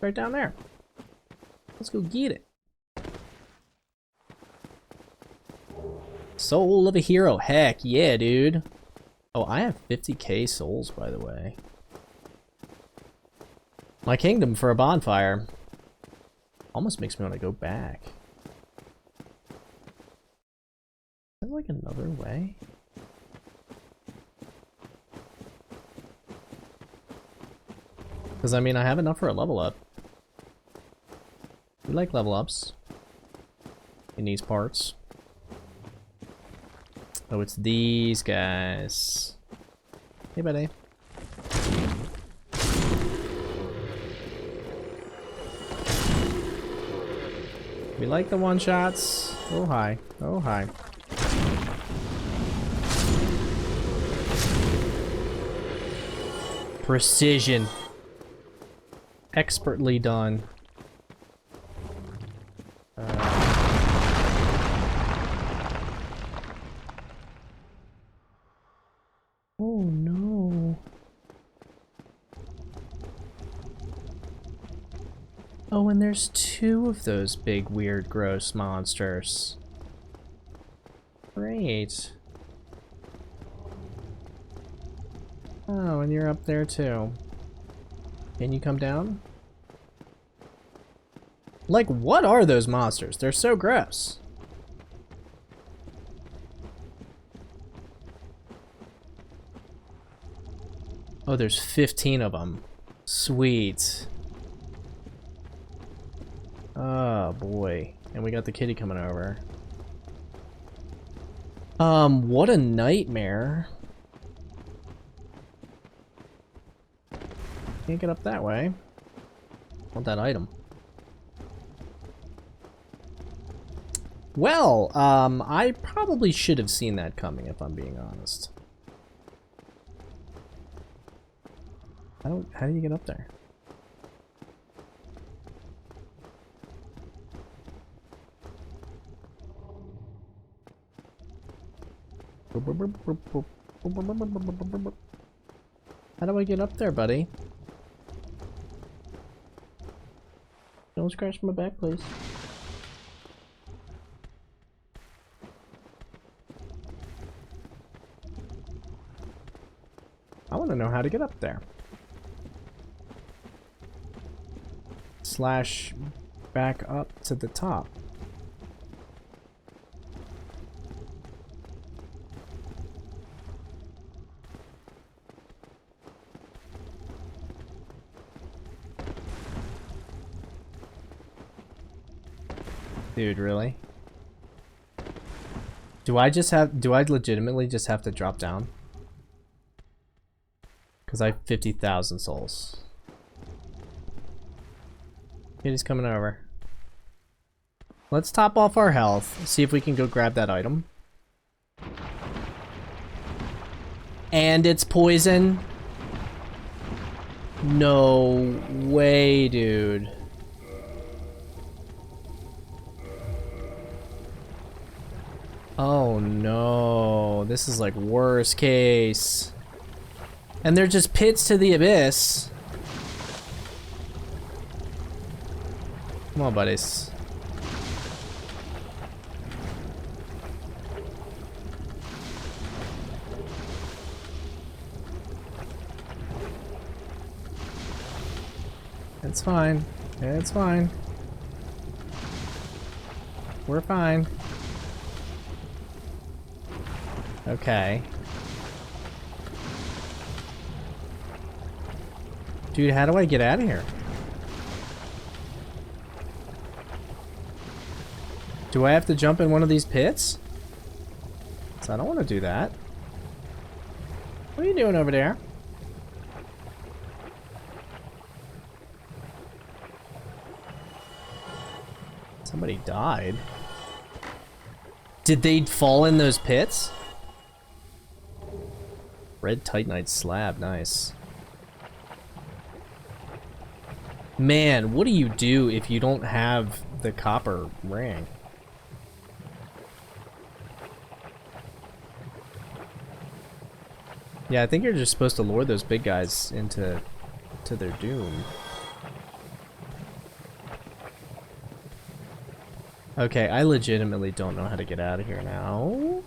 Right down there. Let's go get it. Soul of a hero. Heck yeah, dude. Oh, I have 50k souls, by the way. My kingdom for a bonfire. Almost makes me want to go back. Is there like another way? Because, I mean, I have enough for a level up. We like level ups. In these parts. Oh, it's these guys. Hey, buddy. We like the one-shots. Oh, hi. Oh, hi. Precision. Expertly done. Oh no. Oh, and there's 2 of those big, weird, gross monsters. Great. Oh, and you're up there too. Can you come down? Like, what are those monsters? They're so gross. Oh, there's 15 of them. Sweet. Oh, boy. And we got the kitty coming over. What a nightmare. Can't get up that way. Want that item. Well, I probably should have seen that coming, if I'm being honest. How do you get up there? How do I get up there, buddy? Don't scratch my back, please. I want to know how to get up there. Slash back up to the top. Dude, really? Do I legitimately just have to drop down? Because I have 50,000 souls. He's coming over. Let's top off our health, see if we can go grab that item. And it's poison. No way, dude. Oh no, this is like worst case. And they're just pits to the abyss. Come on, buddies. It's fine. It's fine. We're fine. Okay. Dude, how do I get out of here? Do I have to jump in one of these pits? 'Cause I don't want to do that. What are you doing over there? Somebody died. Did they fall in those pits? Red Titanite slab, nice. Man, what do you do if you don't have the copper ring? Yeah, I think you're just supposed to lure those big guys into their doom. Okay, I legitimately don't know how to get out of here now.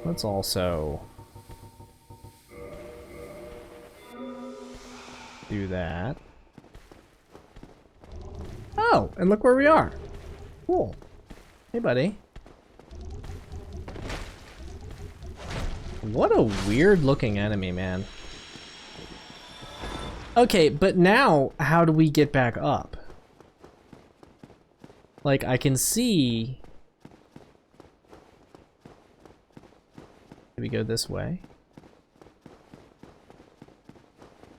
Let's also do that. Oh, and look where we are. Cool. Hey, buddy. What a weird looking enemy, man. Okay, but now how do we get back up? Like, I can see... Do we go this way?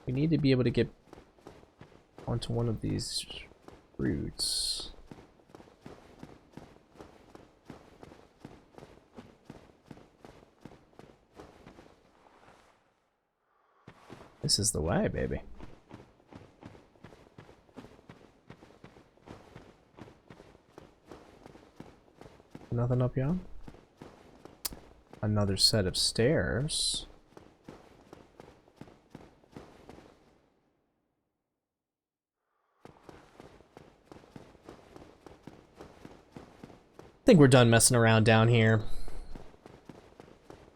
We need to be able to get onto one of these roots. This is the way, baby. Nothing up here? Another set of stairs. I think we're done messing around down here.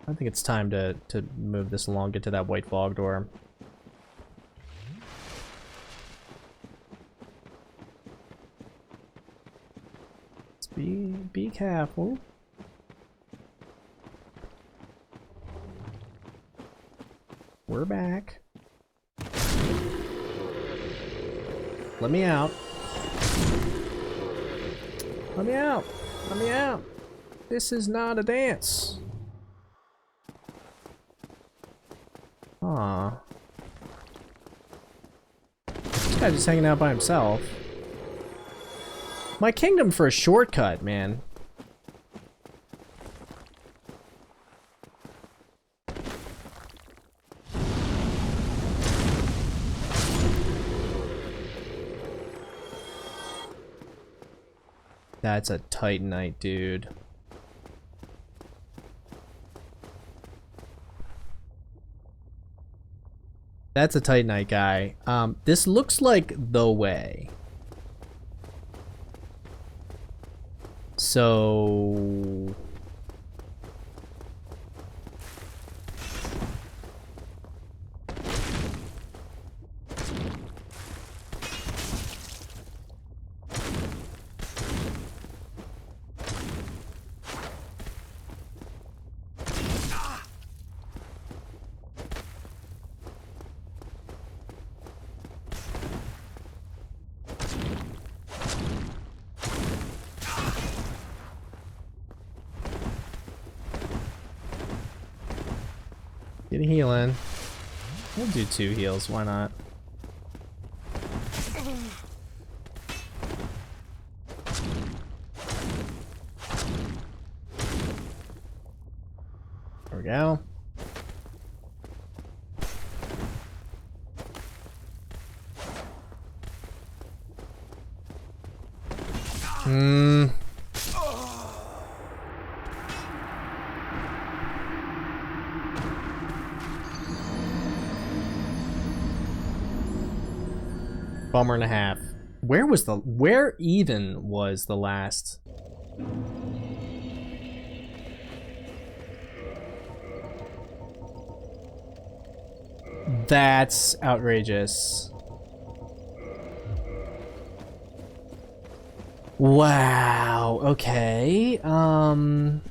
I think it's time to move this along, get to that white fog door. Let's be careful. We're back. Let me out. Let me out. Let me out. This is not a dance. Aw. This guy's just hanging out by himself. My kingdom for a shortcut, man. That's a Titanite, dude. That's a Titanite guy. This looks like the way. So... Get a heal in. We'll do 2 heals, why not? There we go. Bummer and a half. Where even was the last? That's outrageous. Wow, okay. Well,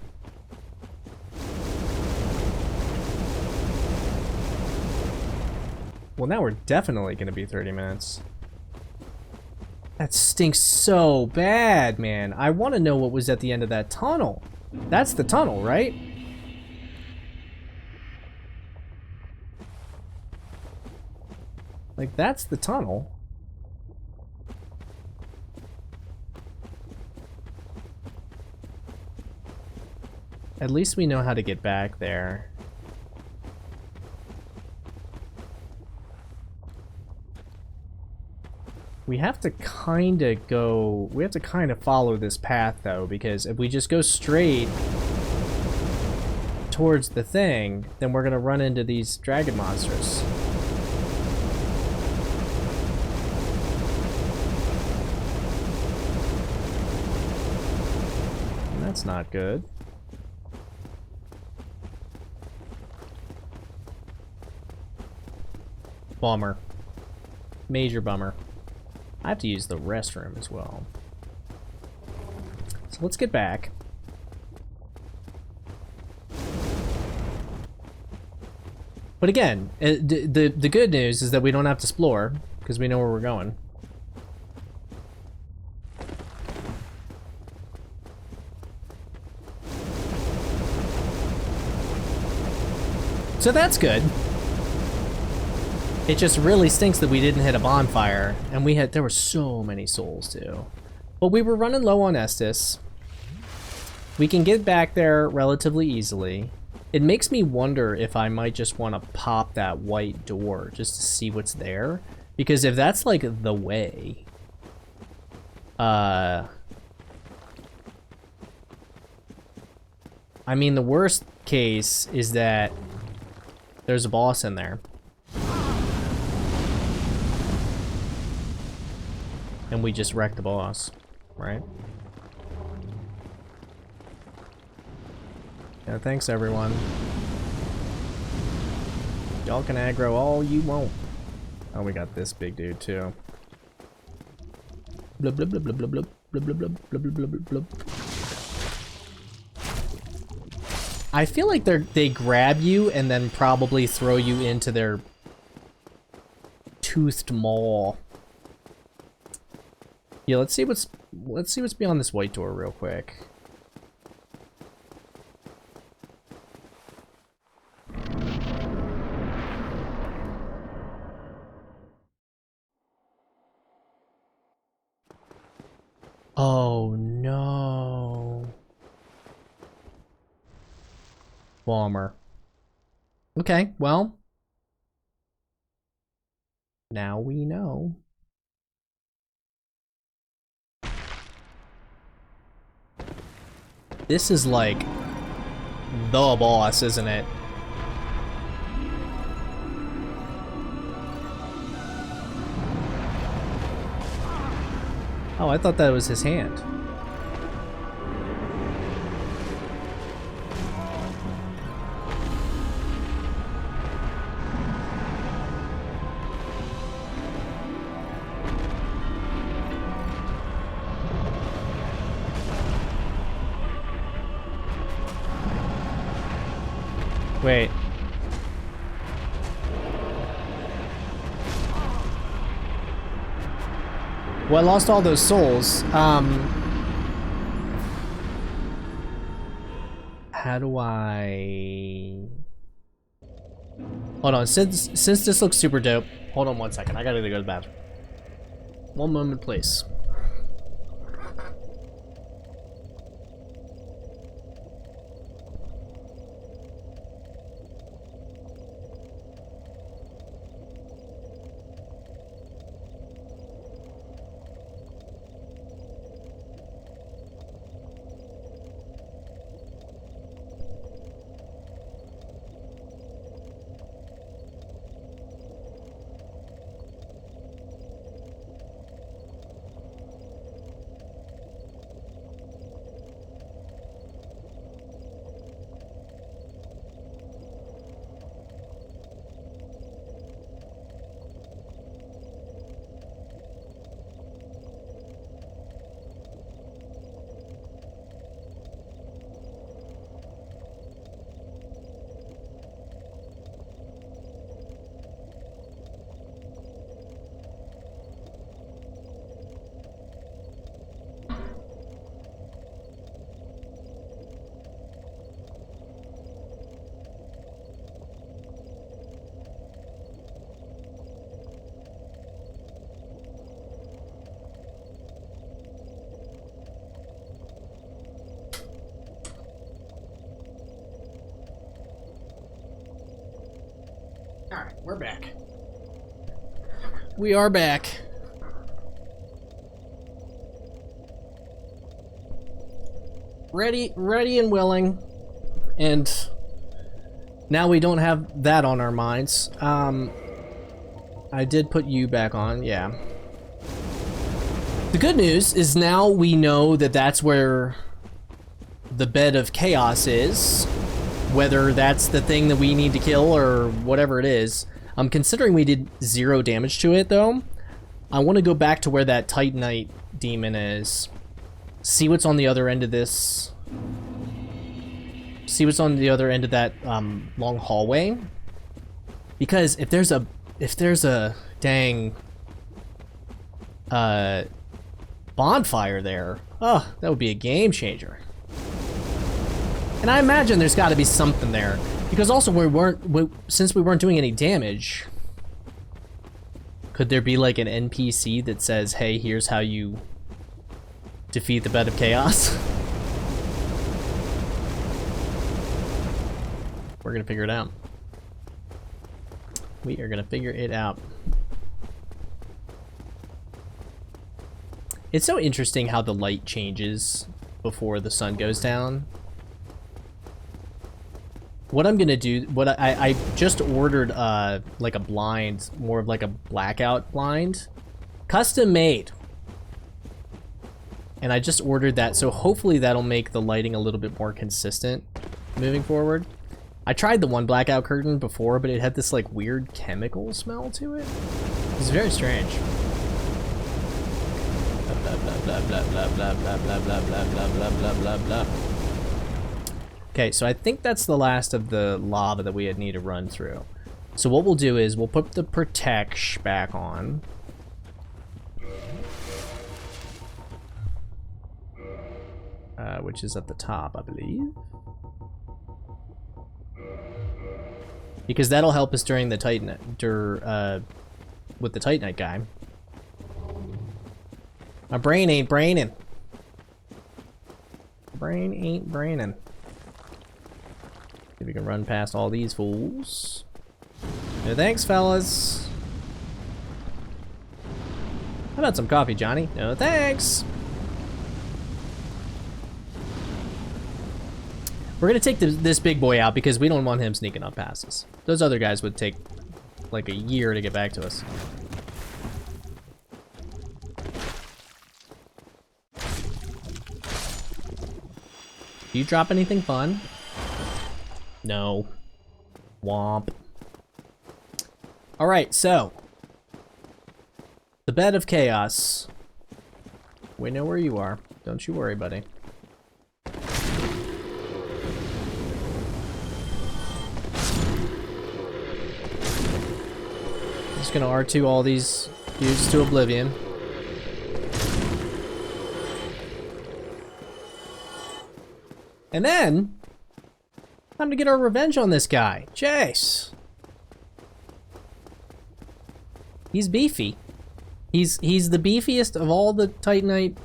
now we're definitely gonna be 30 minutes. That stinks so bad, man. I want to know what was at the end of that tunnel. That's the tunnel, right? Like, that's the tunnel. At least we know how to get back there. We have to kind of go... We have to kind of follow this path, though, because if we just go straight towards the thing, then we're going to run into these dragon monsters. And that's not good. Bummer. Major bummer. I have to use the restroom as well. So let's get back. But again, the good news is that we don't have to explore, because we know where we're going. So that's good. It just really stinks that we didn't hit a bonfire, and there were so many souls too. But we were running low on Estus. We can get back there relatively easily. It makes me wonder if I might just want to pop that white door just to see what's there. Because if that's like the way, I mean, the worst case is that there's a boss in there. And we just wrecked the boss, right? Yeah, thanks everyone. Y'all can aggro all you want. Oh, we got this big dude too. Blub blub blub blub blub blub blub blub blub blub blub blub. I feel like they grab you and then probably throw you into their toothed maw. Yeah, let's see what's beyond this white door real quick. Oh no. Bummer. Okay, well, now we know. This is like the boss, isn't it? Oh, I thought that was his hand. Wait. Well, I lost all those souls. How do I... Hold on, since this looks super dope, hold on 1 second. I gotta go to the bathroom. 1 moment, please. Alright, we're back. We are back. Ready and willing. And now we don't have that on our minds. I did put you back on, yeah. The good news is now we know that that's where the bed of chaos is. Whether that's the thing that we need to kill or whatever it is. Considering we did 0 damage to it though, I want to go back to where that Titanite demon is. See what's on the other end of this. See what's on the other end of that long hallway. Because if there's a dang bonfire there, oh, that would be a game changer. And I imagine there's got to be something there, because also since we weren't doing any damage, could there be like an NPC that says, "Hey, here's how you defeat the bed of chaos"? We're gonna figure it out. We are gonna figure it out. It's so interesting how the light changes before the sun goes down. What I'm gonna do, I just ordered like a blind, more of like a blackout blind, custom made, and I just ordered that, so hopefully that'll make the lighting a little bit more consistent moving forward. I tried the one blackout curtain before, but it had this like weird chemical smell to it. It's very strange. Blah blah blah blah blah blah blah blah blah blah blah blah blah blah. Okay, so I think that's the last of the lava that we need to run through. So what we'll do is we'll put the protection back on. Which is at the top, I believe. Because that'll help us during the with the Titanite guy. My brain ain't braining. Brain ain't braining. We can run past all these fools. No thanks, fellas. How about some coffee, Johnny? No thanks. We're gonna take this big boy out because we don't want him sneaking up past us. Those other guys would take like a year to get back to us. Do you drop anything fun? No. Womp. Alright, so. The bed of chaos. We know where you are. Don't you worry, buddy. Just gonna R2 all these dudes to oblivion. And then, time to get our revenge on this guy, Jace. He's beefy. He's the beefiest of all the Titanite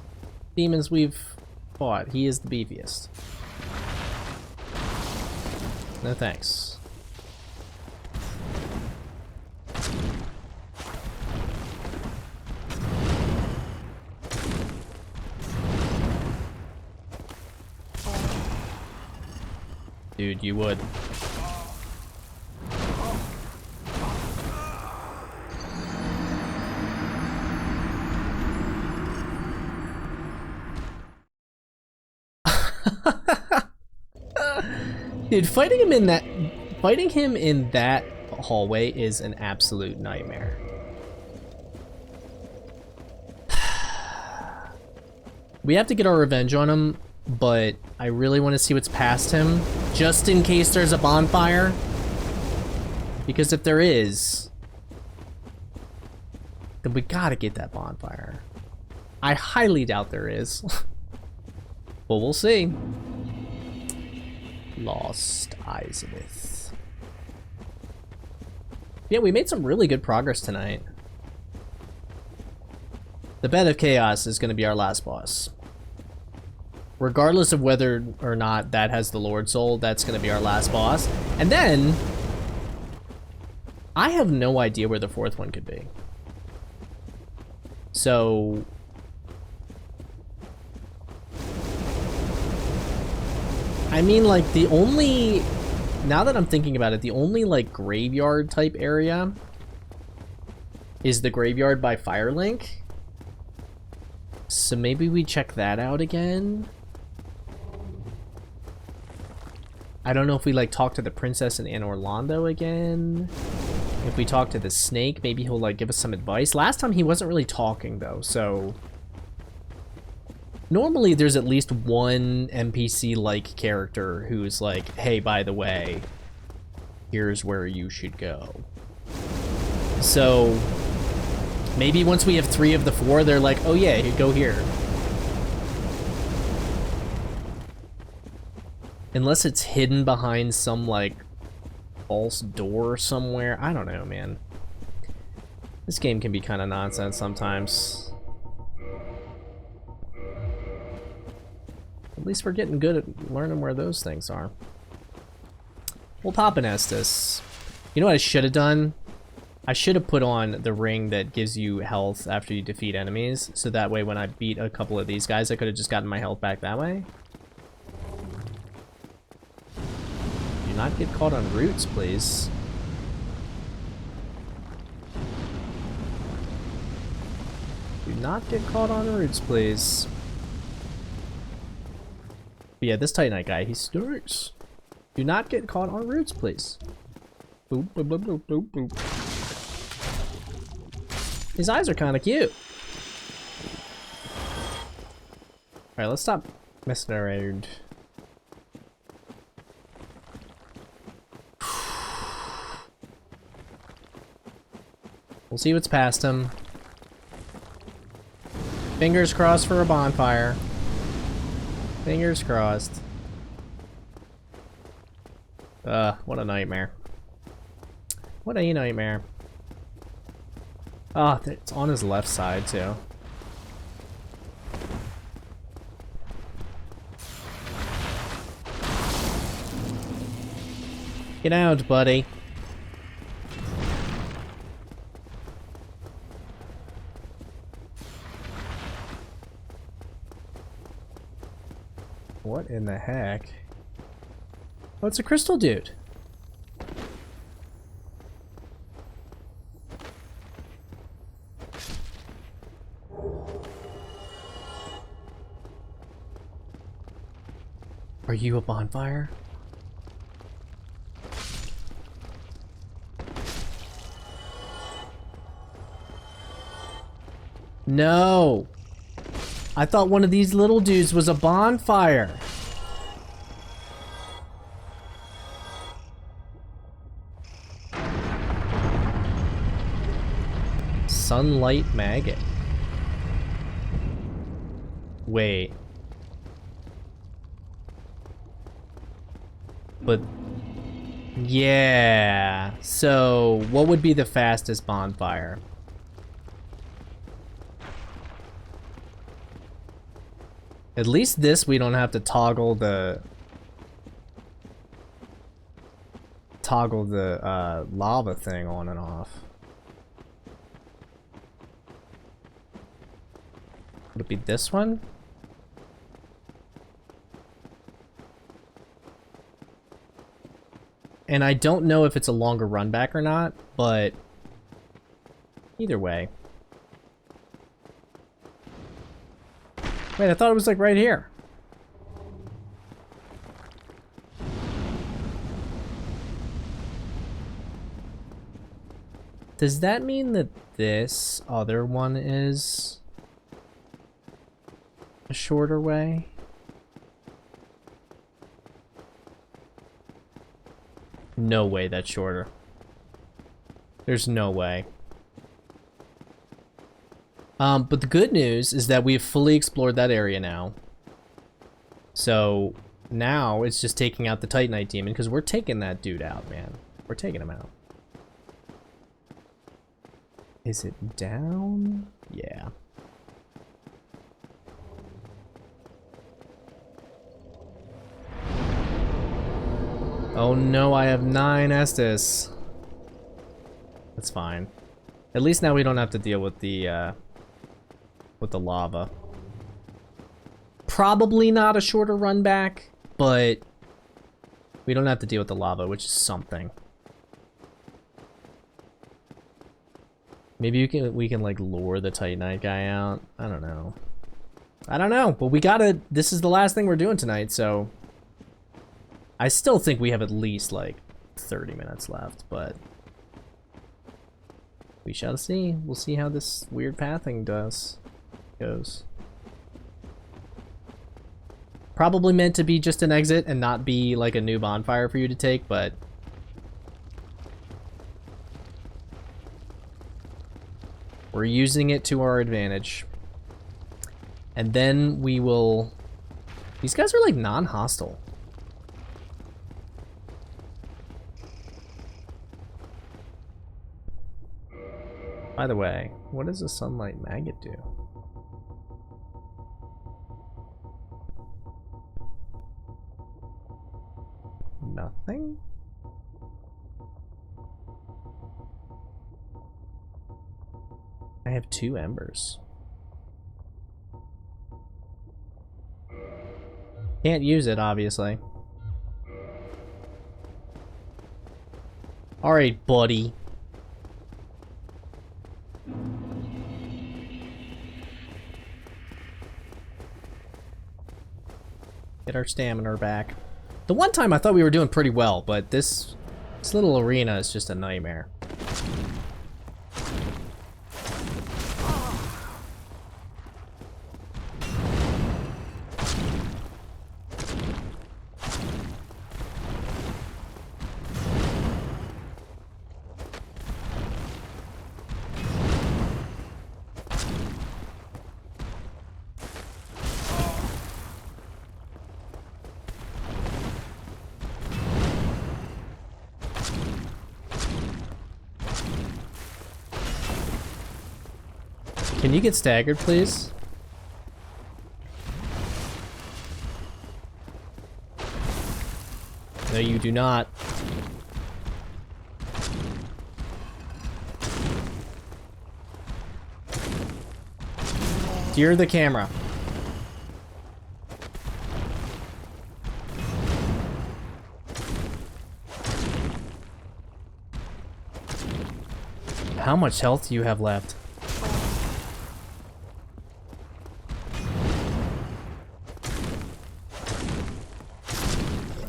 demons we've fought. He is the beefiest. No thanks. Dude, you would. Dude, fighting him in that hallway is an absolute nightmare. We have to get our revenge on him, but I really want to see what's past him, just in case there's a bonfire. Because if there is, then we gotta get that bonfire. I highly doubt there is. But we'll see. Lost Izabeth. Yeah, we made some really good progress tonight. The Bed of Chaos is going to be our last boss. Regardless of whether or not that has the Lord Soul, that's going to be our last boss. And then, I have no idea where the fourth one could be. So, I mean, like, the only, now that I'm thinking about it, the only, like, graveyard type area is the graveyard by Firelink. So maybe we check that out again. I don't know if we, like, talk to the princess in Orlando again. If we talk to the snake, maybe he'll, like, give us some advice. Last time he wasn't really talking, though, so normally there's at least one NPC-like character who's like, hey, by the way, here's where you should go. So maybe once we have 3 of the 4, they're like, oh yeah, you go here. Unless it's hidden behind some, like, false door somewhere. I don't know, man. This game can be kind of nonsense sometimes. At least we're getting good at learning where those things are. We'll pop an Estus. You know what I should have done? I should have put on the ring that gives you health after you defeat enemies, so that way when I beat a couple of these guys, I could have just gotten my health back that way. Do not get caught on roots, please. Do not get caught on roots, please. But yeah, this Titanite guy, he stinks. Do not get caught on roots, please. Boop, boop, boop, boop, boop, boop. His eyes are kind of cute. Alright, let's stop messing around. We'll see what's past him. Fingers crossed for a bonfire. Fingers crossed. What a nightmare. What a nightmare. Oh, it's on his left side, too. Get out, buddy. What in the heck? Oh, it's a crystal dude. Are you a bonfire? No! I thought one of these little dudes was a bonfire. Sunlight maggot. Wait. But yeah. So what would be the fastest bonfire? At least this we don't have to toggle the lava thing on and off. Would it be this one? And I don't know if it's a longer run back or not, but either way. Wait, I thought it was like right here. Does that mean that this other one is a shorter way? No way that's shorter. There's no way. But the good news is that we've fully explored that area now. So now it's just taking out the Titanite demon, because we're taking that dude out, man. We're taking him out. Is it down? Yeah. Oh no, I have 9 Estus. That's fine. At least now we don't have to deal with the lava. Probably not a shorter run back, but we don't have to deal with the lava, which is something. Maybe we can like lure the Titanite guy out. I don't know. I don't know, but we gotta. This is the last thing we're doing tonight, so I still think we have at least like 30 minutes left, but we shall see. We'll see how this weird pathing goes. Probably meant to be just an exit and not be like a new bonfire for you to take, but we're using it to our advantage. And then we will... These guys are like non-hostile. By the way, what does a sunlight maggot do? Nothing? I have 2 embers. Can't use it, obviously. Alright, buddy. Get our stamina back. The one time I thought we were doing pretty well, but this little arena is just a nightmare. Can you get staggered, please? No, you do not. Steer the camera. how much health do you have left?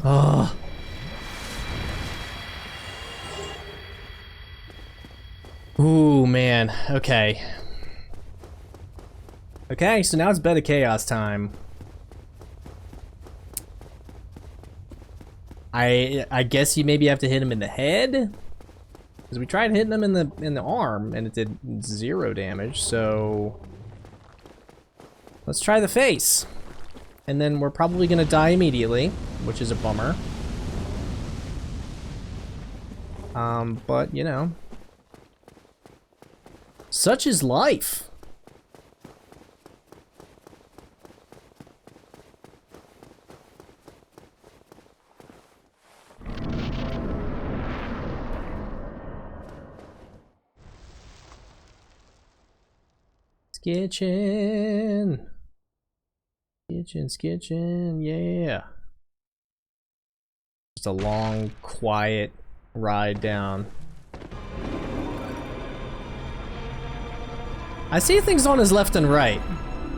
Oh. Ooh, man. Okay. Okay, so now it's Bed of Chaos time. I guess you maybe have to hit him in the head? Because we tried hitting him in the arm and it did 0 damage, so let's try the face. And then we're probably gonna die immediately, which is a bummer. But you know, such is life. Skitchin'. Skitchin', yeah. Just a long, quiet ride down. I see things on his left and right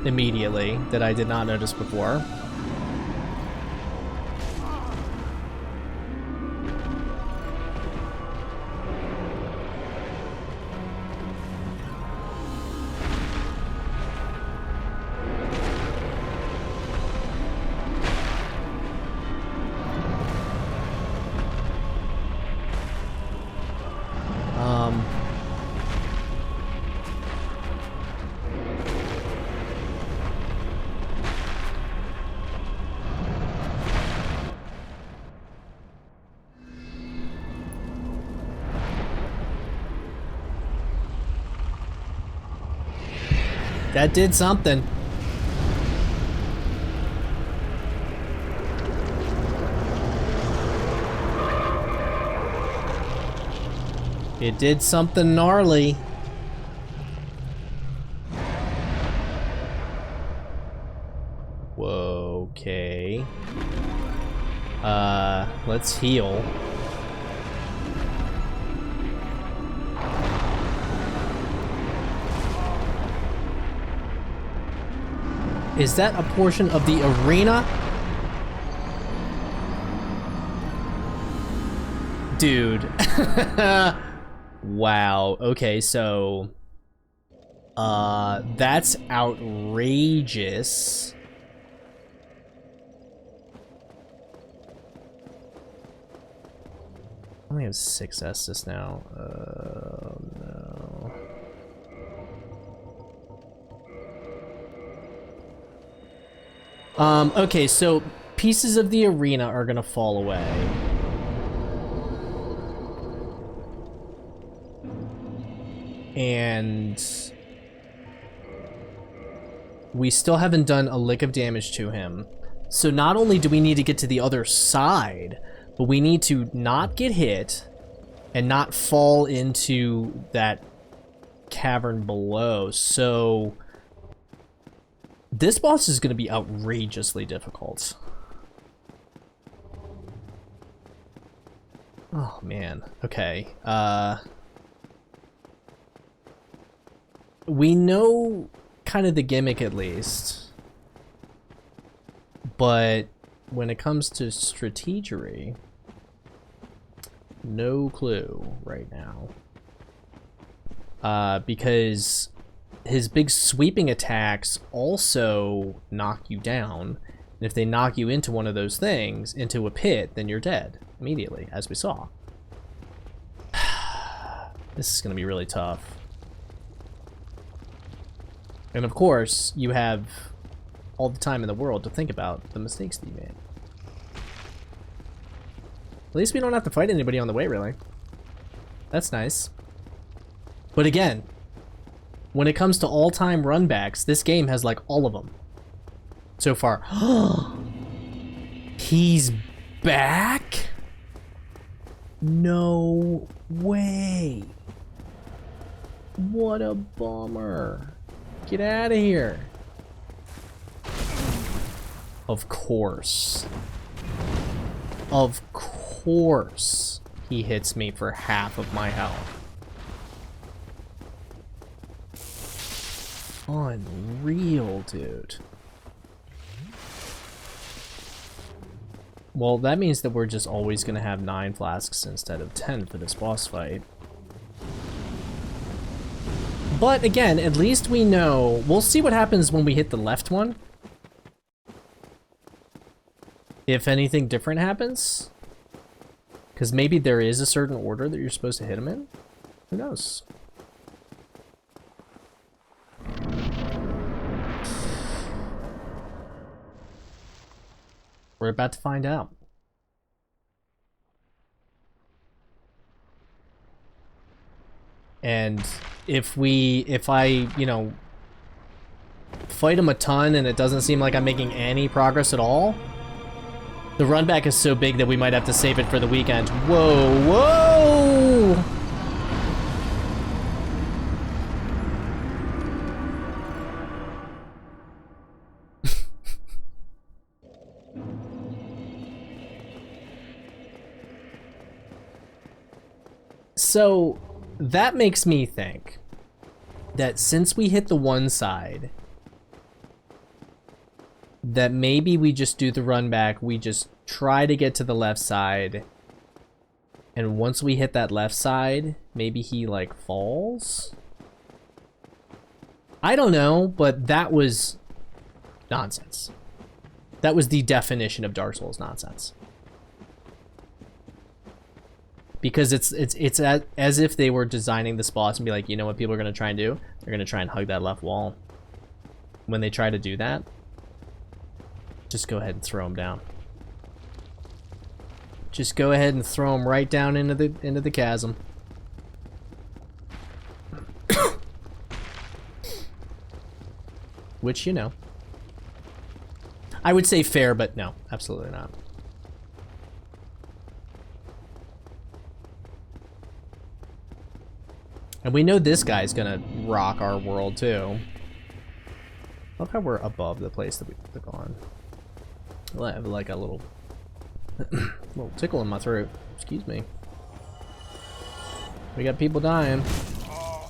immediately that I did not notice before. That did something. It did something gnarly. Whoa, okay. Let's heal. Is that a portion of the arena? Dude. Wow. Okay, so that's outrageous. I only have 6 Estus now. No. Okay, so pieces of the arena are gonna fall away. And we still haven't done a lick of damage to him. So not only do we need to get to the other side, but we need to not get hit and not fall into that cavern below. So this boss is going to be outrageously difficult. Oh, man. Okay. We know kind of the gimmick at least. But when it comes to strategery, no clue right now. Because his big sweeping attacks also knock you down. And if they knock you into one of those things, into a pit, then you're dead immediately, as we saw. This is going to be really tough. And of course, you have all the time in the world to think about the mistakes that you made. At least we don't have to fight anybody on the way, really. That's nice. But again, when it comes to all-time runbacks, this game has like all of them so far. He's back? No way. What a bummer. Get out of here. Of course. Of course he hits me for half of my health. Unreal, dude. Well, that means that we're just always going to have 9 flasks instead of 10 for this boss fight. But again, at least we know. We'll see what happens when we hit the left one. If anything different happens. Because maybe there is a certain order that you're supposed to hit them in. Who knows? We're about to find out. And if I, you know, fight him a ton and it doesn't seem like I'm making any progress at all, the run back is so big that we might have to save it for the weekend. Whoa, whoa! So that makes me think that since we hit the one side, that maybe we just do the run back, we just try to get to the left side, and once we hit that left side, maybe he like falls? I don't know, but that was nonsense. That was the definition of Dark Souls nonsense. Because it's as if they were designing this boss and be like, you know what people are going to try and do? They're going to try and hug that left wall. When they try to do that, just go ahead and throw him down. Just go ahead and throw him right down into the chasm. Which, you know. I would say fair, but no, absolutely not. And we know this guy's gonna rock our world too. Look how we're above the place that we took on. I have like a little, little tickle in my throat. Excuse me. We got people dying.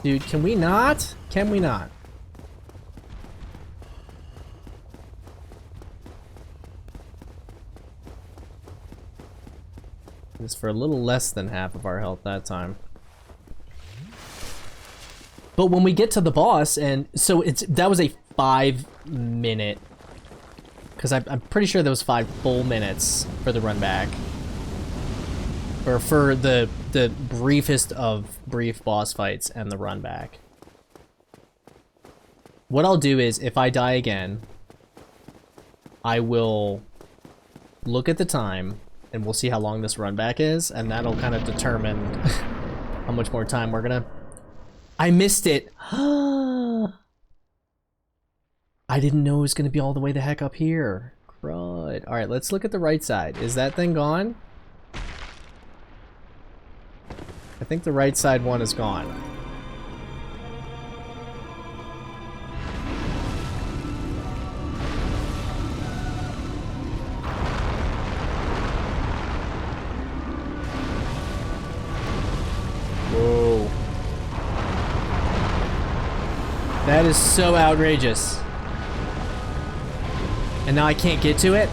Dude, can we not? Can we not? It's for a little less than half of our health that time. But when we get to the boss, and so that was a 5-minute, because I'm pretty sure that was 5 full minutes for the run back, or for the briefest of brief boss fights and the run back. What I'll do is, if I die again, I will look at the time, and we'll see how long this run back is, and that'll kind of determine how much more time we're gonna... I missed it. I didn't know it was going to be all the way the heck up here. Crud. All right, let's look at the right side. Is that thing gone? I think the right side one is gone. Whoa. That is so outrageous. And now I can't get to it?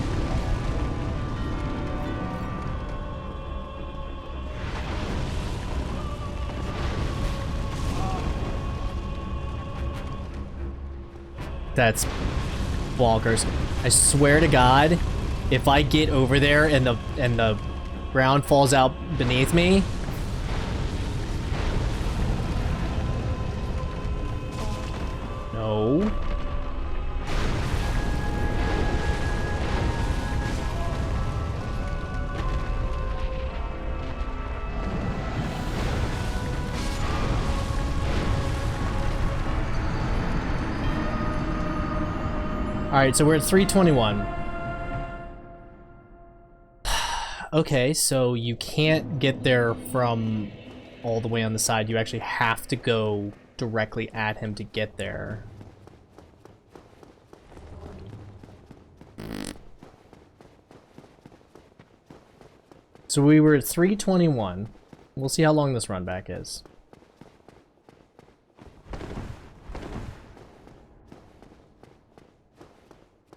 That's bonkers. I swear to God, if I get over there and the ground falls out beneath me, no. Alright, so we're at 321. Okay, so you can't get there from all the way on the side. You actually have to go directly at him to get there. So we were at 321. We'll see how long this run back is.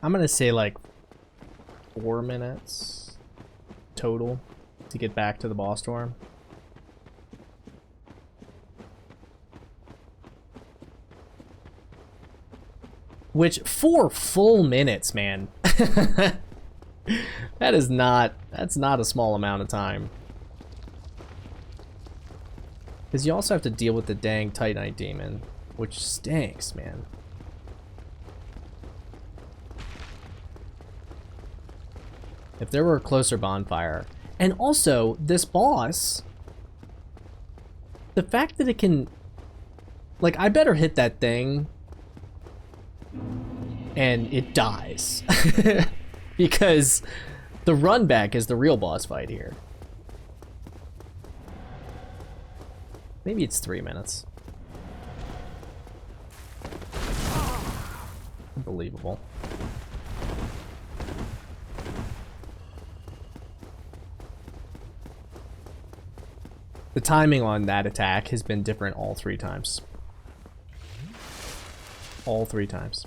I'm gonna say like 4 minutes total to get back to the boss dorm. Which 4 full minutes, man. That's not a small amount of time. Because you also have to deal with the dang Titanite demon, which stinks, man. If there were a closer bonfire. And also, this boss, the fact that it can, like, I better hit that thing and it dies. Because the run back is the real boss fight here. Maybe it's 3 minutes. Unbelievable. The timing on that attack has been different all 3 times. All 3 times.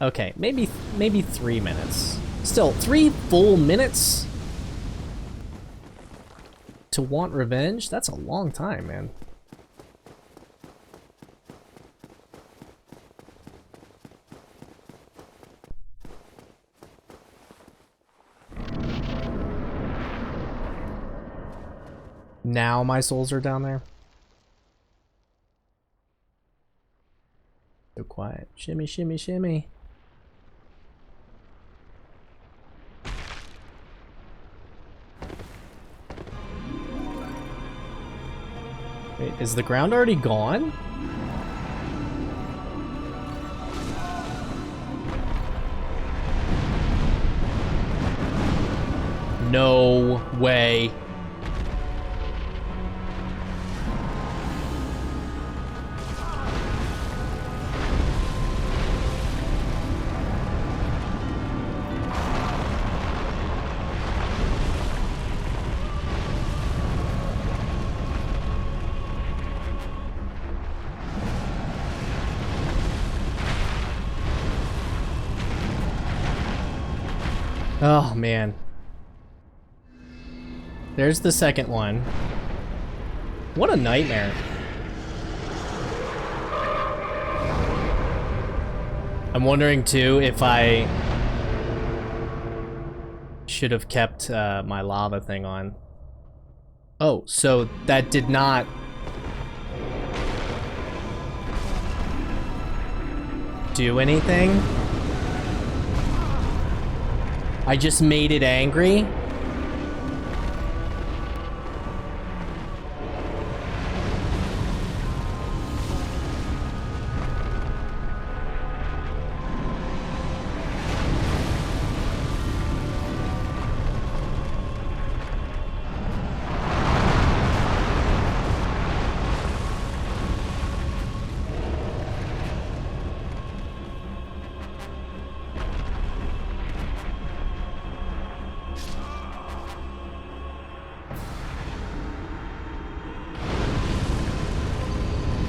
Okay, maybe 3 minutes. Still, 3 full minutes to want revenge? That's a long time, man. Now my souls are down there. So quiet. Shimmy, shimmy, shimmy. Wait, is the ground already gone? No way. Oh, man. There's the second one. What a nightmare. I'm wondering, too, if I should have kept my lava thing on. Oh, so that did not... do anything? I just made it angry?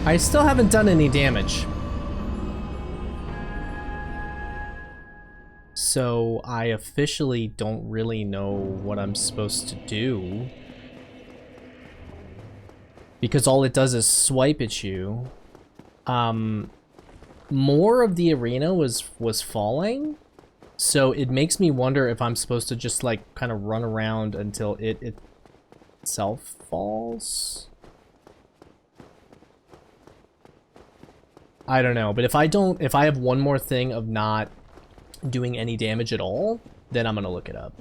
I still haven't done any damage. So I officially don't really know what I'm supposed to do. Because all it does is swipe at you. More of the arena was falling. So it makes me wonder if I'm supposed to just like kind of run around until it itself falls. I don't know, but if I have one more thing of not doing any damage at all, then I'm gonna look it up.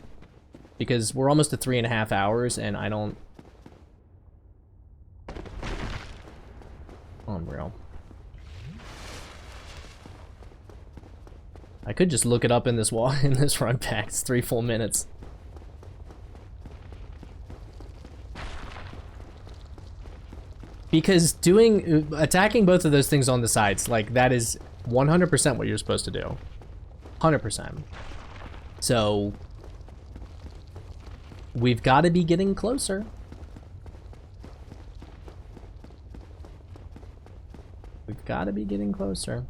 Because we're almost at 3.5 hours and I don't... Unreal. I could just look it up in this in this run back. It's 3 full minutes. Because attacking both of those things on the sides, like, that is 100% what you're supposed to do. 100%. So, we've got to be getting closer. We've got to be getting closer.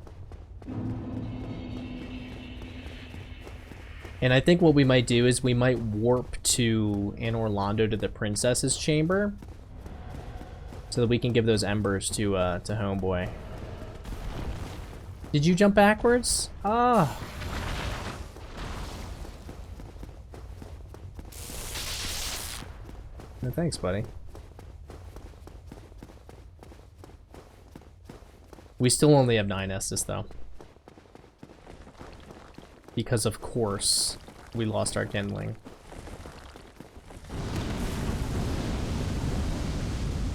And I think what we might do is we might warp to Anne Orlando to the princess's chamber so that we can give those embers to Homeboy. Did you jump backwards? Ah. No, thanks, buddy. We still only have 9 S's, though. Because, of course, we lost our kindling.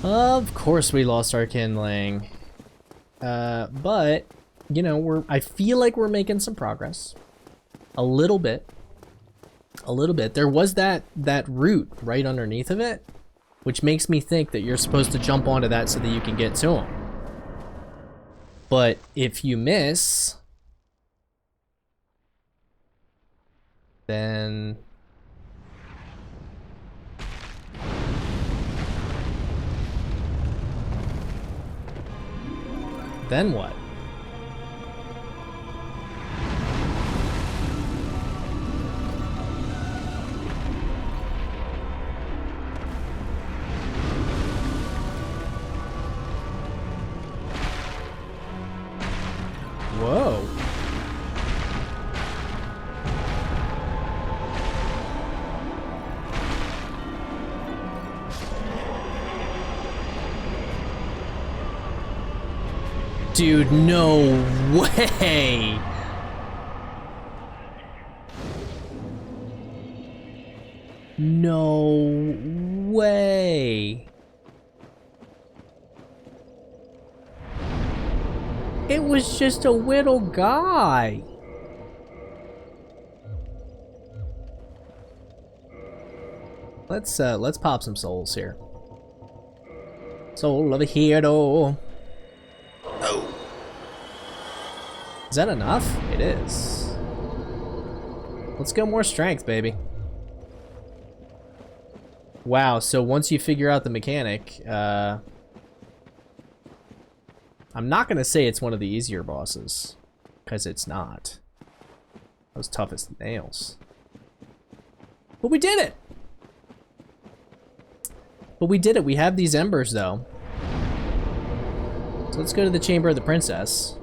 Of course we lost our kindling. But, you know, I feel like we're making some progress. A little bit. A little bit. There was that root right underneath of it, which makes me think that you're supposed to jump onto that so that you can get to him. But if you miss, then what? Whoa. Dude, no way! No way! It was just a little guy! Let's pop some souls here. Soul of a hero. Oh. Is that enough? It is. Let's go more strength, baby. Wow, so once you figure out the mechanic, I'm not gonna say it's one of the easier bosses, because it's not. It was tough as nails. But we did it! But we did it. We have these embers, though. So let's go to the Chamber of the Princess.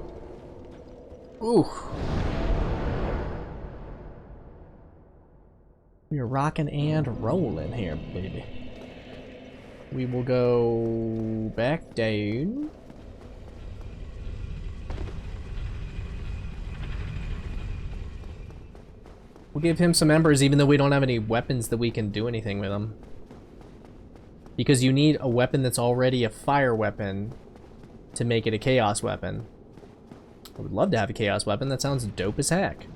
Ooh. We are rocking and rolling here, baby. We will go back down. We'll give him some embers even though we don't have any weapons that we can do anything with them. Because you need a weapon that's already a fire weapon to make it a chaos weapon. I would love to have a chaos weapon. That sounds dope as heck.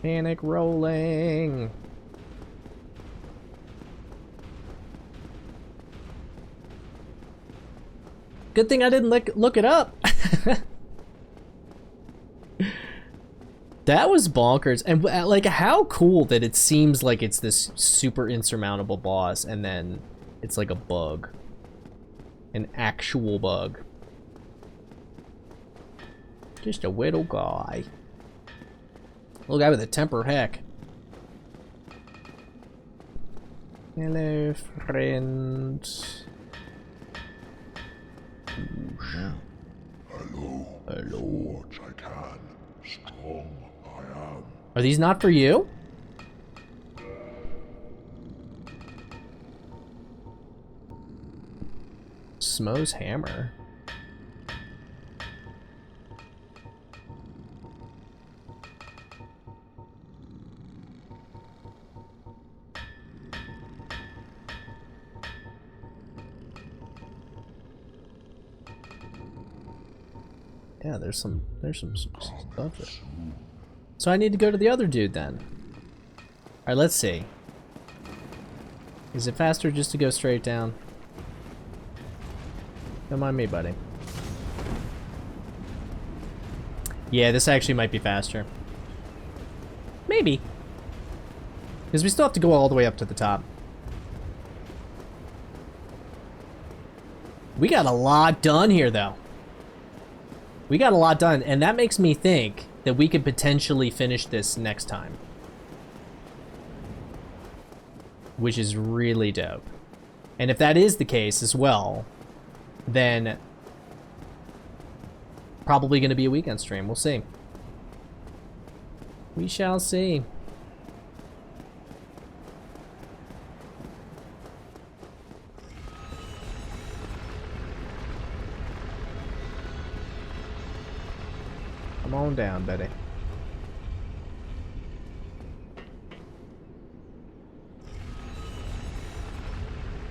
Panic rolling. Good thing I didn't look it up. That was bonkers. And like, how cool that it seems like it's this super insurmountable boss and then it's like a bug. An actual bug. Just a little guy. Little guy with a temper, heck. Hello, friend. Hello. Hello. Forge I can. Strong I am. Are these not for you? Smo's hammer. Yeah, there's some stuff there. So I need to go to the other dude then. Alright, let's see. Is it faster just to go straight down? Don't mind me, buddy. Yeah, this actually might be faster. Maybe. Because we still have to go all the way up to the top. We got a lot done here, though. We got a lot done, and that makes me think that we could potentially finish this next time. Which is really dope. And if that is the case as well, then probably going to be a weekend stream. We'll see. We shall see. Come on down, Betty.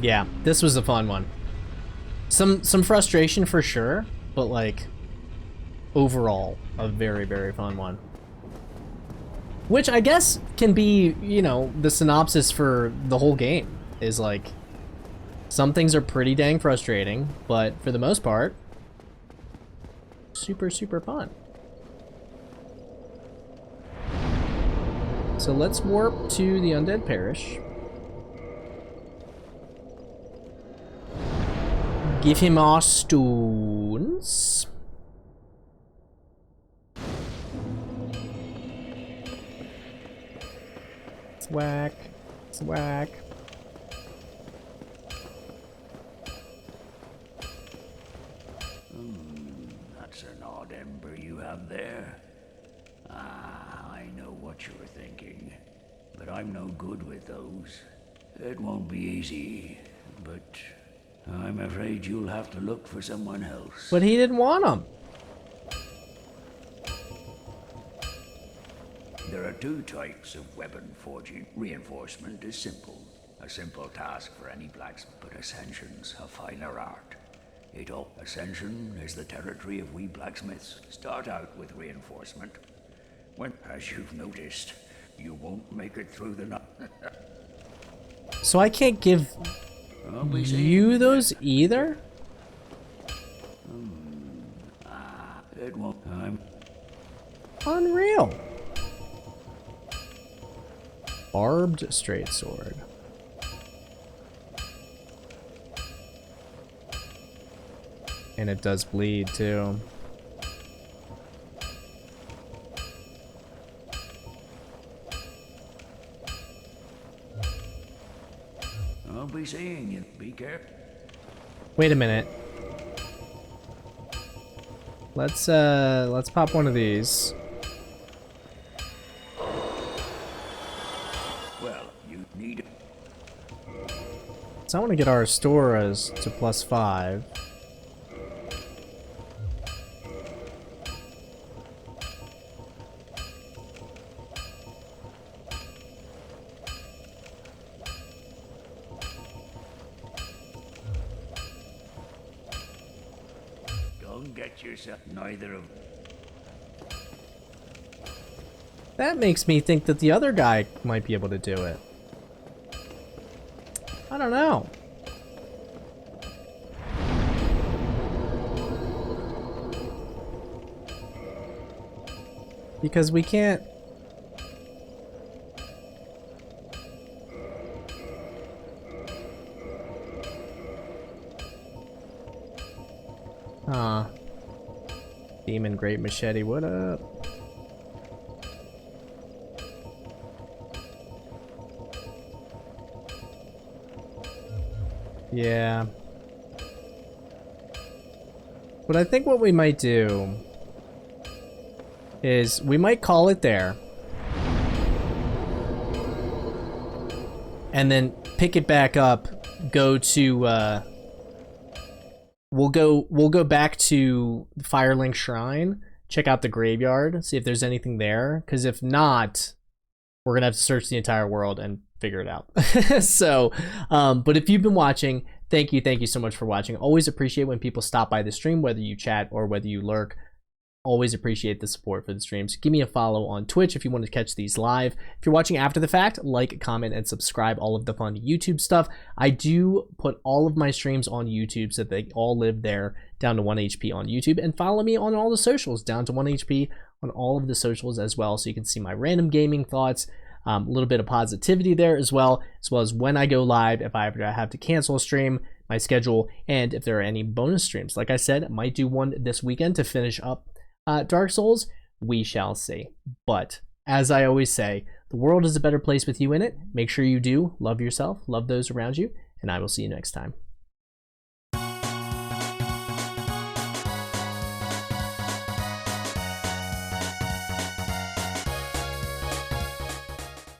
Yeah, this was a fun one. Some frustration for sure, but like overall a very, very fun one. Which I guess can be, you know, the synopsis for the whole game is like some things are pretty dang frustrating, but for the most part super, super fun. So let's warp to the Undead Parish. Give him our stones. Whack. Whack. That's an odd ember you have there. Ah, I know what you were thinking, but I'm no good with those. It won't be easy, but I'm afraid you'll have to look for someone else. But he didn't want them. There are two types of weapon forging. Reinforcement is simple. A simple task for any blacksmith, but Ascension's a finer art. Ascension is the territory of we blacksmiths. Start out with reinforcement. When, as you've noticed, you won't make it through the night. So I can't give you those either? It won't. I'm Unreal. Barbed straight sword. And it does bleed too. I'll be seeing you. Be careful. Wait a minute. Let's pop one of these. Well, you need it. So I want to get our Storas to +5. Don't get yourself neither of. That makes me think that the other guy might be able to do it. I don't know. Because we can't... Demon Great Machete, what up? Yeah. But I think what we might do is we might call it there. And then pick it back up, go to we'll go back to Firelink Shrine, check out the graveyard, see if there's anything there, because if not, we're gonna have to search the entire world and figure it out. So but if you've been watching, thank you so much for watching. Always appreciate when people stop by the stream, whether you chat or whether you lurk. Always appreciate the support for the streams. Give me a follow on Twitch if you want to catch these live. If you're watching after the fact, like, comment, and subscribe. All of the fun YouTube stuff. I do put all of my streams on YouTube so that they all live there, down to 1 HP on YouTube. And follow me on all the socials, down to 1 HP on all of the socials as well, so you can see my random gaming thoughts, a little bit of positivity there as well as when I go live. If I ever have to cancel a stream, my schedule, and if there are any bonus streams. Like I said, I might do one this weekend to finish up Dark Souls. We shall see. But as I always say, the world is a better place with you in it. Make sure you do love yourself, love those around you, and I will see you next time.